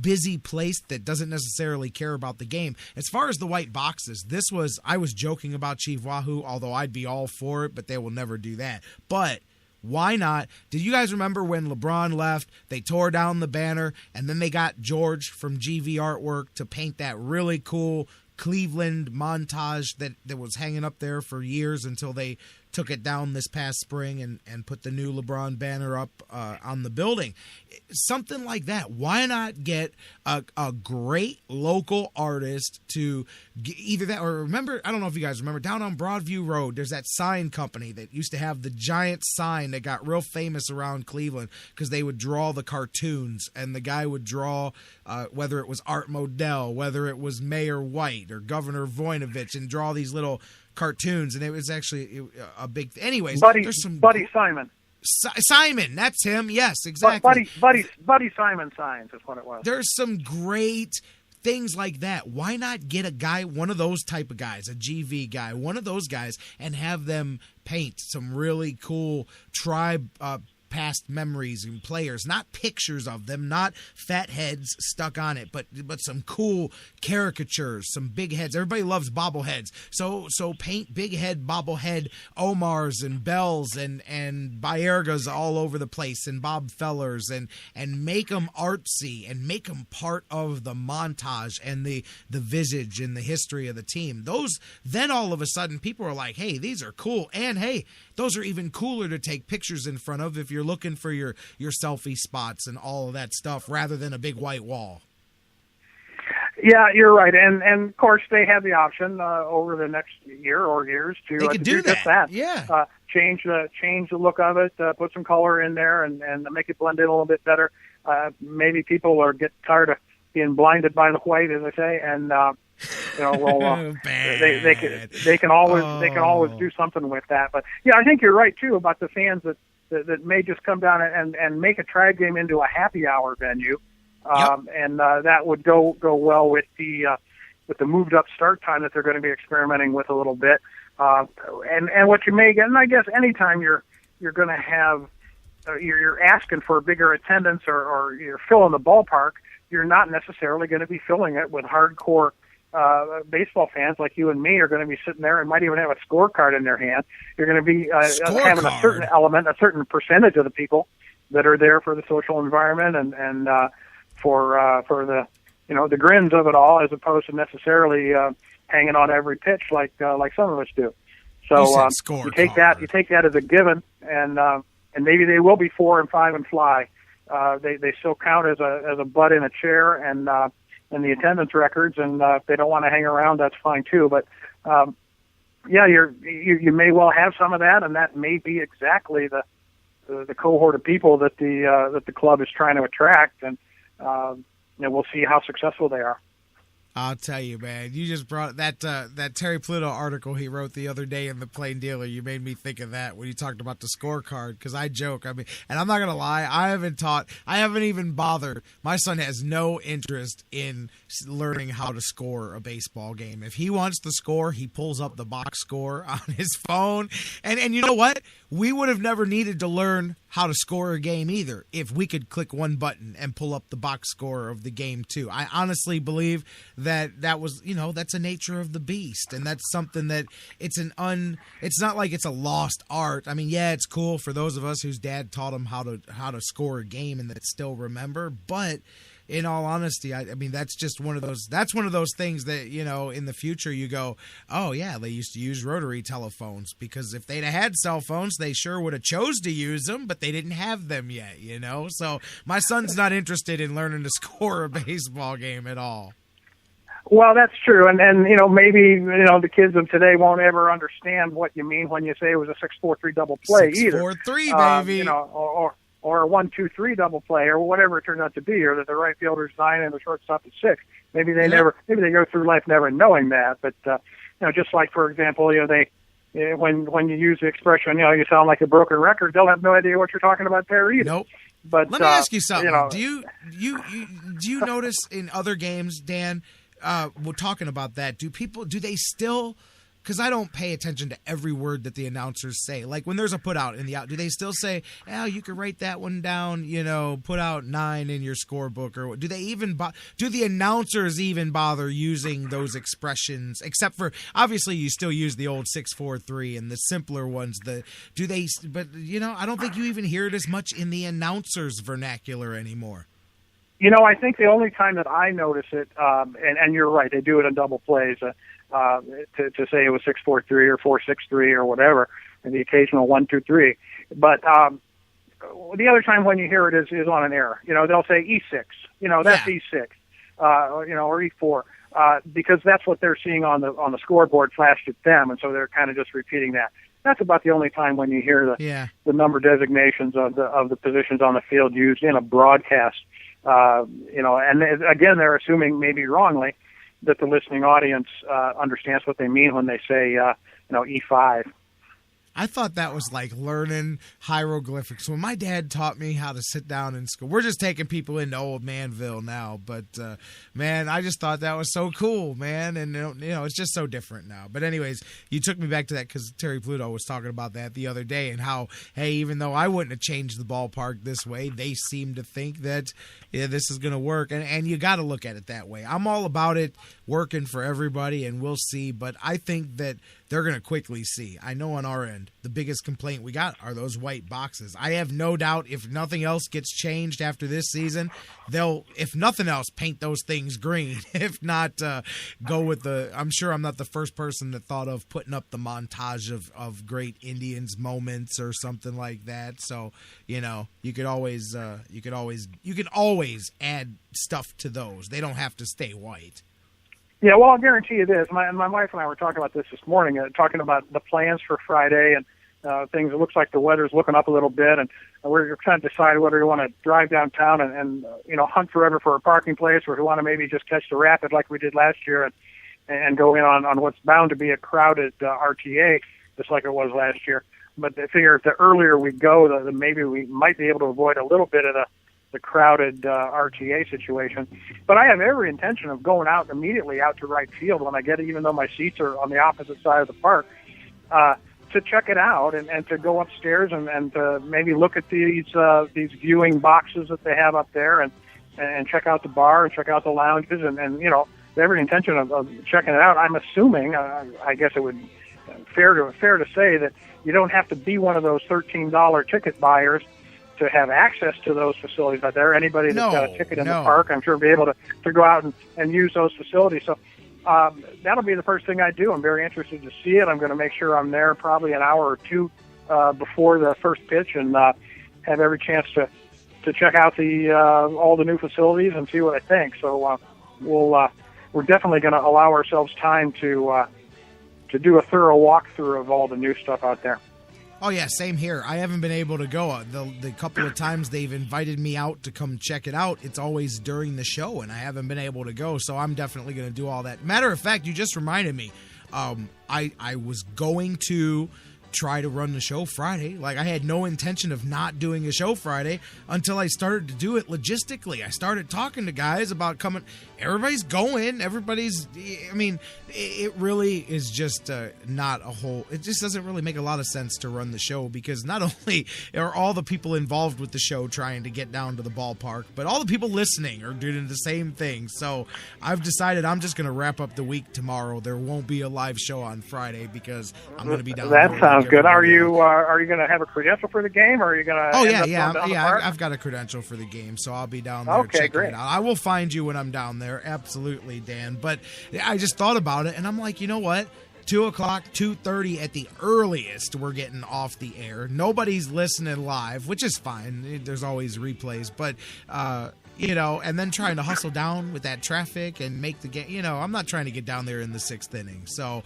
Speaker 5: busy place that doesn't necessarily care about the game. As far as the white boxes, I was joking about Chief Wahoo, although I'd be all for it, but they will never do that. But why not? Did you guys remember when LeBron left, they tore down the banner, and then they got George from GV Artwork to paint that really cool Cleveland montage that was hanging up there for years until they took it down this past spring and put the new LeBron banner up on the building. Something like that. Why not get a great local artist to either that or remember, I don't know if you guys remember, down on Broadview Road, there's that sign company that used to have the giant sign that got real famous around Cleveland because they would draw the cartoons, and the guy would draw whether it was Art Modell, whether it was Mayor White or Governor Voinovich, and draw these little cartoons, and it was actually a big anyways.
Speaker 24: Buddy Simon.
Speaker 5: Simon, that's him. Yes, exactly.
Speaker 24: Buddy Simon signs is what it was.
Speaker 5: There's some great things like that. Why not get a guy, one of those type of guys, a GV guy, one of those guys, and have them paint some really cool tribe past memories and players, not pictures of them, not fat heads stuck on it, but some cool caricatures, some big heads. Everybody loves bobbleheads, so paint big head bobblehead Omars and Bells and Baergas all over the place, and Bob Fellers, and make them artsy and make them part of the montage and the visage and the history of the team. Those, then all of a sudden people are like, hey, these are cool, and hey, those are even cooler to take pictures in front of if you're looking for your selfie spots and all of that stuff, rather than a big white wall.
Speaker 24: Yeah, you're right, and of course they have the option over the next year or years to do just that.
Speaker 5: Yeah,
Speaker 24: change the look of it, put some color in there, and make it blend in a little bit better. Maybe people are get tired of being blinded by the white, as I say, and they can always do something with that. But yeah, I think you're right too about the fans that may just come down and make a Tribe game into a happy hour venue, and that would go well with the moved up start time that they're going to be experimenting with a little bit. And what you may get, and I guess anytime you're going to have you're asking for a bigger attendance or you're filling the ballpark, you're not necessarily going to be filling it with hardcore baseball fans like you and me are going to be sitting there and might even have a scorecard in their hand. You're going to be having a certain element, a certain percentage of the people that are there for the social environment and for the the grins of it all, as opposed to necessarily hanging on every pitch like some of us do. So you take that as a given, and maybe they will be 4 and 5 and fly. They still count as a butt in a chair and the attendance records, and if they don't want to hang around, that's fine too. But you may well have some of that, and that may be exactly the cohort of people that the club is trying to attract, and we'll see how successful they are.
Speaker 5: I'll tell you, man. You just brought that Terry Pluto article he wrote the other day in the Plain Dealer. You made me think of that when you talked about the scorecard, because I joke. I mean, and I'm not gonna lie, I haven't even bothered. My son has no interest in learning how to score a baseball game. If he wants the score, he pulls up the box score on his phone. And you know what? We would have never needed to learn how to score a game either if we could click one button and pull up the box score of the game too. I honestly believe that was, that's a nature of the beast, and that's something that it's not like it's a lost art. I mean, yeah, it's cool for those of us whose dad taught them how to score a game and that still remember, but in all honesty, I mean, that's one of those things that, in the future you go, oh yeah, they used to use rotary telephones, because if they'd have had cell phones, they sure would have chose to use them, but they didn't have them yet, So my son's not interested in learning to score a baseball game at all.
Speaker 24: Well, that's true, and maybe the kids of today won't ever understand what you mean when you say it was a 6-4-3 double play either.
Speaker 5: 6-4-3, baby.
Speaker 24: Or a 1-2-3 double play, or whatever it turns out to be, or that the right fielder's 9 and the shortstop is 6. Maybe they go through life never knowing that. But just like, for example, when you use the expression, you sound like a broken record, they'll have no idea what you're talking about there either.
Speaker 5: Nope.
Speaker 24: But
Speaker 5: let me ask you something. Do you notice in other games, Dan? We're talking about that. Do they still? Because I don't pay attention to every word that the announcers say. Like when there's a put out in the out, do they still say, you could write that one down, put out 9 in your scorebook? Or do they even do the announcers even bother using those expressions? Except for, obviously, you still use the old 6-4-3 and the simpler ones. But I don't think you even hear it as much in the announcers' vernacular anymore.
Speaker 24: I think the only time that I notice it, and you're right, they do it in double plays, to say it was 6-4-3 or 4-6-3 or whatever, the occasional 1, 2, 3. But the other time when you hear it is on an error. They'll say E6. That's E6. Or E4. Because that's what they're seeing on the scoreboard flashed at them, and so they're kind of just repeating that. That's about the only time when you hear the number designations of the positions on the field used in a broadcast. And again, they're assuming, maybe wrongly, that the listening audience understands what they mean when they say E5.
Speaker 5: I thought that was like learning hieroglyphics. When my dad taught me how to sit down in school, we're just taking people into old Manville now, but man, I just thought that was so cool, man, and it's just so different now. But anyways, you took me back to that because Terry Pluto was talking about that the other day, and how, hey, even though I wouldn't have changed the ballpark this way, they seem to think that this is going to work, and you got to look at it that way. I'm all about it working for everybody, and we'll see, but I think that they're going to quickly see. I know on our end, the biggest complaint we got are those white boxes. I have no doubt if nothing else gets changed after this season, they'll, if nothing else, paint those things green. If not, go with I'm sure I'm not the first person that thought of putting up the montage of great Indians moments or something like that. So, you could always add stuff to those. They don't have to stay white.
Speaker 24: Yeah, well, I'll guarantee you this. My wife and I were talking about this morning, talking about the plans for Friday and things. It looks like the weather's looking up a little bit, and we're trying to decide whether we want to drive downtown and hunt forever for a parking place, or if we want to maybe just catch the rapid like we did last year and go in on what's bound to be a crowded RTA, just like it was last year. But I figure if the earlier we go, the maybe we might be able to avoid a little bit of the crowded RTA situation. But I have every intention of going out immediately out to right field when I get it, even though my seats are on the opposite side of the park, to check it out and to go upstairs and to maybe look at these viewing boxes that they have up there and check out the bar and check out the lounges and every intention of checking it out. I'm assuming, I guess it would fair to say that you don't have to be one of those $13 ticket buyers to have access to those facilities out there. Anybody that's got a ticket in the park, I'm sure will be able to go out and use those facilities. So that'll be the first thing I do. I'm very interested to see it. I'm going to make sure I'm there probably an hour or two before the first pitch and have every chance to check out all the new facilities and see what I think. So we're definitely going to allow ourselves time to do a thorough walkthrough of all the new stuff out there.
Speaker 5: Oh, yeah, same here. I haven't been able to go. The couple of times they've invited me out to come check it out, it's always during the show, and I haven't been able to go, so I'm definitely going to do all that. Matter of fact, you just reminded me, I was going to try to run the show Friday. Like, I had no intention of not doing a show Friday until I started to do it logistically. I started talking to guys about coming. Everybody's going. It really is just not a whole. It just doesn't really make a lot of sense to run the show because not only are all the people involved with the show trying to get down to the ballpark, but all the people listening are doing the same thing. So I've decided I'm just going to wrap up the week tomorrow. There won't be a live show on Friday because I'm going to be down there.
Speaker 24: That sounds good. Are you going to have a credential for the game, or are you going to?
Speaker 5: Oh yeah. I've got a credential for the game, so I'll be down there.
Speaker 24: Okay, great.
Speaker 5: It out. I will find you when I'm down there. Absolutely, Dan. But I just thought about it, and I'm like, you know what? 2 o'clock, 2:30 at the earliest, we're getting off the air. Nobody's listening live, which is fine. There's always replays, but and then trying to hustle down with that traffic and make the game. I'm not trying to get down there in the 6th inning, so.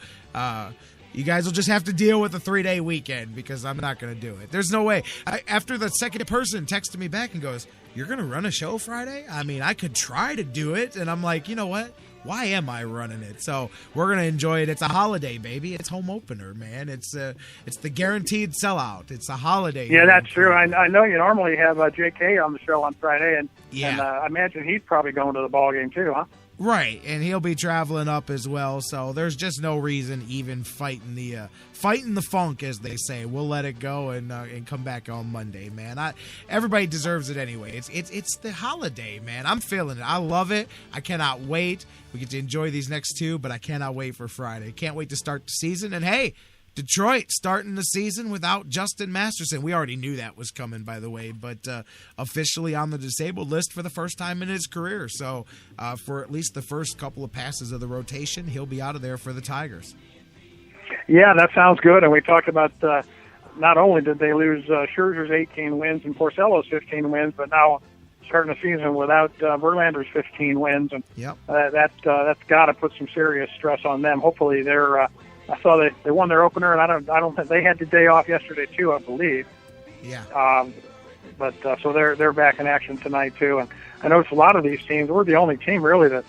Speaker 5: You guys will just have to deal with a 3-day weekend because I'm not going to do it. There's no way. After the second person texted me back and goes, "You're going to run a show Friday?" I mean, I could try to do it. And I'm like, you know what? Why am I running it? So we're going to enjoy it. It's a holiday, baby. It's home opener, man. It's the guaranteed sellout. It's a holiday.
Speaker 24: Yeah, that's true. I know you normally have JK on the show on Friday, and I imagine he's probably going to the ball game too, huh?
Speaker 5: Right, and he'll be traveling up as well, so there's just no reason even fighting the funk, as they say. We'll let it go and come back on Monday, man. Everybody deserves it anyway. It's the holiday, man. I'm feeling it. I love it. I cannot wait. We get to enjoy these next two, but I cannot wait for Friday. Can't wait to start the season, and hey, Detroit starting the season without Justin Masterson. We already knew that was coming, by the way, but officially on the disabled list for the first time in his career. So for at least the first couple of passes of the rotation, he'll be out of there for the Tigers.
Speaker 24: Yeah, that sounds good. And we talked about not only did they lose Scherzer's 18 wins and Porcello's 15 wins, but now starting the season without Verlander's 15 wins, and that's got to put some serious stress on them. Hopefully, they're. I saw they won their opener, and I don't think they had the day off yesterday too, I believe.
Speaker 5: Yeah.
Speaker 24: But so they're back in action tonight too, and I noticed a lot of these teams. We're the only team really that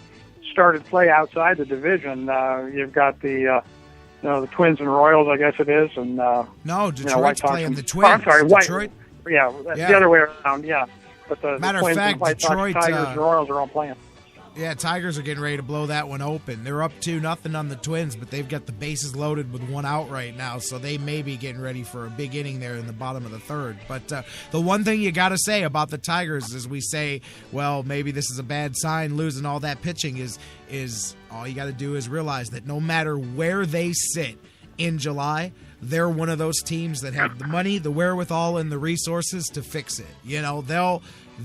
Speaker 24: started play outside the division. You've got the Twins and Royals, I guess it is, and
Speaker 5: no, Detroit's playing the Twins.
Speaker 24: Oh, I'm sorry,
Speaker 5: Detroit.
Speaker 24: Yeah, the other way around. Yeah, but the
Speaker 5: Matter
Speaker 24: Twins
Speaker 5: of fact,
Speaker 24: and White
Speaker 5: Detroit,
Speaker 24: Sox, Tigers, and Royals are all playing.
Speaker 5: Yeah, Tigers are getting ready to blow that one open. They're up 2-0 on the Twins, but they've got the bases loaded with one out right now, so they may be getting ready for a big inning there in the bottom of the third. But the one thing you got to say about the Tigers is we say, well, maybe this is a bad sign losing all that pitching is all you got to do is realize that no matter where they sit in July, they're one of those teams that have the money, the wherewithal, and the resources to fix it. You know,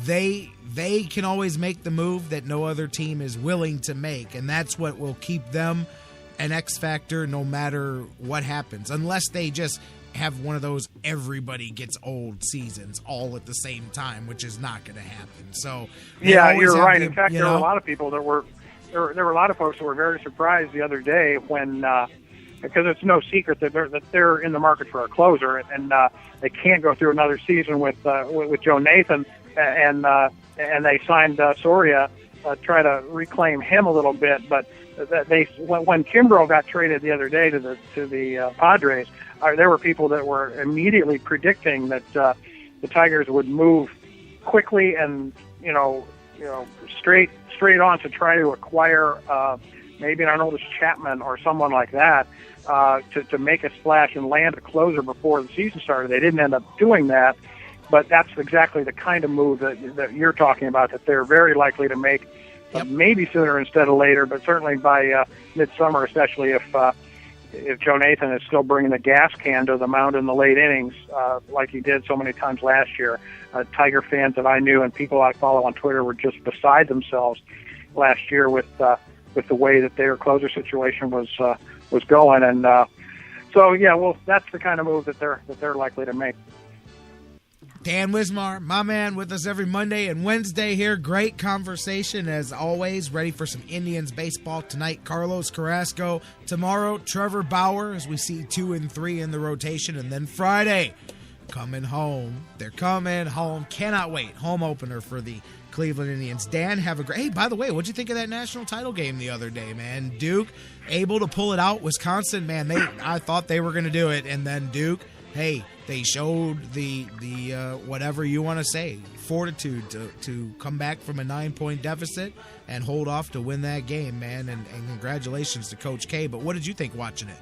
Speaker 5: they can always make the move that no other team is willing to make, and that's what will keep them an X factor no matter what happens, unless they just have one of those everybody gets old seasons all at the same time, which is not going to happen. So
Speaker 24: yeah, you're right. In fact, there were a lot of people that were there were a lot of folks that were very surprised the other day when because it's no secret that they're in the market for a closer, and they can't go through another season with Joe Nathan, and they signed Soria, try to reclaim him a little bit. But when Kimbrough got traded the other day to the Padres, there were people that were immediately predicting that the Tigers would move quickly and straight on to try to acquire maybe an Arnoldus Chapman or someone like that. To make a splash and land a closer before the season started. They didn't end up doing that, but that's exactly the kind of move that you're talking about, that they're very likely to make, maybe sooner instead of later, but certainly by midsummer, especially if Joe Nathan is still bringing the gas can to the mound in the late innings like he did so many times last year. Tiger fans that I knew and people I follow on Twitter were just beside themselves last year with the way that their closer situation was going, and so yeah, well, that's the kind of move that they're likely to make.
Speaker 5: Dan Wismar, my man, with us every Monday and Wednesday here. Great conversation as always. Ready for some Indians baseball tonight. Carlos Carrasco tomorrow. Trevor Bauer as we see 2 and 3 in the rotation, and then Friday coming home. They're coming home. Cannot wait. Home opener for the Cleveland Indians. Dan, have a great... Hey, by the way, what'd you think of that national title game the other day, man? Duke able to pull it out. Wisconsin, man, I thought they were going to do it, and then Duke, hey, they showed the whatever you want to say, fortitude to come back from a 9-point deficit and hold off to win that game, man, and congratulations to Coach K. But what did you think watching it?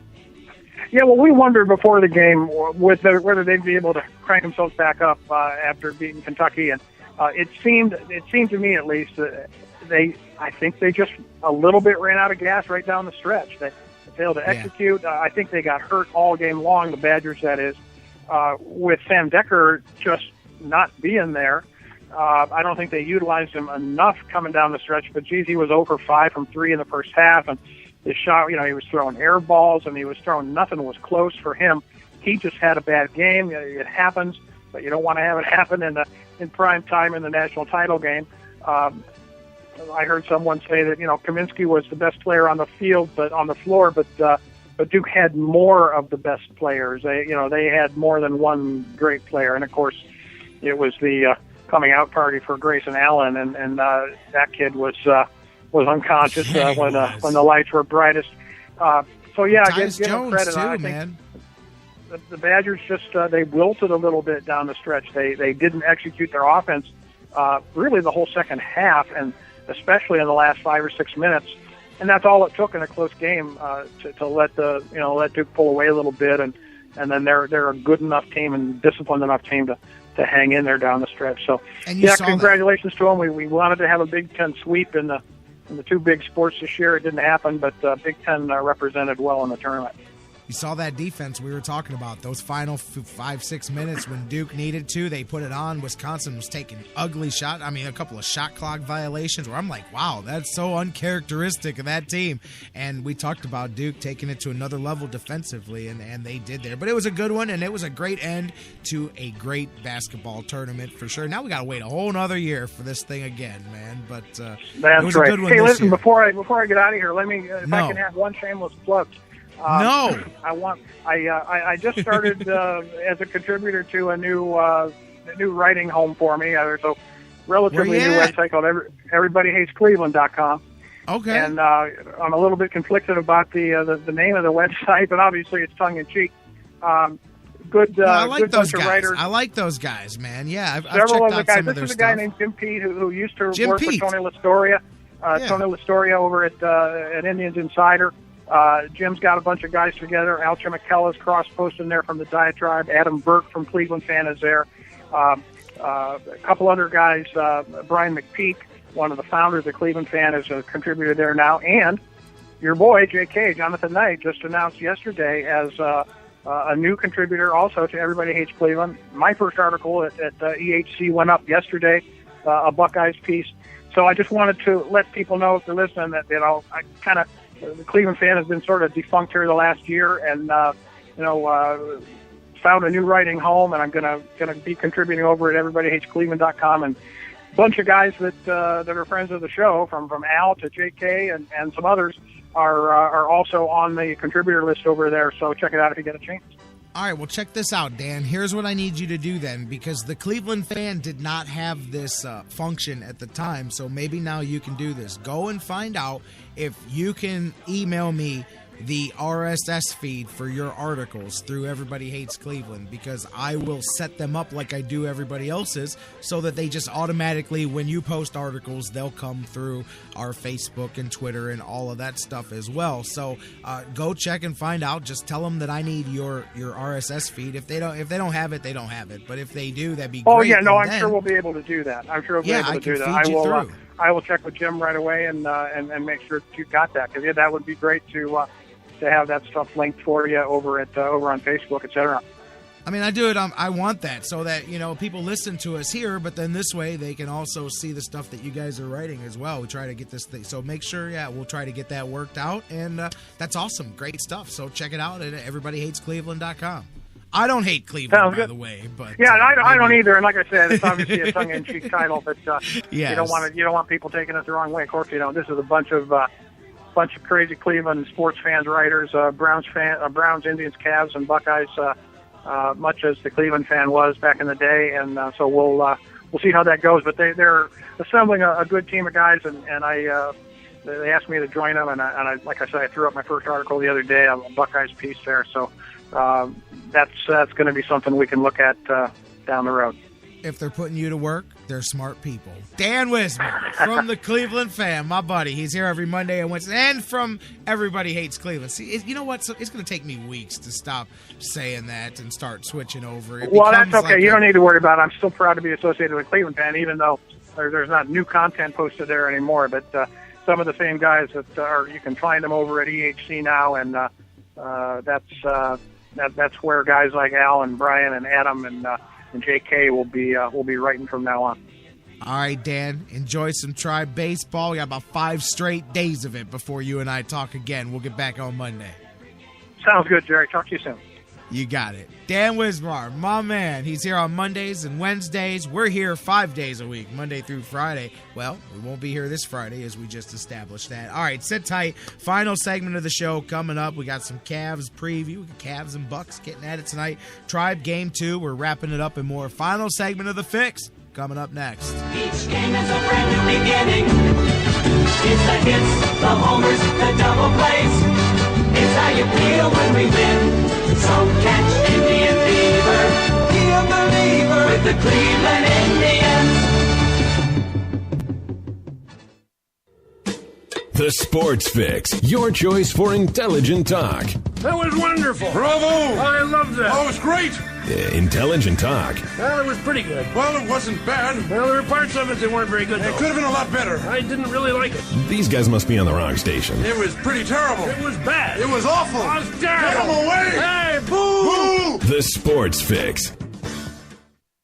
Speaker 24: Yeah, well, we wondered before the game whether they'd be able to crank themselves back up after beating Kentucky, and it seemed to me at least I think they just a little bit ran out of gas right down the stretch. They failed to execute. I think they got hurt all game long, the Badgers, that is, with Sam Decker just not being there. I don't think they utilized him enough coming down the stretch, but geez, he was 0 for 5 from 3 in the first half, and his shot, he was throwing air balls, and he was throwing, nothing was close for him. He just had a bad game. It happens, but you don't want to have it happen in prime time in the national title game. I heard someone say that Kaminsky was the best player on the field, but on the floor, but Duke had more of the best players. They had more than one great player, and of course, it was the coming out party for Grayson Allen, and that kid was unconscious when the lights were brightest. So yeah, give them credit.
Speaker 5: Too,
Speaker 24: I think
Speaker 5: man.
Speaker 24: The Badgers just they wilted a little bit down the stretch. They didn't execute their offense really the whole second half, and especially in the last 5 or 6 minutes. And that's all it took in a close game to let Duke pull away a little bit, and then they're a good enough team and disciplined enough team to hang in there down the stretch. So yeah, congratulations to them. We wanted to have a Big Ten sweep in the two big sports this year. It didn't happen, but Big Ten represented well in the tournament.
Speaker 5: You saw that defense we were talking about. Those final 5-6 minutes when Duke needed to, they put it on. Wisconsin was taking ugly shots. I mean, a couple of shot clock violations where I'm like, wow, that's so uncharacteristic of that team. And we talked about Duke taking it to another level defensively, and they did there. But it was a good one, and it was a great end to a great basketball tournament for sure. Now we got to wait a whole nother year for this thing again, man. But
Speaker 24: that's
Speaker 5: it was
Speaker 24: right.
Speaker 5: a good one
Speaker 24: hey,
Speaker 5: this
Speaker 24: listen,
Speaker 5: year.
Speaker 24: before I get out of here, let me if I can have one shameless plug.
Speaker 5: No.
Speaker 24: I just started as a contributor to a new writing home for me. There's a relatively new website called EverybodyHatesCleveland.com.
Speaker 5: Okay.
Speaker 24: And I'm a little bit conflicted about the name of the website, but obviously it's tongue in cheek. Good.
Speaker 5: I like
Speaker 24: good
Speaker 5: those
Speaker 24: bunch
Speaker 5: guys.
Speaker 24: of writers.
Speaker 5: I like those guys, man. Yeah, I've
Speaker 24: Several
Speaker 5: checked
Speaker 24: of the
Speaker 5: out
Speaker 24: guys.
Speaker 5: some of their
Speaker 24: This is a
Speaker 5: stuff.
Speaker 24: guy named Jim Pete who used to
Speaker 5: Jim
Speaker 24: work
Speaker 5: Pete.
Speaker 24: with Tony Lastoria.
Speaker 5: Yeah.
Speaker 24: Tony Lastoria over at Indians Insider. Jim's got a bunch of guys together. Al Chimichella's cross-posting there from the Diatribe. Adam Burke from Cleveland Fan is there. A couple other guys. Brian McPeak, one of the founders of Cleveland Fan, is a contributor there now. And your boy, J.K., Jonathan Knight, just announced yesterday as a new contributor also to Everybody Hates Cleveland. My first article at EHC went up yesterday, a Buckeyes piece. So I just wanted to let people know, if they're listening, that, I kind of, the Cleveland Fan has been sort of defunct here the last year, and found a new writing home, and I'm gonna be contributing over at EverybodyHatesCleveland.com, and a bunch of guys that are friends of the show, from Al to JK and some others are also on the contributor list over there. So check it out if you get a chance.
Speaker 5: All right, well, check this out, Dan. Here's what I need you to do then, because the Cleveland Fan did not have this function at the time, so maybe now you can do this. Go and find out if you can email me the RSS feed for your articles through Everybody Hates Cleveland, because I will set them up like I do everybody else's, so that they just automatically, when you post articles, they'll come through our Facebook and Twitter and all of that stuff as well. So go check and find out. Just tell them that I need your RSS feed. If they don't have it, they don't have it. But if they do, that'd be great.
Speaker 24: Oh yeah, no, I'm sure we'll be able to do that. I'm sure we'll be able to do that. I will check with Jim right away and make sure that you got that, because that would be great to have that stuff linked for you over on Facebook, etc.
Speaker 5: I mean, I do it. I want that so that people listen to us here, but then this way they can also see the stuff that you guys are writing as well. We try to get this thing, so make sure, we'll try to get that worked out, and that's awesome, great stuff. So check it out at EverybodyHatesCleveland.com. I don't hate Cleveland, by the way, but
Speaker 24: I don't either. And like I said, it's obviously a tongue-in-cheek title, but
Speaker 5: yes.
Speaker 24: you don't want people taking it the wrong way. Of course, this is a bunch of crazy Cleveland sports fans, writers, Browns, Indians, Cavs, and Buckeyes, much as the Cleveland Fan was back in the day. And so we'll see how that goes. But they're assembling a good team of guys, and they asked me to join them. And I like I said, I threw up my first article the other day, a Buckeyes piece there. So that's going to be something we can look at down the road.
Speaker 5: If they're putting you to work, they're smart people. Dan Wismar from the Cleveland Fan, my buddy. He's here every Monday and Wednesday, and from Everybody Hates Cleveland. See, you know what? So it's going to take me weeks to stop saying that and start switching over.
Speaker 24: Well, that's okay. You don't need to worry about it. I'm still proud to be associated with Cleveland Fan, even though there's not new content posted there anymore. But some of the same guys that you can find them over at EHC now, and that's where guys like Al and Brian and Adam and JK will be writing from now on.
Speaker 5: All right, Dan, enjoy some Tribe baseball. We got about 5 straight days of it before you and I talk again. We'll get back on Monday.
Speaker 24: Sounds good, Jerry. Talk to you soon.
Speaker 5: You got it. Dan Wismar, my man. He's here on Mondays and Wednesdays. We're here 5 days a week, Monday through Friday. Well, we won't be here this Friday, as we just established that. All right, sit tight. Final segment of the show coming up. We got some Cavs preview. We got Cavs and Bucks getting at it tonight. Tribe Game 2. We're wrapping it up and more. Final segment of The Fix coming up next.
Speaker 14: Each game is a brand new beginning. It's the hits, the homers, the double plays. It's how you feel when we win. So catch Indian fever, be a believer with the Cleveland Indians.
Speaker 4: The Sports Fix, your choice for intelligent talk.
Speaker 11: That was wonderful.
Speaker 1: Bravo!
Speaker 11: I loved that.
Speaker 1: Oh, it was great.
Speaker 4: Intelligent talk.
Speaker 11: Well, it was pretty good.
Speaker 1: Well, it wasn't bad.
Speaker 11: Well, there were parts of it that weren't very good,
Speaker 1: It could have been a lot better.
Speaker 11: I didn't really like it.
Speaker 4: These guys must be on the wrong station.
Speaker 1: It was pretty terrible.
Speaker 11: It was bad.
Speaker 1: It was awful.
Speaker 11: It was terrible.
Speaker 1: Get them away!
Speaker 4: The Sports Fix.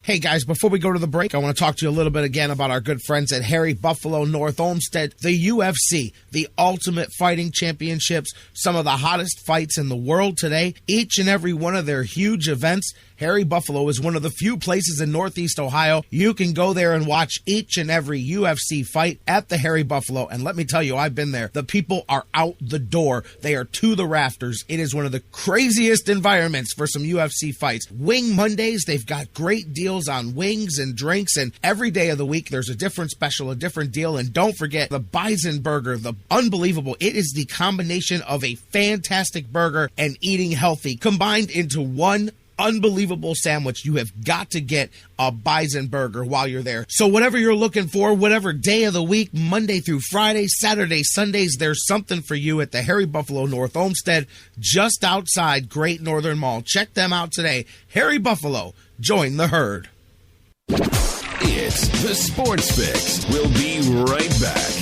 Speaker 5: Hey guys, before we go to the break, I want to talk to you a little bit again about our good friends at Harry Buffalo North Olmsted, the UFC, the Ultimate Fighting Championships, some of the hottest fights in the world today. Each and every one of their huge events, Harry Buffalo is one of the few places in Northeast Ohio you can go there and watch each and every UFC fight at the Harry Buffalo. And let me tell you, I've been there. The people are out the door. They are to the rafters. It is one of the craziest environments for some UFC fights. Wing Mondays, they've got great deals on wings and drinks, and every day of the week there's a different special, a different deal. And don't forget the Bison Burger, the unbelievable. It is the combination of a fantastic burger and eating healthy combined into one unbelievable sandwich. You have got to get a Bison Burger while you're there. So whatever you're looking for, whatever day of the week, Monday through Friday, Saturday, Sundays, there's something for you at the Harry Buffalo North Olmsted, just outside Great Northern Mall. Check them out today. Harry Buffalo, join the herd.
Speaker 4: It's the Sports Fix. We'll be right back.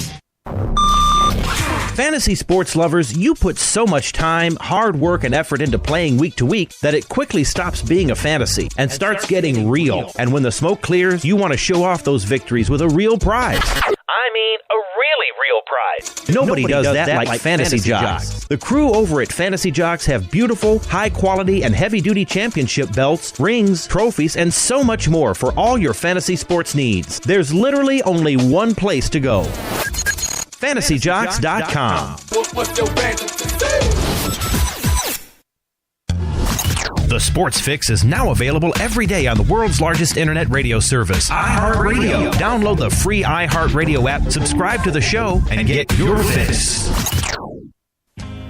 Speaker 2: Fantasy sports lovers, you put so much time, hard work, and effort into playing week to week that it quickly stops being a fantasy and starts getting real. And when the smoke clears, you want to show off those victories with a real prize.
Speaker 6: I mean, a really real prize.
Speaker 2: Nobody does that like Fantasy Jocks. The crew over at Fantasy Jocks have beautiful, high-quality, and heavy-duty championship belts, rings, trophies, and so much more for all your fantasy sports needs. There's literally only one place to go. FantasyJocks.com. The Sports Fix is now available every day on the world's largest internet radio service, iHeartRadio. Download the free iHeartRadio app, subscribe to the show, and get your fix.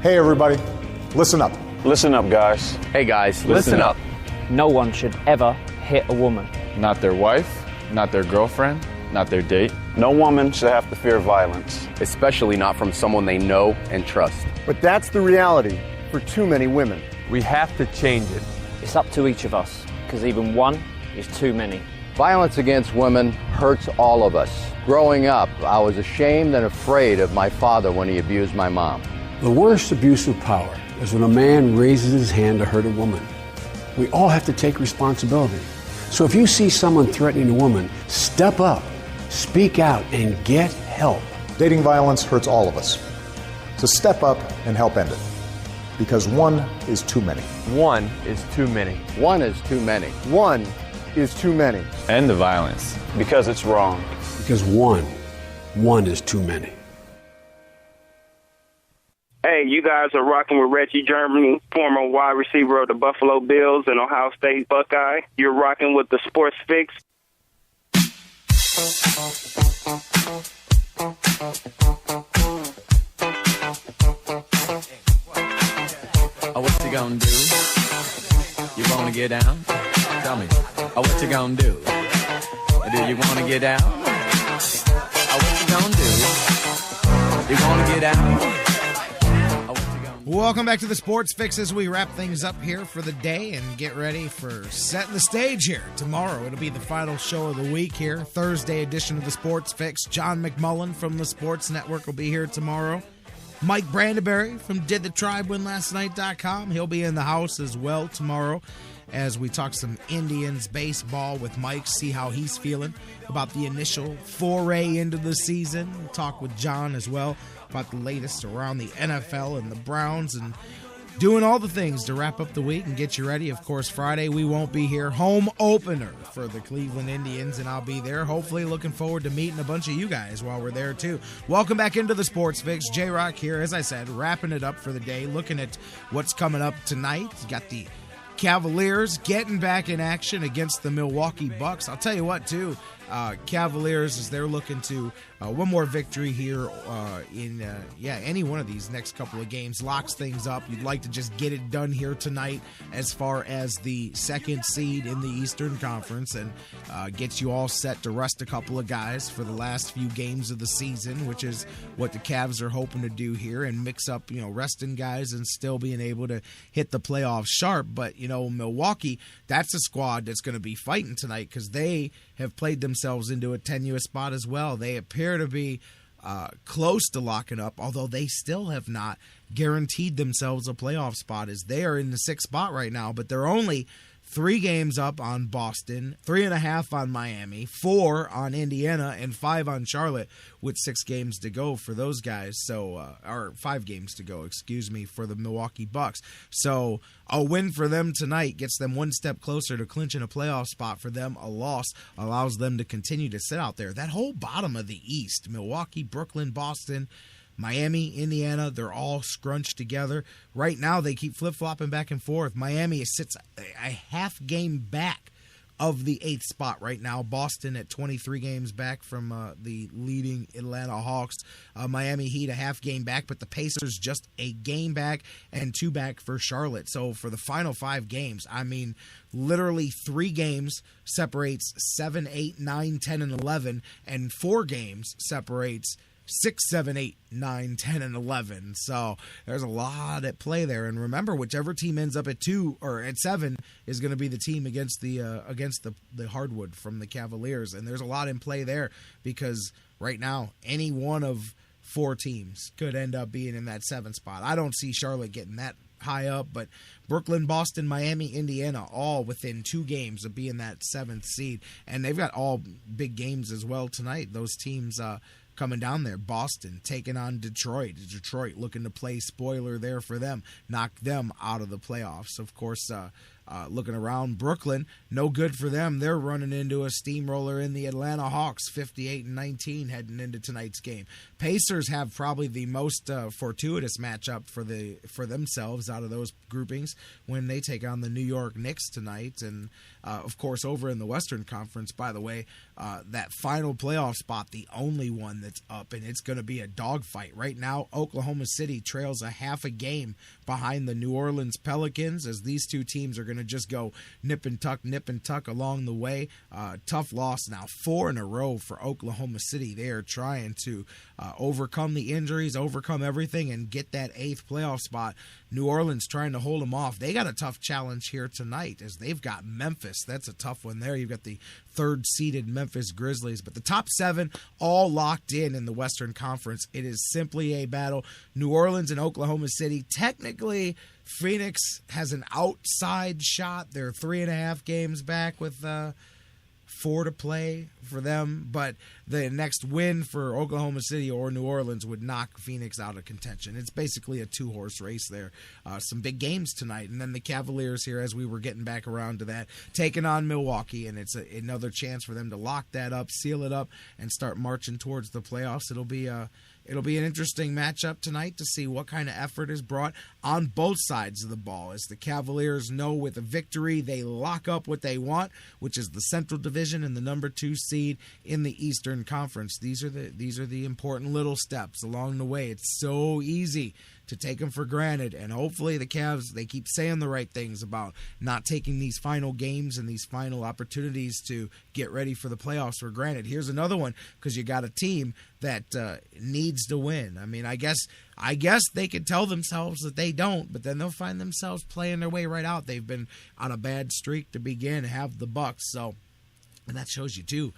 Speaker 7: Hey, everybody. Listen up.
Speaker 17: Listen up, guys.
Speaker 6: Hey, guys, listen up.
Speaker 8: No one should ever hit a woman.
Speaker 17: Not their wife, not their girlfriend, not their date. No woman should have to fear violence.
Speaker 6: Especially not from someone they know and trust.
Speaker 7: But that's the reality for too many women.
Speaker 6: We have to change it.
Speaker 8: It's up to each of us, because even one is too many.
Speaker 9: Violence against women hurts all of us. Growing up, I was ashamed and afraid of my father when he abused my mom.
Speaker 25: The worst abuse of power is when a man raises his hand to hurt a woman. We all have to take responsibility. So if you see someone threatening a woman, step up, speak out, and get help.
Speaker 7: Dating violence hurts all of us. So step up and help end it. Because one is too many.
Speaker 6: One is too many.
Speaker 9: One is too many.
Speaker 7: One is too many.
Speaker 17: End the violence. Because it's wrong.
Speaker 25: Because one is too many.
Speaker 26: Hey, you guys are rocking with Reggie Germany, former wide receiver of the Buffalo Bills and Ohio State Buckeye. You're rocking with the Sports Fix.
Speaker 27: Oh, what you gonna do? You wanna get down? Tell me. Oh, what you gonna do? Do you wanna get down? Oh, what you gonna do? You wanna get down?
Speaker 5: Welcome back to the Sports Fix as we wrap things up here for the day and get ready for setting the stage here. Tomorrow, it'll be the final show of the week here, Thursday edition of the Sports Fix. John McMullen from the Sports Network will be here tomorrow. Mike Brandenberry from DidTheTribeWinLastNight.com. He'll be in the house as well tomorrow as we talk some Indians baseball with Mike, see how he's feeling about the initial foray into the season. We'll talk with John as well about the latest around the NFL and the Browns and doing all the things to wrap up the week and get you ready. Of course, Friday we won't be here. Home opener for the Cleveland Indians, and I'll be there. Hopefully looking forward to meeting a bunch of you guys while we're there, too. Welcome back into the Sports Fix. J-Rocc here, as I said, wrapping it up for the day, looking at what's coming up tonight. You got the Cavaliers getting back in action against the Milwaukee Bucks. I'll tell you what, too. Cavaliers, as they're looking to one more victory here in any one of these next couple of games, locks things up. You'd like to just get it done here tonight as far as the second seed in the Eastern Conference and gets you all set to rest a couple of guys for the last few games of the season, which is what the Cavs are hoping to do here and mix up, resting guys and still being able to hit the playoffs sharp. But, Milwaukee, that's a squad that's going to be fighting tonight because they have played themselves into a tenuous spot as well. They appear to be close to locking up, although they still have not guaranteed themselves a playoff spot as they are in the 6th spot right now, but they're only 3 games up on Boston, 3.5 on Miami, 4 on Indiana, and 5 on Charlotte with 6 games to go for those guys. So, or 5 games to go, for the Milwaukee Bucks. So a win for them tonight gets them one step closer to clinching a playoff spot for them. A loss allows them to continue to sit out there. That whole bottom of the East, Milwaukee, Brooklyn, Boston, Miami, Indiana, they're all scrunched together. Right now, they keep flip-flopping back and forth. Miami sits a half game back of the 8th spot right now. Boston at 23 games back from the leading Atlanta Hawks. Miami Heat a half game back, but the Pacers just a game back and 2 back for Charlotte. So for the final 5 games, I mean, literally 3 games separates 7, 8, 9, 10, and 11, and 4 games separates 6, 7, 8, 9, 10, and 11. So there's a lot at play there. And remember, whichever team ends up at 2 or at 7 is going to be the team against the hardwood from the Cavaliers. And there's a lot in play there because right now, any one of 4 teams could end up being in that 7th spot. I don't see Charlotte getting that high up, but Brooklyn, Boston, Miami, Indiana, all within 2 games of being that 7th seed. And they've got all big games as well tonight. Those teams coming down there. Boston taking on Detroit. Detroit looking to play spoiler there for them. Knock them out of the playoffs. Of course, looking around, Brooklyn, no good for them. They're running into a steamroller in the Atlanta Hawks, 58-19 heading into tonight's game. Pacers have probably the most fortuitous matchup for themselves out of those groupings when they take on the New York Knicks tonight. And, of course, over in the Western Conference, by the way, that final playoff spot, the only one that's up, and it's going to be a dogfight. Right now, Oklahoma City trails a half a game behind the New Orleans Pelicans as these 2 teams are going to just go nip and tuck along the way. Tough loss now, 4 in a row for Oklahoma City. They are trying to overcome the injuries, overcome everything, and get that 8th playoff spot. New Orleans trying to hold them off. They got a tough challenge here tonight as they've got Memphis. That's a tough one there. You've got the 3rd-seeded Memphis Grizzlies. But the top 7 all locked in the Western Conference. It is simply a battle. New Orleans and Oklahoma City. Technically, Phoenix has an outside shot. They're 3.5 games back with 4 to play for them, but the next win for Oklahoma City or New Orleans would knock Phoenix out of contention. It's basically a 2-horse race there. Some big games tonight, and then the Cavaliers here, as we were getting back around to that, taking on Milwaukee, and it's another chance for them to lock that up, seal it up, and start marching towards the playoffs. It'll be an interesting matchup tonight to see what kind of effort is brought on both sides of the ball. As the Cavaliers know, with a victory, they lock up what they want, which is the Central Division and the number 2 seed in the Eastern Conference. These are the important little steps along the way. It's so easy to take them for granted, and hopefully the Cavs, they keep saying the right things about not taking these final games and these final opportunities to get ready for the playoffs for granted. Here's another one, because you got a team that needs to win. I mean, I guess they could tell themselves that they don't, but then they'll find themselves playing their way right out. They've been on a bad streak to begin, have the Bucks, so. And that shows you, too.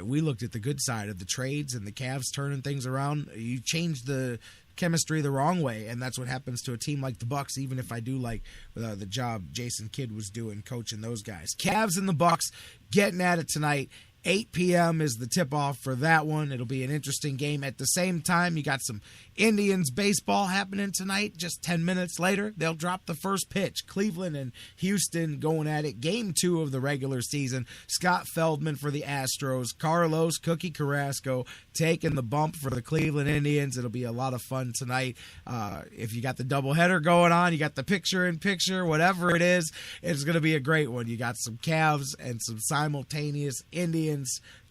Speaker 5: We looked at the good side of the trades and the Cavs turning things around. You change the chemistry the wrong way, and that's what happens to a team like the Bucks, even if I do like the job Jason Kidd was doing coaching those guys. Cavs and the Bucks getting at it tonight. 8 p.m. is the tip-off for that one. It'll be an interesting game. At the same time, you got some Indians baseball happening tonight. Just 10 minutes later, they'll drop the first pitch. Cleveland and Houston going at it. Game 2 of the regular season. Scott Feldman for the Astros. Carlos Cookie Carrasco taking the bump for the Cleveland Indians. It'll be a lot of fun tonight. If you got the doubleheader going on, you got the picture-in-picture, whatever it is, it's going to be a great one. You got some Cavs and some simultaneous Indians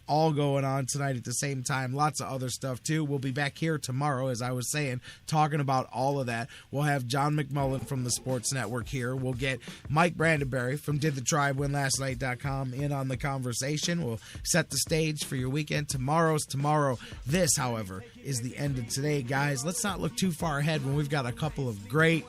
Speaker 5: all going on tonight at the same time. Lots of other stuff, too. We'll be back here tomorrow, as I was saying, talking about all of that. We'll have John McMullen from the Sports Network here. We'll get Mike Brandenberry from DidTheTribeWinLastNight.com in on the conversation. We'll set the stage for your weekend. Tomorrow's tomorrow. This, however, is the end of today, guys. Let's not look too far ahead when we've got a couple of great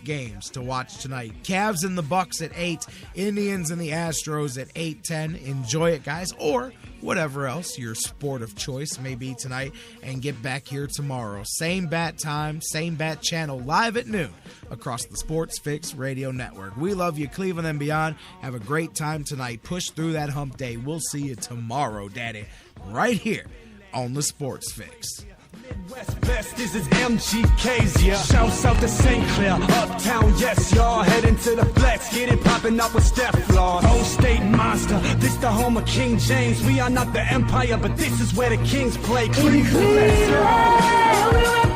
Speaker 5: games to watch tonight. Cavs and the Bucks at 8, Indians and the Astros at 8:10. Enjoy it, guys. Or whatever else your sport of choice may be tonight, and get back here tomorrow. Same bat time, same bat channel, live at noon across the Sports Fix Radio Network. We love you, Cleveland and beyond. Have a great time tonight. Push through that hump day. We'll see you tomorrow, Daddy, right here on the Sports Fix.
Speaker 10: Midwest best, this is MGK's, yeah. Shouts out to St. Clair, Uptown, yes, y'all. Heading to the flex, get it popping up with Steph Flaws. Whole state monster, this the home of King James. We are not the empire, but this is where the kings play. Cleveland, let's go.